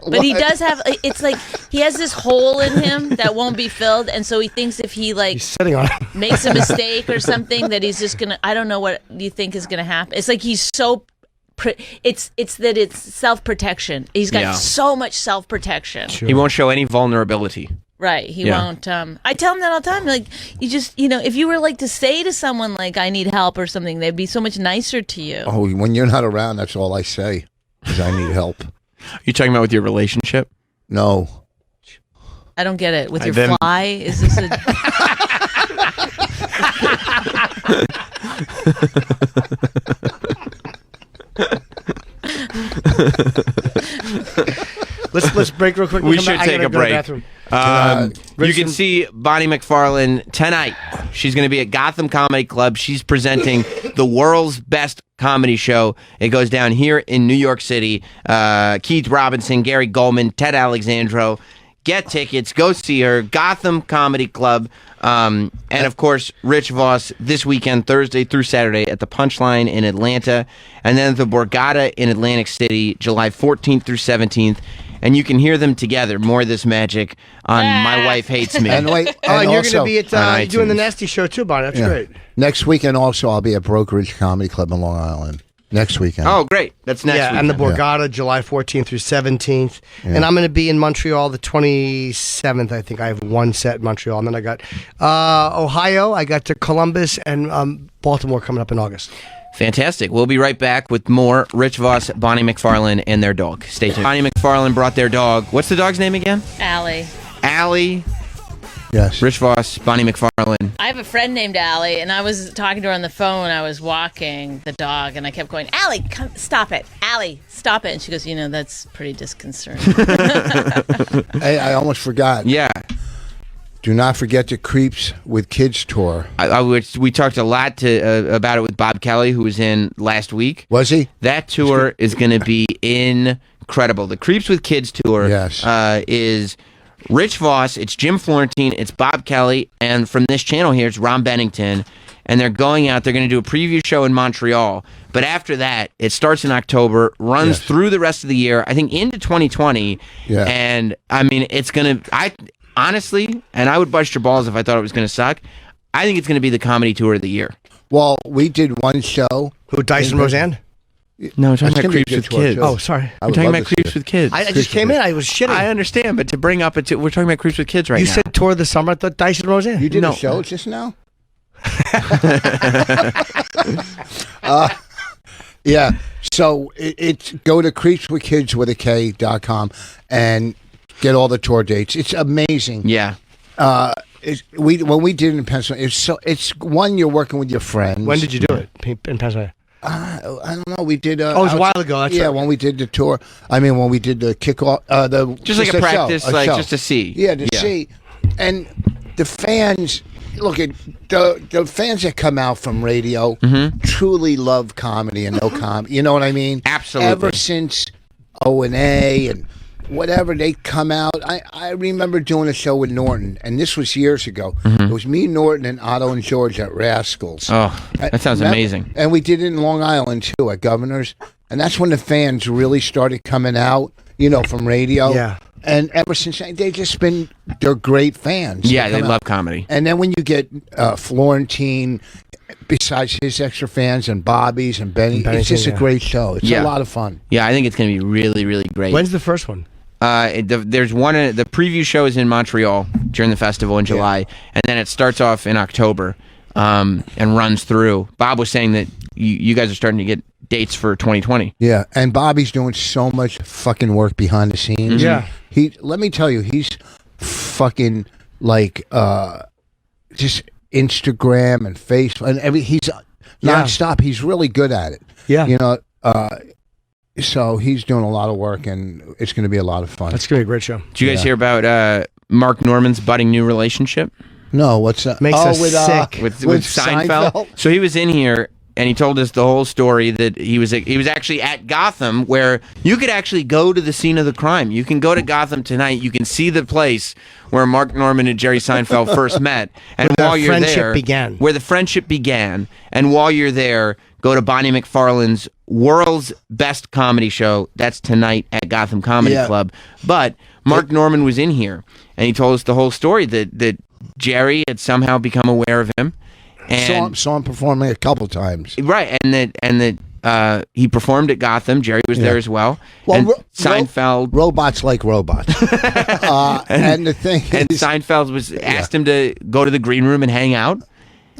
but he does have, it's like he has this hole in him that won't be filled, and so he thinks if he he's sitting on it. makes a mistake or something that he's just gonna, I don't know what you think is gonna happen. It's like he's so it's that it's self-protection. He's got so much self-protection. Sure. He won't show any vulnerability. Right, he won't. I tell him that all the time. Like, you just, if you were like to say to someone like, "I need help" or something, they'd be so much nicer to you. Oh, when you're not around, that's all I say. because I need help. You talking about with your relationship? No. I don't get it. With your Them- fly, is this a? Let's break real quick. We Come should back. I take gotta a go to the break. bathroom. You can see Bonnie McFarlane tonight. She's going to be at Gotham Comedy Club. She's presenting the world's best comedy show. It goes down here in New York City. Keith Robinson, Gary Goldman, Ted Alexandro. Get tickets. Go see her. Gotham Comedy Club. And, of course, Rich Voss this weekend, Thursday through Saturday, at the Punchline in Atlanta. And then the Borgata in Atlantic City, July 14th through 17th. And you can hear them together. More of this magic on My Wife Hates Me. And wait, Oh, and you're going to also- be at on doing the iTunes. Nasty Show too, Bonnie. That's Yeah. great. Next weekend also I'll be at Brokerage Comedy Club in Long Island. Next weekend. Oh, great. That's next Yeah, week. and the Borgata, July 14th through 17th. And I'm going to be in Montreal the 27th. I think I have one set in Montreal. And then I got Ohio, I got to Columbus, and Baltimore coming up in August. Fantastic. We'll be right back with more Rich Voss, Bonnie McFarlane, and their dog. Stay tuned. Bonnie McFarlane brought their dog. What's the dog's name again? Allie. Allie. Yes. Rich Voss, Bonnie McFarlane. I have a friend named Allie, and I was talking to her on the phone when I was walking the dog, and I kept going, Allie, come, stop it. Allie, stop it. And she goes, that's pretty disconcerting. Hey, I almost forgot. Yeah. Do not forget the Creeps with Kids tour. We talked a lot about it with Bob Kelly, who was in last week. Was he? That tour is going to be incredible. The Creeps with Kids tour is Rich Voss, it's Jim Florentine, it's Bob Kelly, and from this channel here, it's Ron Bennington. And they're going out, they're going to do a preview show in Montreal. But after that, it starts in October, runs through the rest of the year, I think into 2020. Yeah. And, I mean, it's going to... Honestly, and I would bust your balls if I thought it was going to suck, I think it's going to be the comedy tour of the year. Well, we did one show. Who, Dyson Roseanne? No, we're talking That's about gonna be a Creeps good with tour, Kids. too. Oh, sorry. I We're would talking love about to see Creeps it. with Kids. I just came in. I was shitting. I understand, but to bring up, we're talking about Creeps with Kids right you now. said tour of the summer. I thought Dyson Roseanne. You did No. a show just now? Yeah. So it's go to creepswithkids.com and get all the tour dates. It's amazing. Yeah. When we did it in Pennsylvania, it's one you're working with your friends. When did you do it in Pennsylvania? I don't know. We did. Oh, it was a while ago. That's yeah, right. when we did the tour. I mean, when we did the kickoff, Just like a show, practice, like show. just to see. Yeah, to see. And the fans, look at the fans that come out from radio truly love comedy and no comedy. You know what I mean? Absolutely. Ever since O&A and whatever, they come out. I remember doing a show with Norton, and this was years ago. It was me, Norton, and Otto and George at Rascals. Oh, that sounds Remember? amazing. And we did it in Long Island, too, at Governor's. And that's when the fans really started coming out, from radio. Yeah. And ever since, they've just been, they're great fans. Yeah, they come love out. comedy. And then when you get Florentine, besides his extra fans, and Bobby's and Benny, it's just a great show. It's a lot of fun. Yeah, I think it's going to be really, really great. When's the first one? There's one. The preview show is in Montreal during the festival in July, and then it starts off in October and runs through. Bob was saying that you guys are starting to get dates for 2020. Yeah, and Bobby's doing so much fucking work behind the scenes. Yeah. Let me tell you, he's fucking like just Instagram and Facebook and he's nonstop. He's really good at it. Yeah. So he's doing a lot of work, and it's going to be a lot of fun. That's going to be a great show. Did you guys hear about Mark Norman's budding new relationship? No, what's that? Makes us sick. With Seinfeld. So he was in here and he told us the whole story that he was actually at Gotham, where you could actually go to the scene of the crime. You can go to Gotham tonight. You can see the place where Mark Norman and Jerry Seinfeld first met, and Where while the you're friendship there, began. where the friendship began, and while you're there, go to Bonnie McFarlane's world's best comedy show. That's tonight at Gotham Comedy Club. But Mark Norman was in here, and he told us the whole story that Jerry had somehow become aware of him. And saw him performing a couple times. Right, and that he performed at Gotham. Jerry was there as well. Well, and Seinfeld, robots like robots. And the thing and is, Seinfeld asked him to go to the green room and hang out.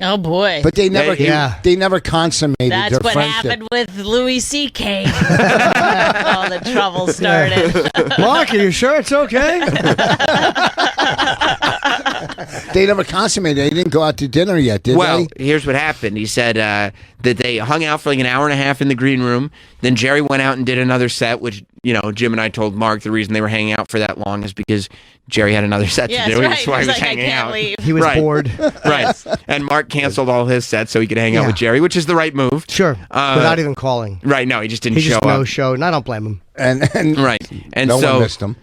Oh boy! But they never, Yeah. they never consummated That's their what friendship. happened with Louis C.K. All the trouble started. Mark, are you sure it's okay? They never consummated. They didn't go out to dinner yet, did Well, they? here's what happened. He said that they hung out for like an hour and a half in the green room. Then Jerry went out and did another set, which, Jim and I told Mark the reason they were hanging out for that long is because Jerry had another set Yeah, to do. that's right. That's why he He's was like, I hanging can't out. leave. He was Right. bored. Right. And Mark canceled all his sets so he could hang out Yeah. with Jerry, which is the right move. Sure. Without even calling. Right. No, he just didn't He show just up. no-showed, and I don't blame him. And Right. And no so one missed him.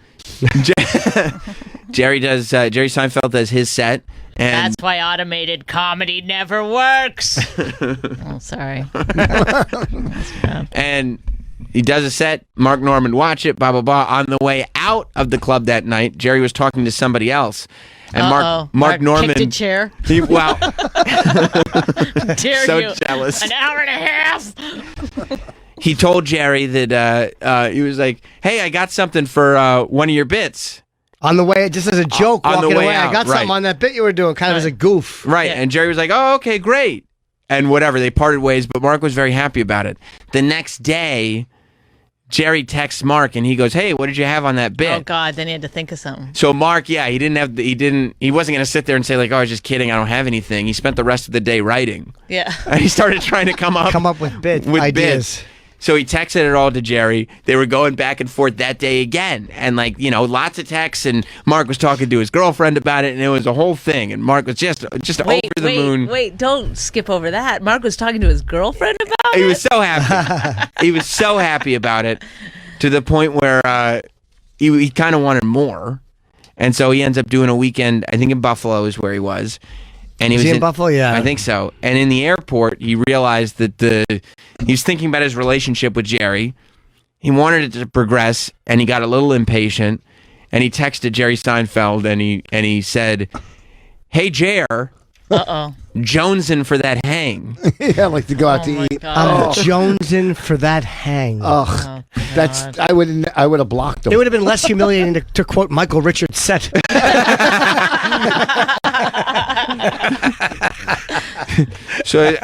Jerry Seinfeld does his set. And That's why automated comedy never works. Oh, sorry. And he does a set. Mark Norman watch it. Blah blah blah. On the way out of the club that night, Jerry was talking to somebody else, and Mark Norman kicked a chair. Wow, Dare so you? jealous. An hour and a half. He told Jerry that he was like, "Hey, I got something for one of your bits." On the way, just as a joke, On the walking way away. out, I got right. something on that bit you were doing, kind of as a goof. Right. And Jerry was like, "Oh, okay, great." And whatever, they parted ways, but Mark was very happy about it. The next day, Jerry texts Mark and he goes, "Hey, what did you have on that bit?" Oh God! Then he had to think of something. So Mark, he wasn't going to sit there and say like, "Oh, I was just kidding, I don't have anything." He spent the rest of the day writing. Yeah. And he started trying to come up with ideas. bits. So he texted it all to Jerry. They were going back and forth that day again. And lots of texts, and Mark was talking to his girlfriend about it, and it was a whole thing. And Mark was just over the moon. Wait! Don't skip over that. Mark was talking to his girlfriend about it. He was so happy. He was so happy about it to the point where he kind of wanted more. And so he ends up doing a weekend, I think in Buffalo is where he was. And Was he in Buffalo? Yeah. I think so. And in the airport, he realized that he was thinking about his relationship with Jerry. He wanted it to progress, and he got a little impatient. And he texted Jerry Seinfeld, and he said, "Hey, Jer, jonesing for that hang." Yeah, I like to go out to eat. I'm jonesing for that hang. Ugh, I would have blocked him. It would have been less humiliating to quote Michael Richards' set. So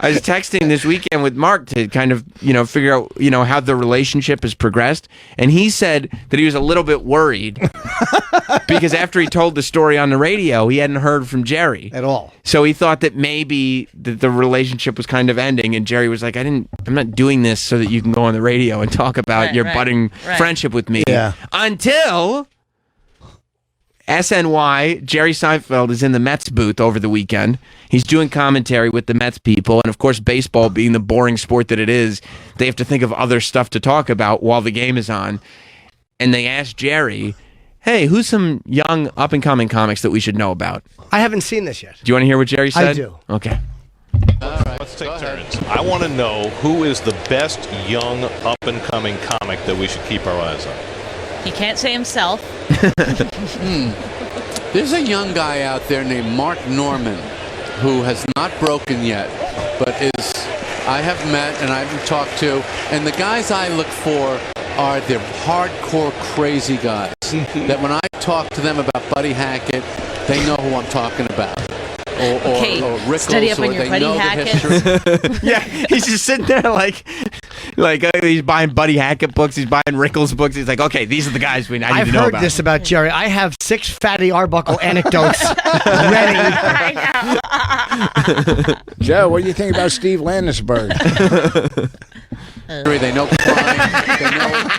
I was texting this weekend with Mark to kind of, figure out, how the relationship has progressed. And he said that he was a little bit worried because after he told the story on the radio, he hadn't heard from Jerry at all. So he thought that maybe the relationship was kind of ending. And Jerry was like, I'm not doing this so that you can go on the radio and talk about your budding friendship with me. Yeah. Until SNY, Jerry Seinfeld is in the Mets booth over the weekend. He's doing commentary with the Mets people. And of course, baseball being the boring sport that it is, they have to think of other stuff to talk about while the game is on. And they asked Jerry, "Hey, who's some young up-and-coming comics that we should know about?" I haven't seen this yet. Do you want to hear what Jerry said? I do. Okay. Let's take turns. I want to know who is the best young up-and-coming comic that we should keep our eyes on. He can't say himself. There's a young guy out there named Mark Norman who has not broken yet, but I have met and I've talked to, and the guys I look for are the hardcore crazy guys that when I talk to them about Buddy Hackett, they know who I'm talking about. Or Rickles, study up on or your they Buddy know the Hackett. history. Yeah, he's just sitting there like he's buying Buddy Hackett books, he's buying Rickles books. He's like, okay, these are the guys I need I've to know heard about. this about Jerry. I have 6 Fatty Arbuckle anecdotes ready. Joe, what do you think about Steve Landisberg? They know crime. They know.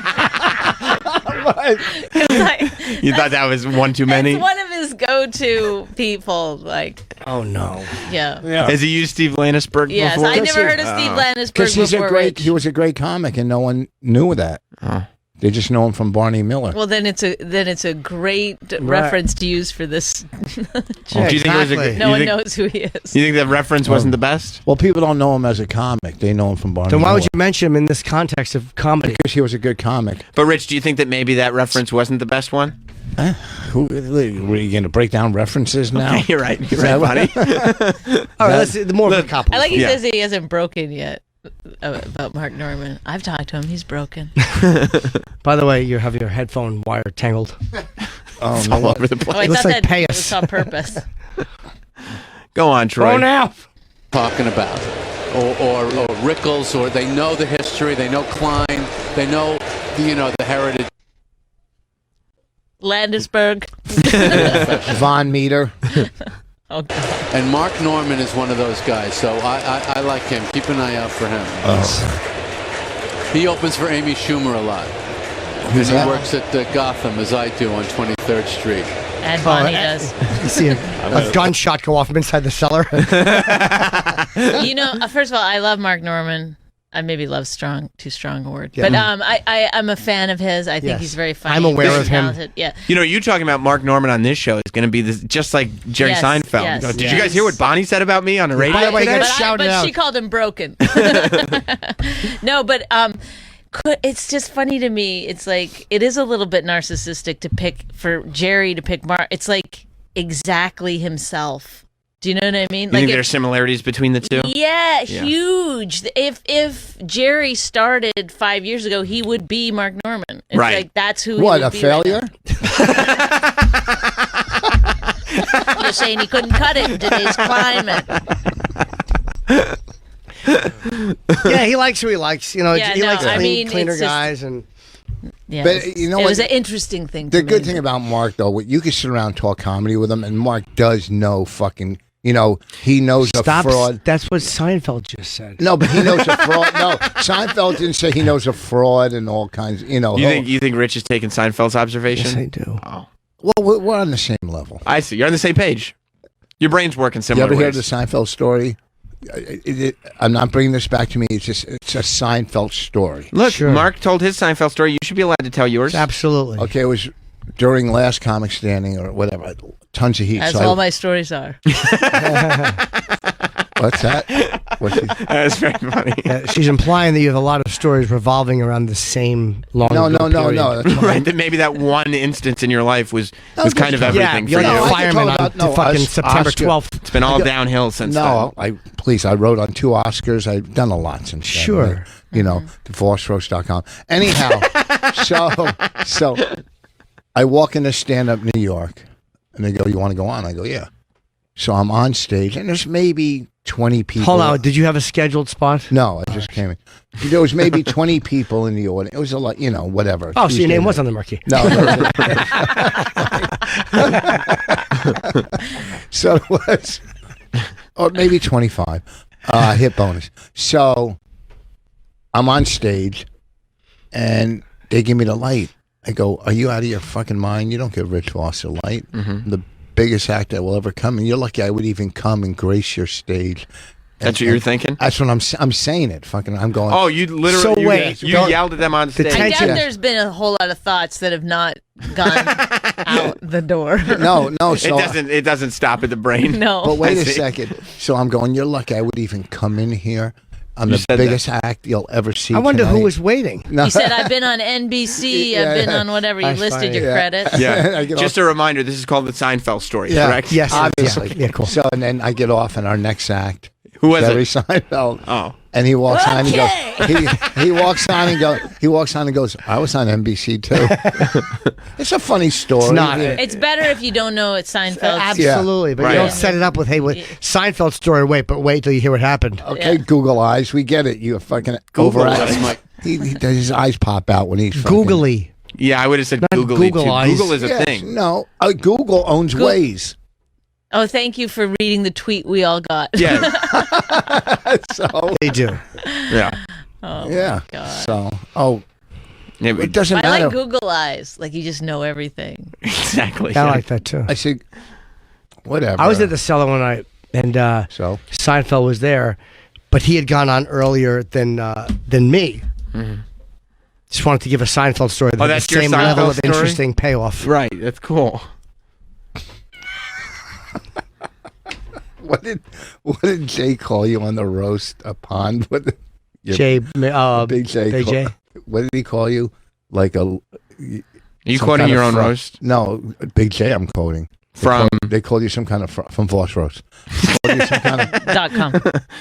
You thought that was one too many? It's one of his go-to people. Like, oh no. Yeah. Has he used Steve Landisberg Yes, before? I never heard of Steve Landisberg Because before. he was a great comic, and no one knew that. They just know him from Barney Miller. Well, then it's a great reference to use for this. Do you think it was a, no one knows who he is. You think that reference wasn't the best? Well, people don't know him as a comic. They know him from Barney Then why would Miller. you mention him in this context of comedy? Because he was a good comic. But Rich, do you think that maybe that reference wasn't the best one? Were you going to break down references now? Okay, you're right. You're right, buddy. All right, let's see. The more of a couple. I like he says he hasn't broken yet about Mark Norman. I've talked to him. He's broken. By the way, you have your headphone wire tangled. Oh, It's all over the place. Oh, I It looks thought like that payas. was on purpose. Go on, Troy. Oh, now. Talking about, or Rickles, or they know the history, they know Klein, they know the heritage. Landisberg. Von Meter. Oh, God. And Mark Norman is one of those guys, so I like him. Keep an eye out for him. He opens for Amy Schumer a lot. Because he works at Gotham, as I do, on 23rd Street. And Bonnie does. You see a gunshot go off from inside the cellar. First of all, I love Mark Norman. I maybe love too strong a word. Yeah. But I'm a fan of his. I think he's very funny. I'm aware He's of him. talented. Yeah. You talking about Mark Norman on this show is going to be just like Jerry Yes, Seinfeld. yes, Did you guys hear what Bonnie said about me on the radio? By the way, today? But she called him broken. No, but it's just funny to me. It's like it is a little bit narcissistic for Jerry to pick Mark. It's like exactly himself. Do you know what I mean? You think there are similarities between the two? Yeah, huge. If Jerry started 5 years ago, he would be Mark Norman. It's Right. like that's who. What, he would a be failure? Right now. You're saying he couldn't cut it in today's climate. Yeah, he likes who he likes. He likes cleaner it's just- guys and. Yeah, But it you know was what? an interesting thing. The to good me. thing about Mark, though, you can sit around and talk comedy with him, and Mark does know fucking. He knows a fraud. That's what Seinfeld just said. No, but he knows a fraud. No, Seinfeld didn't say he knows a fraud and all kinds. You think Rich is taking Seinfeld's observation? Yes, I do. Oh, Well, we're on the same level. I see. You're on the same page. Your brain's working You similar ever hear ways. the Seinfeld story? I'm not bringing this back to me. It's a Seinfeld story. Look, Sure. Mark told his Seinfeld story. You should be allowed to tell yours. Absolutely. Okay, it was during Last Comic Standing or whatever. Tons of heat. As So all my stories are. what's that? That's very funny. She's implying that you have a lot of stories revolving around the same long. No. period. That's Right, that maybe that one instance in your life was kind of everything you're for like you. a fireman on fucking September Oscar. 12th. It's been all downhill since then. No, I wrote on 2 Oscars. I've done a lot since then. Sure. DivorceRoast.com. Anyhow, so I walk into Stand Up New York, and they go, "You want to go on?" I go, "Yeah." So I'm on stage, and there's maybe 20 people. Hold on, did you have a scheduled spot? No, I just came in. There was maybe 20 people in the audience. It was a lot, whatever. Oh, so your Tuesday name night. was on the marquee. No. So it was, or maybe 25. Hit bonus. So I'm on stage, and they give me the light. I go, "Are you out of your fucking mind? You don't give Rich Voss a light." Mm-hmm. The biggest act that will ever come, and you're lucky I would even come and grace your stage. That's what you're thinking? That's what I'm saying it. Fucking, I'm going. Oh, you literally So wait, you yelled at them on stage. I doubt there's been a whole lot of thoughts that have not gone out the door. No. So it doesn't stop at the brain. No. But wait I a see. second. So I'm going, you're lucky I would even come in here. I'm You the said biggest act you'll ever see. I wonder who tonight. was waiting. No. You said, I've been on NBC, I've been on whatever. You That's listed funny. your credits. Yeah. I get Just a reminder, this is called the Seinfeld story, Yeah. correct? Yes, Obviously. Yeah, cool. So, and then I get off, and our next act, Who was Jerry it? Seinfeld. Oh. And he walks on and goes, he walks on and goes, I was on NBC too. It's a funny story. It's not. It's better if you don't know it's Seinfeld. Absolutely, but Right. you don't set it up with, "Hey, Seinfeld story." Wait till you hear what happened. Okay, Yeah. Google eyes. We get it. You're fucking Google overacting. eyes. He does his eyes pop out when he's fucking. Googly. Yeah, I would have said Not Googly Google too. eyes. Google is a Yes, thing. No, Google owns Waze. Oh, thank you for reading the tweet we all got. Yeah. So They do. Yeah. Oh, yeah. my God. So Yeah, it doesn't I matter. like Google Eyes. Like you just know everything. exactly. I like that too. I said, whatever. I was at the cellar one night, and So Seinfeld was there, but he had gone on earlier than me. Just wanted to give a Seinfeld story that Oh, had that's the your same level Seinfeld of story? interesting payoff. Right, that's cool. what did Jay call you on the roast? A pond? What? Your Big J. Big J. What did he call you? Like a? Are you some quoting kind your of own roast? No, Big J. I'm quoting. They called you some kind of from Voss Roast. They called you some kind of, .com.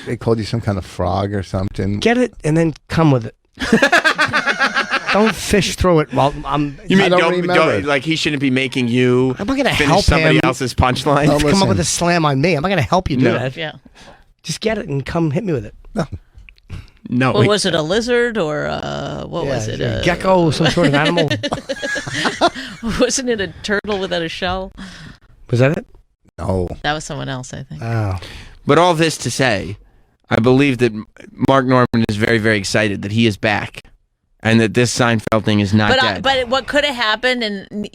They called you some kind of frog or something. Get it and then come with it. Don't fish through it while I'm. You mean don't don't remember. like he shouldn't be making you I'm not gonna finish help somebody him. else's punchline? Oh, Come listen. up with a slam on me. I'm not going to help you do No. that. Yeah. Just get it and come hit me with it. No. What was it? A lizard or what was it? A gecko, some sort of animal. Wasn't it a turtle without a shell? Was that it? No. That was someone else, I think. Oh. But all this to say, I believe that Mark Norman is very, very excited that he is back, and that this Seinfeld thing is not dead. But what could have happened, and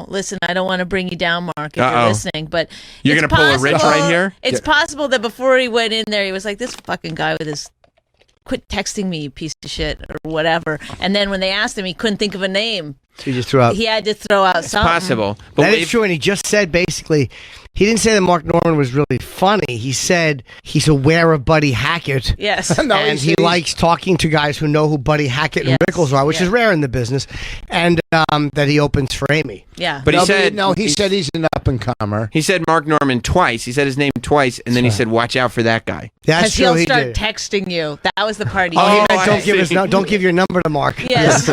listen, I don't want to bring you down, Mark, if Uh-oh. you're listening, but You're it's gonna pull a Rich possible- right here? It's possible that before he went in there, he was like, "This fucking guy with his quit texting me, you piece of shit," or whatever. And then when they asked him, he couldn't think of a name. So you just threw out. He had to throw out something. Possible. But That is true, and he just said basically, he didn't say that Mark Norman was really funny. He said he's aware of Buddy Hackett. Yes. No, And he likes talking to guys who know who Buddy Hackett and Rickles are, which is rare in the business, and that he opens for Amy. Yeah. But he said he said he's an up and comer. He said Mark Norman twice. He said his name twice, and then he said, "Watch out for that guy." That's Because true. he'll He start did. texting you. That was the part he Oh, he did. meant don't give your number to Mark. Yes.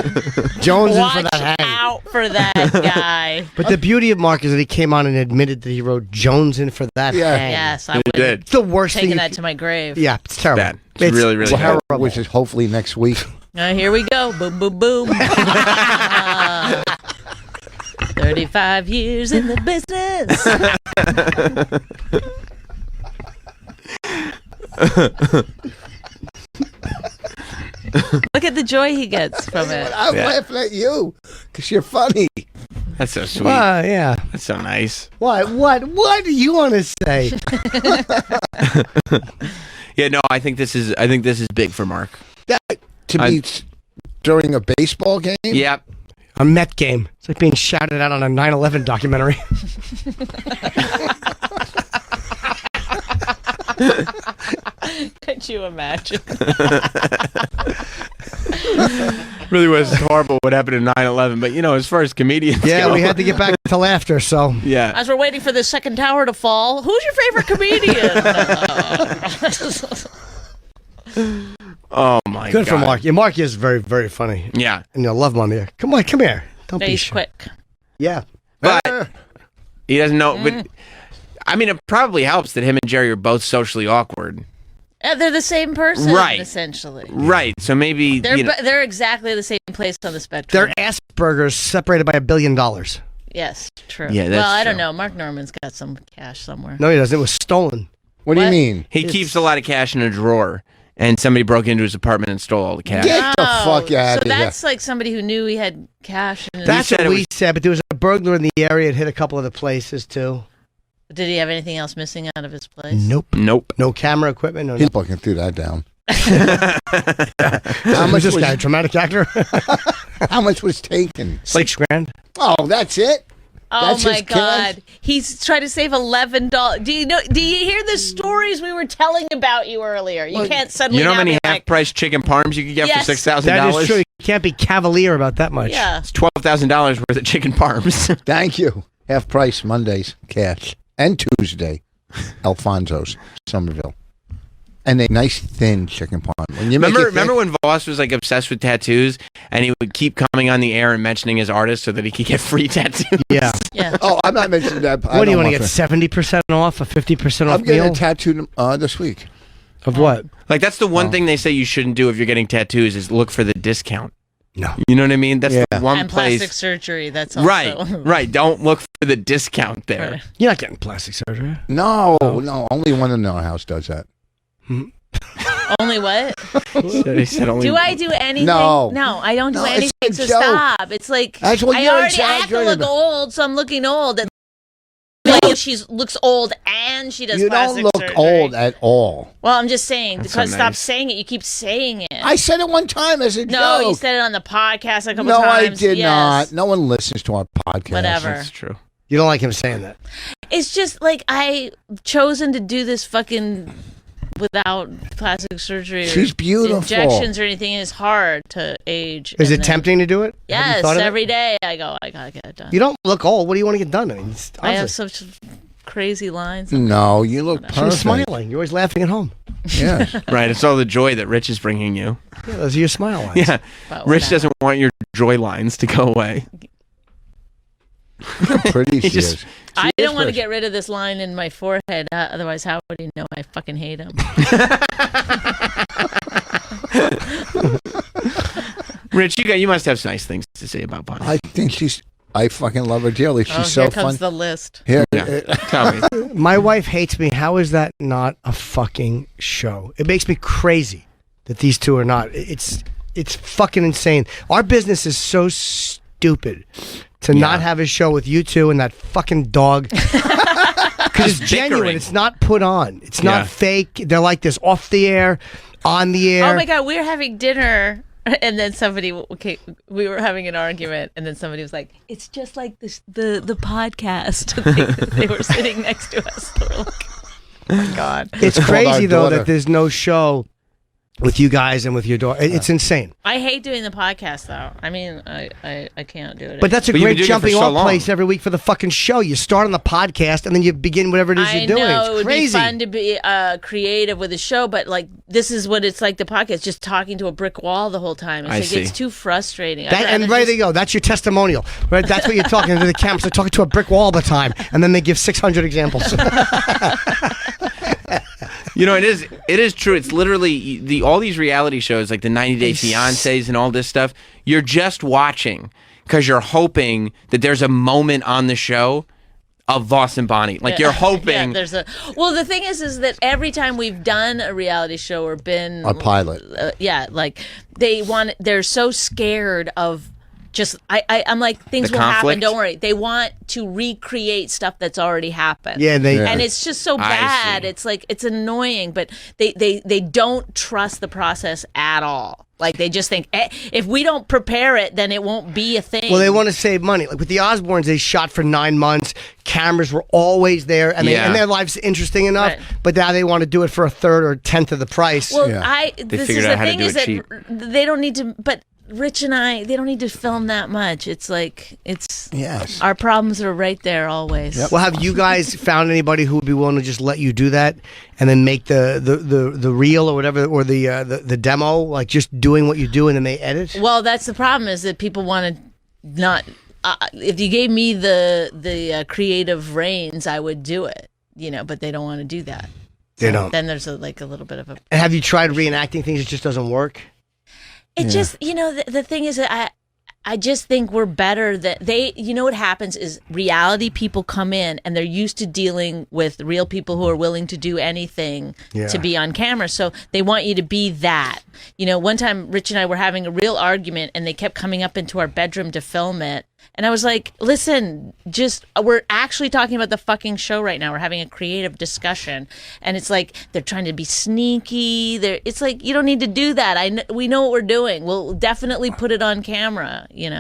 Jones in Watch for that hang. out for that guy. But the beauty of Mark is that he came on and admitted that he wrote Jones in for that hang. Yes, I He would did. It's the worst thing. taken you that to my grave. Yeah, it's terrible. Bad. It's really, really bad. terrible. Which is hopefully next week. Here we go. Boom, boom, boom. 35 years in the business. Look at the joy he gets from it. I'm laughing at you because you're funny. That's so sweet. Yeah. That's so nice. What do you want to say? Yeah, no, I think this is big for Mark. To be during a baseball game? Yep. A Met game. It's like being shouted out on a 9/11 documentary. Could you imagine? Really was horrible what happened in 9/11, but as far as comedians Yeah, go, we had to get back to laughter, so. Yeah. As we're waiting for the second tower to fall, who's your favorite comedian? Oh my Good god. for Mark. Yeah, Mark is very, very funny. Yeah. And I love him on the air. Come on, come here. Don't be He's shy. quick. Yeah. But he doesn't know. But I mean, it probably helps that him and Jerry are both socially awkward. They're the same person, Right. essentially. Right. So maybe They're exactly the same place on the spectrum. They're Asperger's separated by $1 billion. Yes, true. Yeah, that's well, I don't true. know. Mark Norman's got some cash somewhere. No, he doesn't. It was stolen. What do you mean? he keeps a lot of cash in a drawer, and somebody broke into his apartment and stole all the cash. Get the fuck out So of here. that's like somebody who knew he had cash. In his That's said what it we was- said, but there was a burglar in the area. It hit a couple of the places, too. Did he have anything else missing out of his place? Nope. No camera equipment. No He's nothing. fucking threw that down. How much this guy? A dramatic actor? How much was taken? $6,000. Oh, that's it? Oh That's my his cash? God! He's trying to save $11. Do you hear the stories we were telling about you earlier? You can't suddenly. You know how now many be like, half-price chicken parms you could get Yes. for $6,000? That is true. You can't be cavalier about that much. Yeah. It's $12,000 worth of chicken parms. Thank you. Half price Mondays, cash. And Tuesday, Alfonso's, Somerville. And a nice thin chicken parm. When you make Remember when Voss was like obsessed with tattoos, and he would keep coming on the air and mentioning his artist so that he could get free tattoos? Yeah. Yeah. Oh, I'm not mentioning that. What do you want to get? 70% off? A 50% off I'm getting meal? a tattoo this week. Of what? Like that's the one thing they say you shouldn't do if you're getting tattoos is look for the discount. No. You know what I mean? That's the one and place. plastic surgery. That's also Right. Don't look for the discount there. Right. You're not getting plastic surgery. No, only one in our house does that. Only what? He said only Do I do anything? No. I don't do No, it's anything. a So joke. stop. It's like That's what I you're already have to exaggerating look about. old, so I'm looking old. And like she looks old and she does You don't plastic look surgery. old at all. Well, I'm just saying That's because so stop nice. saying it. You keep saying it. I said it one time as a no, joke. you said it on the podcast a couple No, I times. did Yes. not. No one listens to our podcast. Whatever. That's true. You don't like him saying that. It's just like I've chosen to do this fucking without plastic surgery. She's or beautiful. Injections or anything. It's hard to age. Is and it then- tempting to do it? Have you Yes, thought of it? every day I go. I gotta get it done. You don't look old. What do you want to get done? I mean, it's I have honestly- such crazy lines. No, you look She was perfect. smiling. You're always laughing at home. Yes. Right. It's all the joy that Rich is bringing you. Yeah, those are your smile lines. Yeah. Rich doesn't want your joy lines to go away. Pretty He she just- is. I She is don't want to pretty. get rid of this line in my forehead. Otherwise, how would he know I fucking hate him? Rich, you must have some nice things to say about Bonnie. I think I fucking love her dearly. She's so here fun. comes the list. Here, Tell me. My wife hates me. How is that not a fucking show? It makes me crazy that these two are not. It's fucking insane. Our business is so stupid to not have a show with you two and that fucking dog. Because it's genuine. It's not put on. It's not fake. They're like this off the air, on the air. Oh my God, we were having dinner, and then we were having an argument, and then somebody was like, "It's just like this, the podcast." they were sitting next to us. They were like, oh my God. It's Called crazy our though daughter. that there's no show with you guys and with your daughter. It's insane. I hate doing the podcast though. I mean, I can't do it. But that's a But you've been great doing it for jumping so off long. place every week for the fucking show. You start on the podcast and then you begin whatever it is I you're doing. know It's it would crazy. be fun to be creative with a show, but like this is what it's like. The podcast, just talking to a brick wall the whole time. It's I like see. it's too frustrating. That, and right there you go. That's your testimonial. Right? That's what you're talking to the cameras. They're talking to a brick wall all the time, and then they give 600 examples. You know, it is true. It's literally all these reality shows, like the 90 Day Fiancés and all this stuff. You're just watching because you're hoping that there's a moment on the show of Voss and Bonnie. Like you're hoping. Yeah, the thing is that every time we've done a reality show or been A pilot. like they're so scared of. Just I'm like, things The will happen. conflict? Don't worry. They want to recreate stuff that's already happened. Yeah, and it's just so I bad. see. It's like it's annoying, but they don't trust the process at all. Like they just think if we don't prepare it, then it won't be a thing. Well, they want to save money. Like with the Osbournes, they shot for 9 months. Cameras were always there, and and their life's interesting enough. Right. But now they want to do it for a third or 10th of the price. Well, Yeah. this figured is out the how to thing do is it that cheap. they don't need to. But Rich and they don't need to film that much. It's like Yes. our problems are right there always. Well, have you guys found anybody who would be willing to just let you do that and then make the reel or whatever, or the demo, like just doing what you do and then they edit? Well, that's the problem is that people want to not. If you gave me the creative reins, I would do it. But they don't want to do that. They don't. Then there's a little bit of a. And have you tried reenacting things? It just doesn't work. It just, the thing is that I just think we're better than what happens is reality people come in and they're used to dealing with real people who are willing to do anything to be on camera. So they want you to be that. One time Rich and I were having a real argument and they kept coming up into our bedroom to film it. And I was like, listen, we're actually talking about the fucking show right now. We're having a creative discussion. And it's like, they're trying to be sneaky. It's like, you don't need to do that. We know what we're doing. We'll definitely put it on camera, It's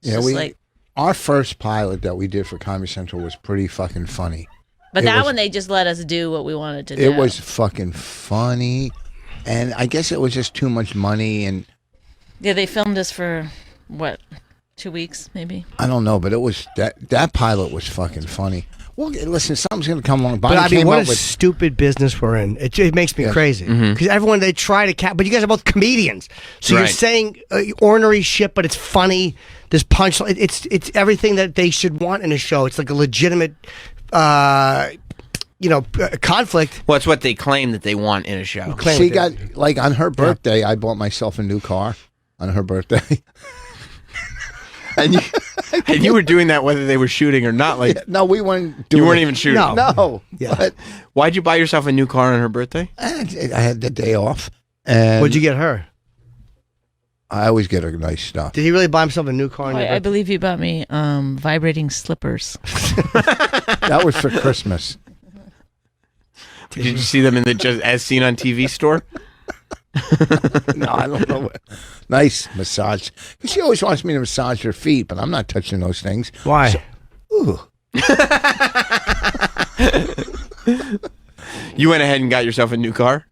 just our first pilot that we did for Comedy Central was pretty fucking funny. But that one, they just let us do what we wanted to do. It was fucking funny, and I guess it was just too much money, and Yeah, they filmed us for, 2 weeks, maybe? I don't know, but it was that pilot was fucking funny. Well, listen, something's gonna come along. But Bonnie I mean, came what up a with stupid business we're in. It makes me crazy because everyone they try to but you guys are both comedians, so you're Right. saying ornery shit, but it's funny. There's punch. It's everything that they should want in a show. It's like a legitimate, conflict. Well, it's what they claim that they want in a show. She got like on her birthday. I bought myself a new car on her birthday. And you were doing that whether they were shooting or not. Like no, we weren't doing you weren't it. even shooting. No. Yeah. But Why'd you buy yourself a new car on her birthday? I had the day off. And What'd you get her? I always get her nice stuff. Did he really buy himself a new car? I believe you bought me vibrating slippers. That was for Christmas. Did you see them in the just as seen on TV store? No, I don't know. Nice massage. 'Cause she always wants me to massage her feet, but I'm not touching those things. Why? Ooh. You went ahead and got yourself a new car?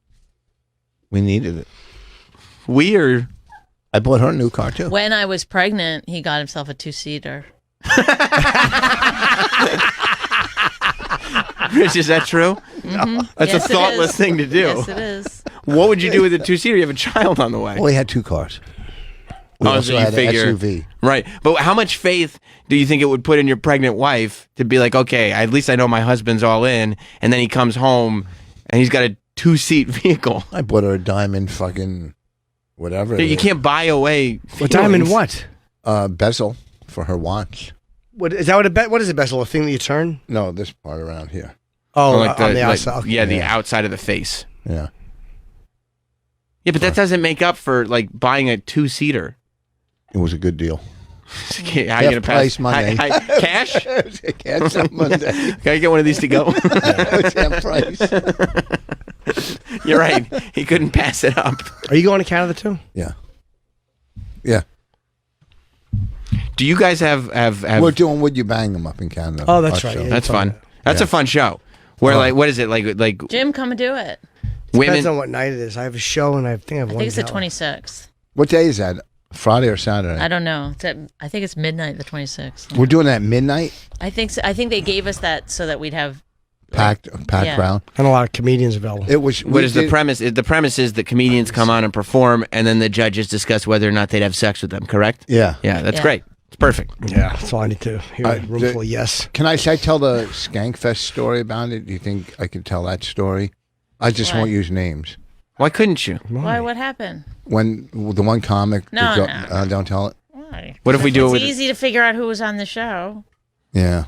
We needed it. I bought her a new car too. When I was pregnant, he got himself a 2-seater. Rich, is that true? No. That's Yes, a it thoughtless is. thing to do. Yes, it is. What would you do with a two-seater? You have a child on the way. Well, he had 2 cars. We also so you had figure, an SUV. Right. But how much faith do you think it would put in your pregnant wife to be like, okay, at least I know my husband's all in, and then he comes home and he's got a 2-seat vehicle? I bought her a diamond fucking whatever. it You is. can't buy away. A diamond feelings. what? Bezel for her watch. What is that? What is a bezel? A thing that you turn? No, this part around here. Oh, Or on the outside. Okay. Yeah, the outside of the face. Yeah. Yeah, but that doesn't make up for like buying a 2-seater. It was a good deal. Okay, how Half you gonna pass? price Monday. Cash? Cash on Monday. Can I get one of these to go? It's half price. You're right. He couldn't pass it up. Are you going to Canada too? Yeah. Yeah. Do you guys have? We're doing Would You Bang Them up in Canada. Oh, that's our right. show. Yeah, That's you told fun. me That's a fun show. Where like what is it like Jim, come and do it. Depends women? on what night it is. I have a show, and I think I have I one. think it's the gala. 26th. What day is that? Friday or Saturday? I don't know. I think it's midnight, the 26th. We're doing that at midnight? I think so. I think they gave us that so that we'd have Packed Yeah. crowd. And a lot of comedians available. It was. What is the premise? The premise is that comedians come on and perform, and then the judges discuss whether or not they'd have sex with them. Correct? Yeah. Yeah, that's Yeah. great. It's perfect. Yeah, that's all I need to hear. A room full of yes. Can I tell the Skankfest story about it? Do you think I can tell that story? I just Why? won't use names. Why couldn't you? Why? What happened? When the one comic, No, the no. don't tell it. Why? What if we do it It's with? easy to figure out who was on the show. Yeah.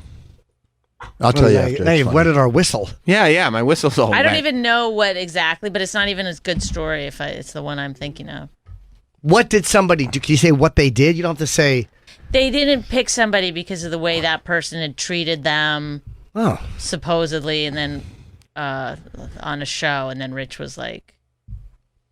I'll tell you now, after. now It's you've funny. wetted our whistle. Yeah. My whistle's all I don't wet. even know what exactly, but it's not even a good story if it's the one I'm thinking of. What did somebody do? Can you say what they did? You don't have to say. They didn't pick somebody because of the way that person had treated them, Oh, supposedly, and then on a show, and then Rich was like,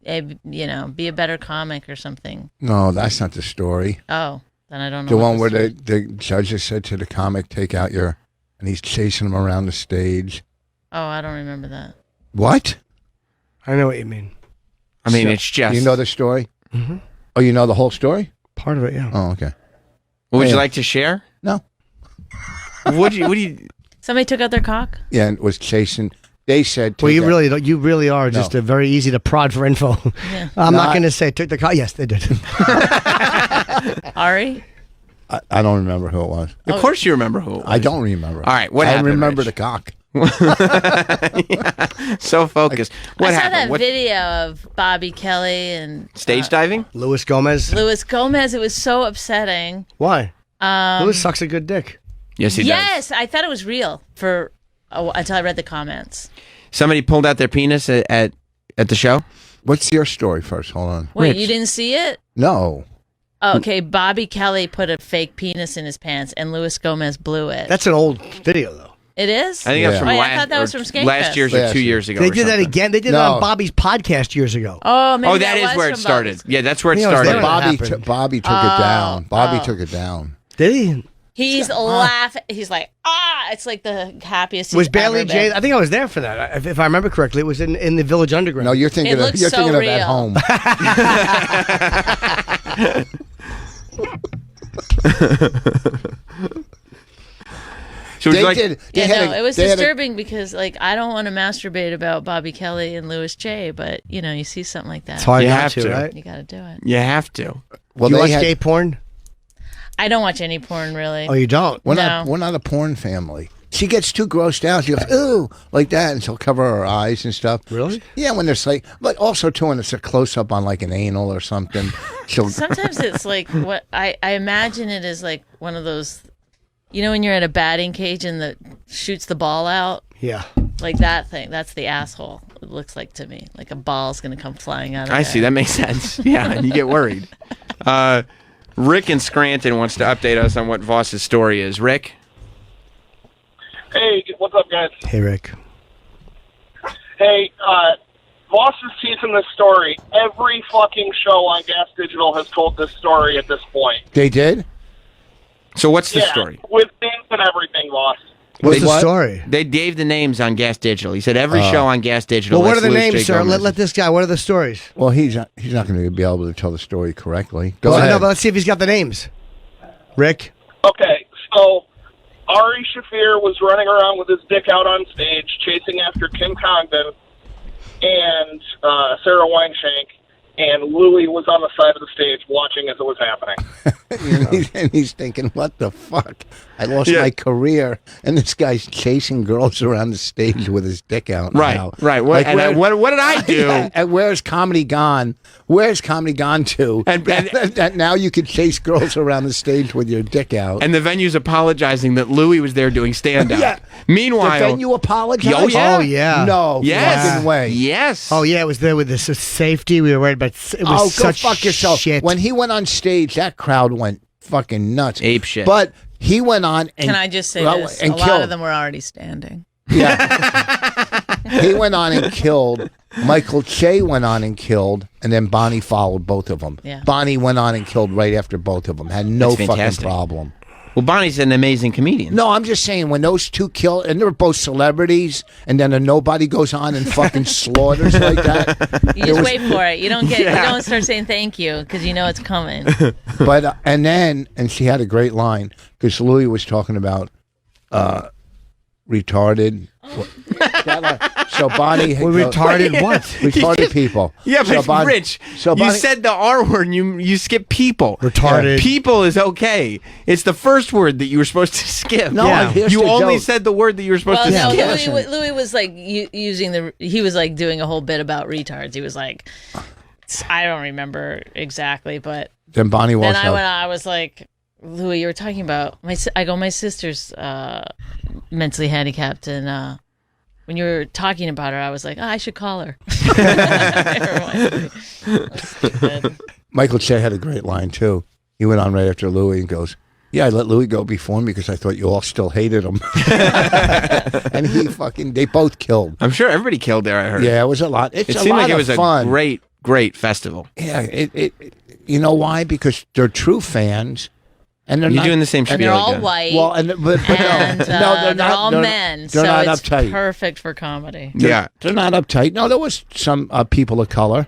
hey, be a better comic or something. No, that's not the story. Oh, then I don't know. The what one where story- the judges said to the comic, "Take out your," and he's chasing him around the stage. Oh, I don't remember that. What? I know what you mean. I mean, So- it's just. You know the story? Mm-hmm. Oh, you know the whole story? Part of it, yeah. Oh, okay. Would you Yeah. like to share? No. What do you? Somebody took out their cock? Yeah, and was chasing. They said. Well, take you out- really don't. You really are just No. a very easy to prod for info. Yeah. I'm No, not I- going to say took the car. Yes, they did. Ari? I don't remember who it was. Of course, you remember who. It was. I don't remember. All right, what I happened, remember Rich? the cock. So focused. What I saw happened? that What- video of Bobby Kelly and Stage diving? Luis Gomez. Louis Gomez. It was so upsetting. Why? Um, Luis sucks a good dick. Yes, he does. yes, I thought it was real until I read the comments. Somebody pulled out their penis at the show. What's your story first? Hold on. Wait, Rich. you didn't see it? No. Oh, okay, Bobby Kelly put a fake penis in his pants, and Louis Gomez blew it. That's an old video, though. It is? I think that's Yeah. from Oh, yeah, last. I thought that was or from Skankfest. last year's or Last 2 year. years ago. They or did that something. again. They did No. it on Bobby's podcast years ago. Oh, maybe Oh, that is where it from started. Bobby's. Yeah, that's where it Yeah, it was started. there. Happened. Bobby took it down. Bobby took it down. Did he? He's laughing. He's like, it's like the happiest he's Was Bailey ever J? been. I think I was there for that. If I remember correctly, it was in the Village Underground. No, you're thinking It of looks you're so thinking of real. at home. So would They you like- did. They Yeah, had no, a- it was they had a- disturbing because, like, I don't want to masturbate about Bobby Kelly and Louis J, but, you see something like that. That's hard You not have to, to. right? You got to do it. You have to. Well, you they watch had, gay porn? I don't watch any porn, really. Oh, you don't? we're No. not a porn family. She gets too grossed out. She goes, ooh, like that, and she'll cover her eyes and stuff. Really? Yeah, when there's like, but also too when it's a close up on like an anal or something. She'll. Sometimes it's like what I imagine it is like one of those, when you're at a batting cage and the shoots the ball out, Yeah. like that thing. That's the asshole. It looks like to me, like a ball's gonna come flying out of I there. see. That makes sense. Yeah, and you get worried. Rick in Scranton wants to update us on what Voss's story is. Rick? Hey, what's up, guys? Hey, Rick. Hey, Voss is teasing this story. Every fucking show on Gas Digital has told this story at this point. They did. So what's the Yeah, story? with names and everything, Voss. What's They- the story? They gave the names on Gas Digital. He said every show on Gas Digital. Well, what are that's the Louis J. names, sir? Gomez. Let this guy. What are the stories? Well, he's not going to be able to tell the story correctly. Go Well, ahead. no, but let's see if he's got the names. Rick. Okay, so Ari Shaffir was running around with his dick out on stage, chasing after Kim Congdon and Sarah Weinshank, and Louis was on the side of the stage watching as it was happening. And he's thinking, what the fuck? I lost my career, and this guy's chasing girls around the stage with his dick out. Right, now. right. What did I do? Yeah, and where's comedy gone? Where's comedy gone to? That now you can chase girls around the stage with your dick out. And the venue's apologizing that Louis was there doing stand-up. Yeah. Meanwhile... The venue apologized? Oh, yeah. Oh, yeah. No fucking way. Yes. Oh, yeah, it was there with the safety. We were worried about it. Was Go such fuck yourself. shit. When he went on stage, that crowd went fucking nuts. Ape shit. But he went on and... Can I just say well, this? and A lot killed. of them were already standing. He went on and killed. Michael Che went on and killed, and then Bonnie followed both of them. Yeah. Bonnie went on and killed right after both of them. Had no That's fucking fantastic. problem. Well, Bonnie's an amazing comedian. No, I'm just saying when those two kill, and they're both celebrities, and then a nobody goes on and fucking slaughters like that. You just wait for it. You don't get. You don't start saying thank you because you know it's coming. But and she had a great line because Louis was talking about retarded. So Bonnie, retarded what? Retarded people. Yeah, but so Bonnie, Rich, so you Bonnie, said the R word and you skipped people. Retarded. People is okay. It's the first word that you were supposed to skip. No, Yeah. here's You the only joke. said the word that you were supposed to Well, no, skip. Louis was like using the. He was like doing a whole bit about retards. He was like, I don't remember exactly, but Then Bonnie then walks out. I was like, Louis, you were talking about my. I go, my sister's mentally handicapped, and when you were talking about her, I was like, I should call her. Michael Che had a great line too. He went on right after Louis and goes, "Yeah, I let Louis go before me because I thought you all still hated him." And they both killed. I'm sure everybody killed there. I heard. Yeah, it was a lot. It's It a seemed lot like it of was fun. a great festival. Yeah, it you know why? Because they're true fans. And they're You're not, doing the same And spiel they're all again. white. Well, but and no, they're not. all men, They're so not it's uptight. perfect for comedy. Yeah. They're not uptight. No, there was some people of color.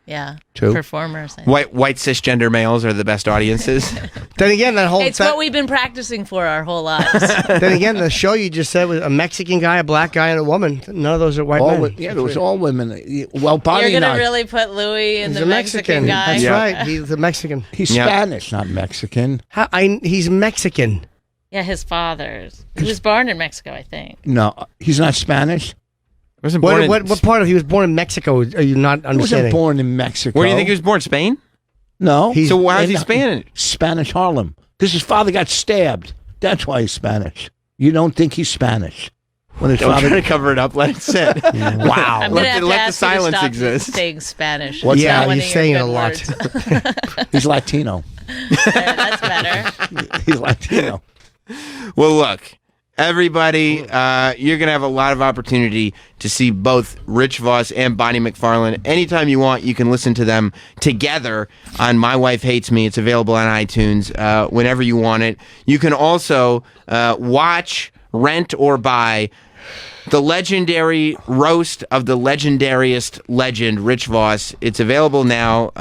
Yeah, Too. performers. I think. White cisgender males are the best audiences. Then again, that whole It's what we've been practicing for our whole lives. Then again, the show you just said was a Mexican guy, a black guy, and a woman. None of those are white men. Yeah, there was all women. Well, Bonnie You're and gonna I. really put Louis in He's the a Mexican. guy. That's Yeah. right. He's a Mexican. He's Yeah. Spanish, not Mexican. He's Mexican. Yeah, his father's. He was born in Mexico, I think. No, he's not Spanish. Wasn't born What part of he was born in Mexico? Are you not He wasn't understanding? born in Mexico. Where do you think he was born? Spain? No. He's- So why is in he Spanish? Spanish Harlem. Because his father got stabbed. That's why he's Spanish. You don't think he's Spanish. When his Don't try to father... cover it up. Let it sit. Wow. I'm Let gonna have the- to let the ask you to silence stop exist. saying Spanish. What's It's Yeah, not one he's of your saying it good a lot. words. He's Latino. That's better. He's Latino. Well, look, everybody, you're going to have a lot of opportunity to see both Rich Voss and Bonnie McFarlane. Anytime you want, you can listen to them together on My Wife Hates Me. It's available on iTunes whenever you want it. You can also watch, rent, or buy the legendary roast of the legendariest legend, Rich Voss. It's available now,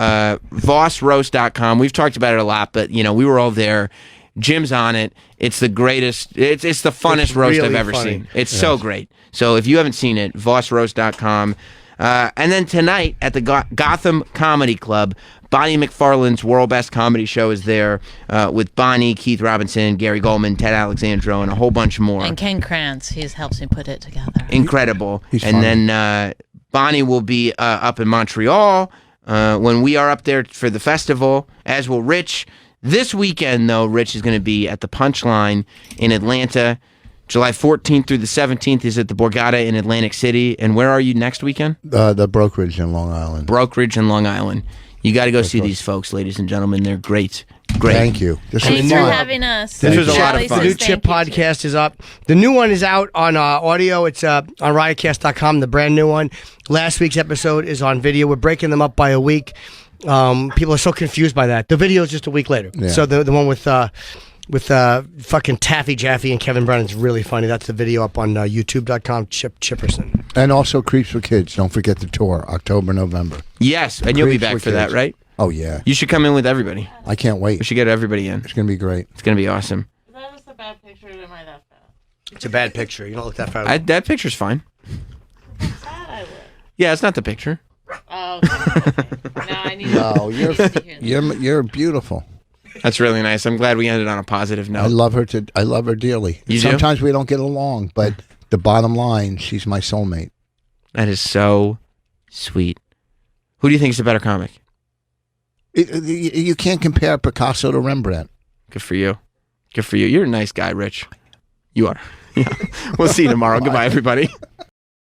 vossroast.com. We've talked about it a lot, but, we were all there. Jim's on it. It's the greatest. It's the funnest It's roast I've really ever funny. seen. It's so great. So if you haven't seen it, vossroast.com. And then tonight at the Gotham Comedy Club, Bonnie McFarlane's World Best Comedy Show is there with Bonnie, Keith Robinson, Gary Goldman, Ted Alexandro, and a whole bunch more. And Ken Krantz, he helps me put it together. Incredible. He's and funny. then Bonnie will be up in Montreal when we are up there for the festival, as will Rich. This weekend, though, Rich is going to be at the Punchline in Atlanta. July 14th through the 17th is at the Borgata in Atlantic City. And where are you next weekend? The brokerage in Long Island. Brokerage in Long Island. You got to go see these folks, ladies and gentlemen. They're great. Great. Thank you. This was Thanks for fun. having us. This was a lot of Charlie fun. The says new Chip thank you, too. podcast is up. The new one is out on audio. It's on riotcast.com, the brand new one. Last week's episode is on video. We're breaking them up by a week. People are so confused by that. The video is just a week later. Yeah. So the one with fucking Taffy Jaffe and Kevin Brennan's really funny. That's the video up on youtube.com, Chip Chipperson. And also Creeps for Kids. Don't forget the tour, October, November. Yes, and you'll be Creeps back with for that, kids. right? Oh, yeah. You should come in with everybody. I can't wait. We should get everybody in. It's going to be great. It's going to be awesome. That was the bad picture? Or am I that bad? It's a bad picture. You don't look that fat. That picture's fine. I would. Yeah, it's not the picture. Oh, okay. No, I need No, to hear that. you're beautiful. That's really nice. I'm glad we ended on a positive note. I love her dearly. You do? Sometimes we don't get along, but the bottom line, she's my soulmate. That is so sweet. Who do you think is the better comic? You can't compare Picasso to Rembrandt. Good for you. Good for you. You're a nice guy, Rich. You are. Yeah. We'll see you tomorrow. Goodbye, everybody.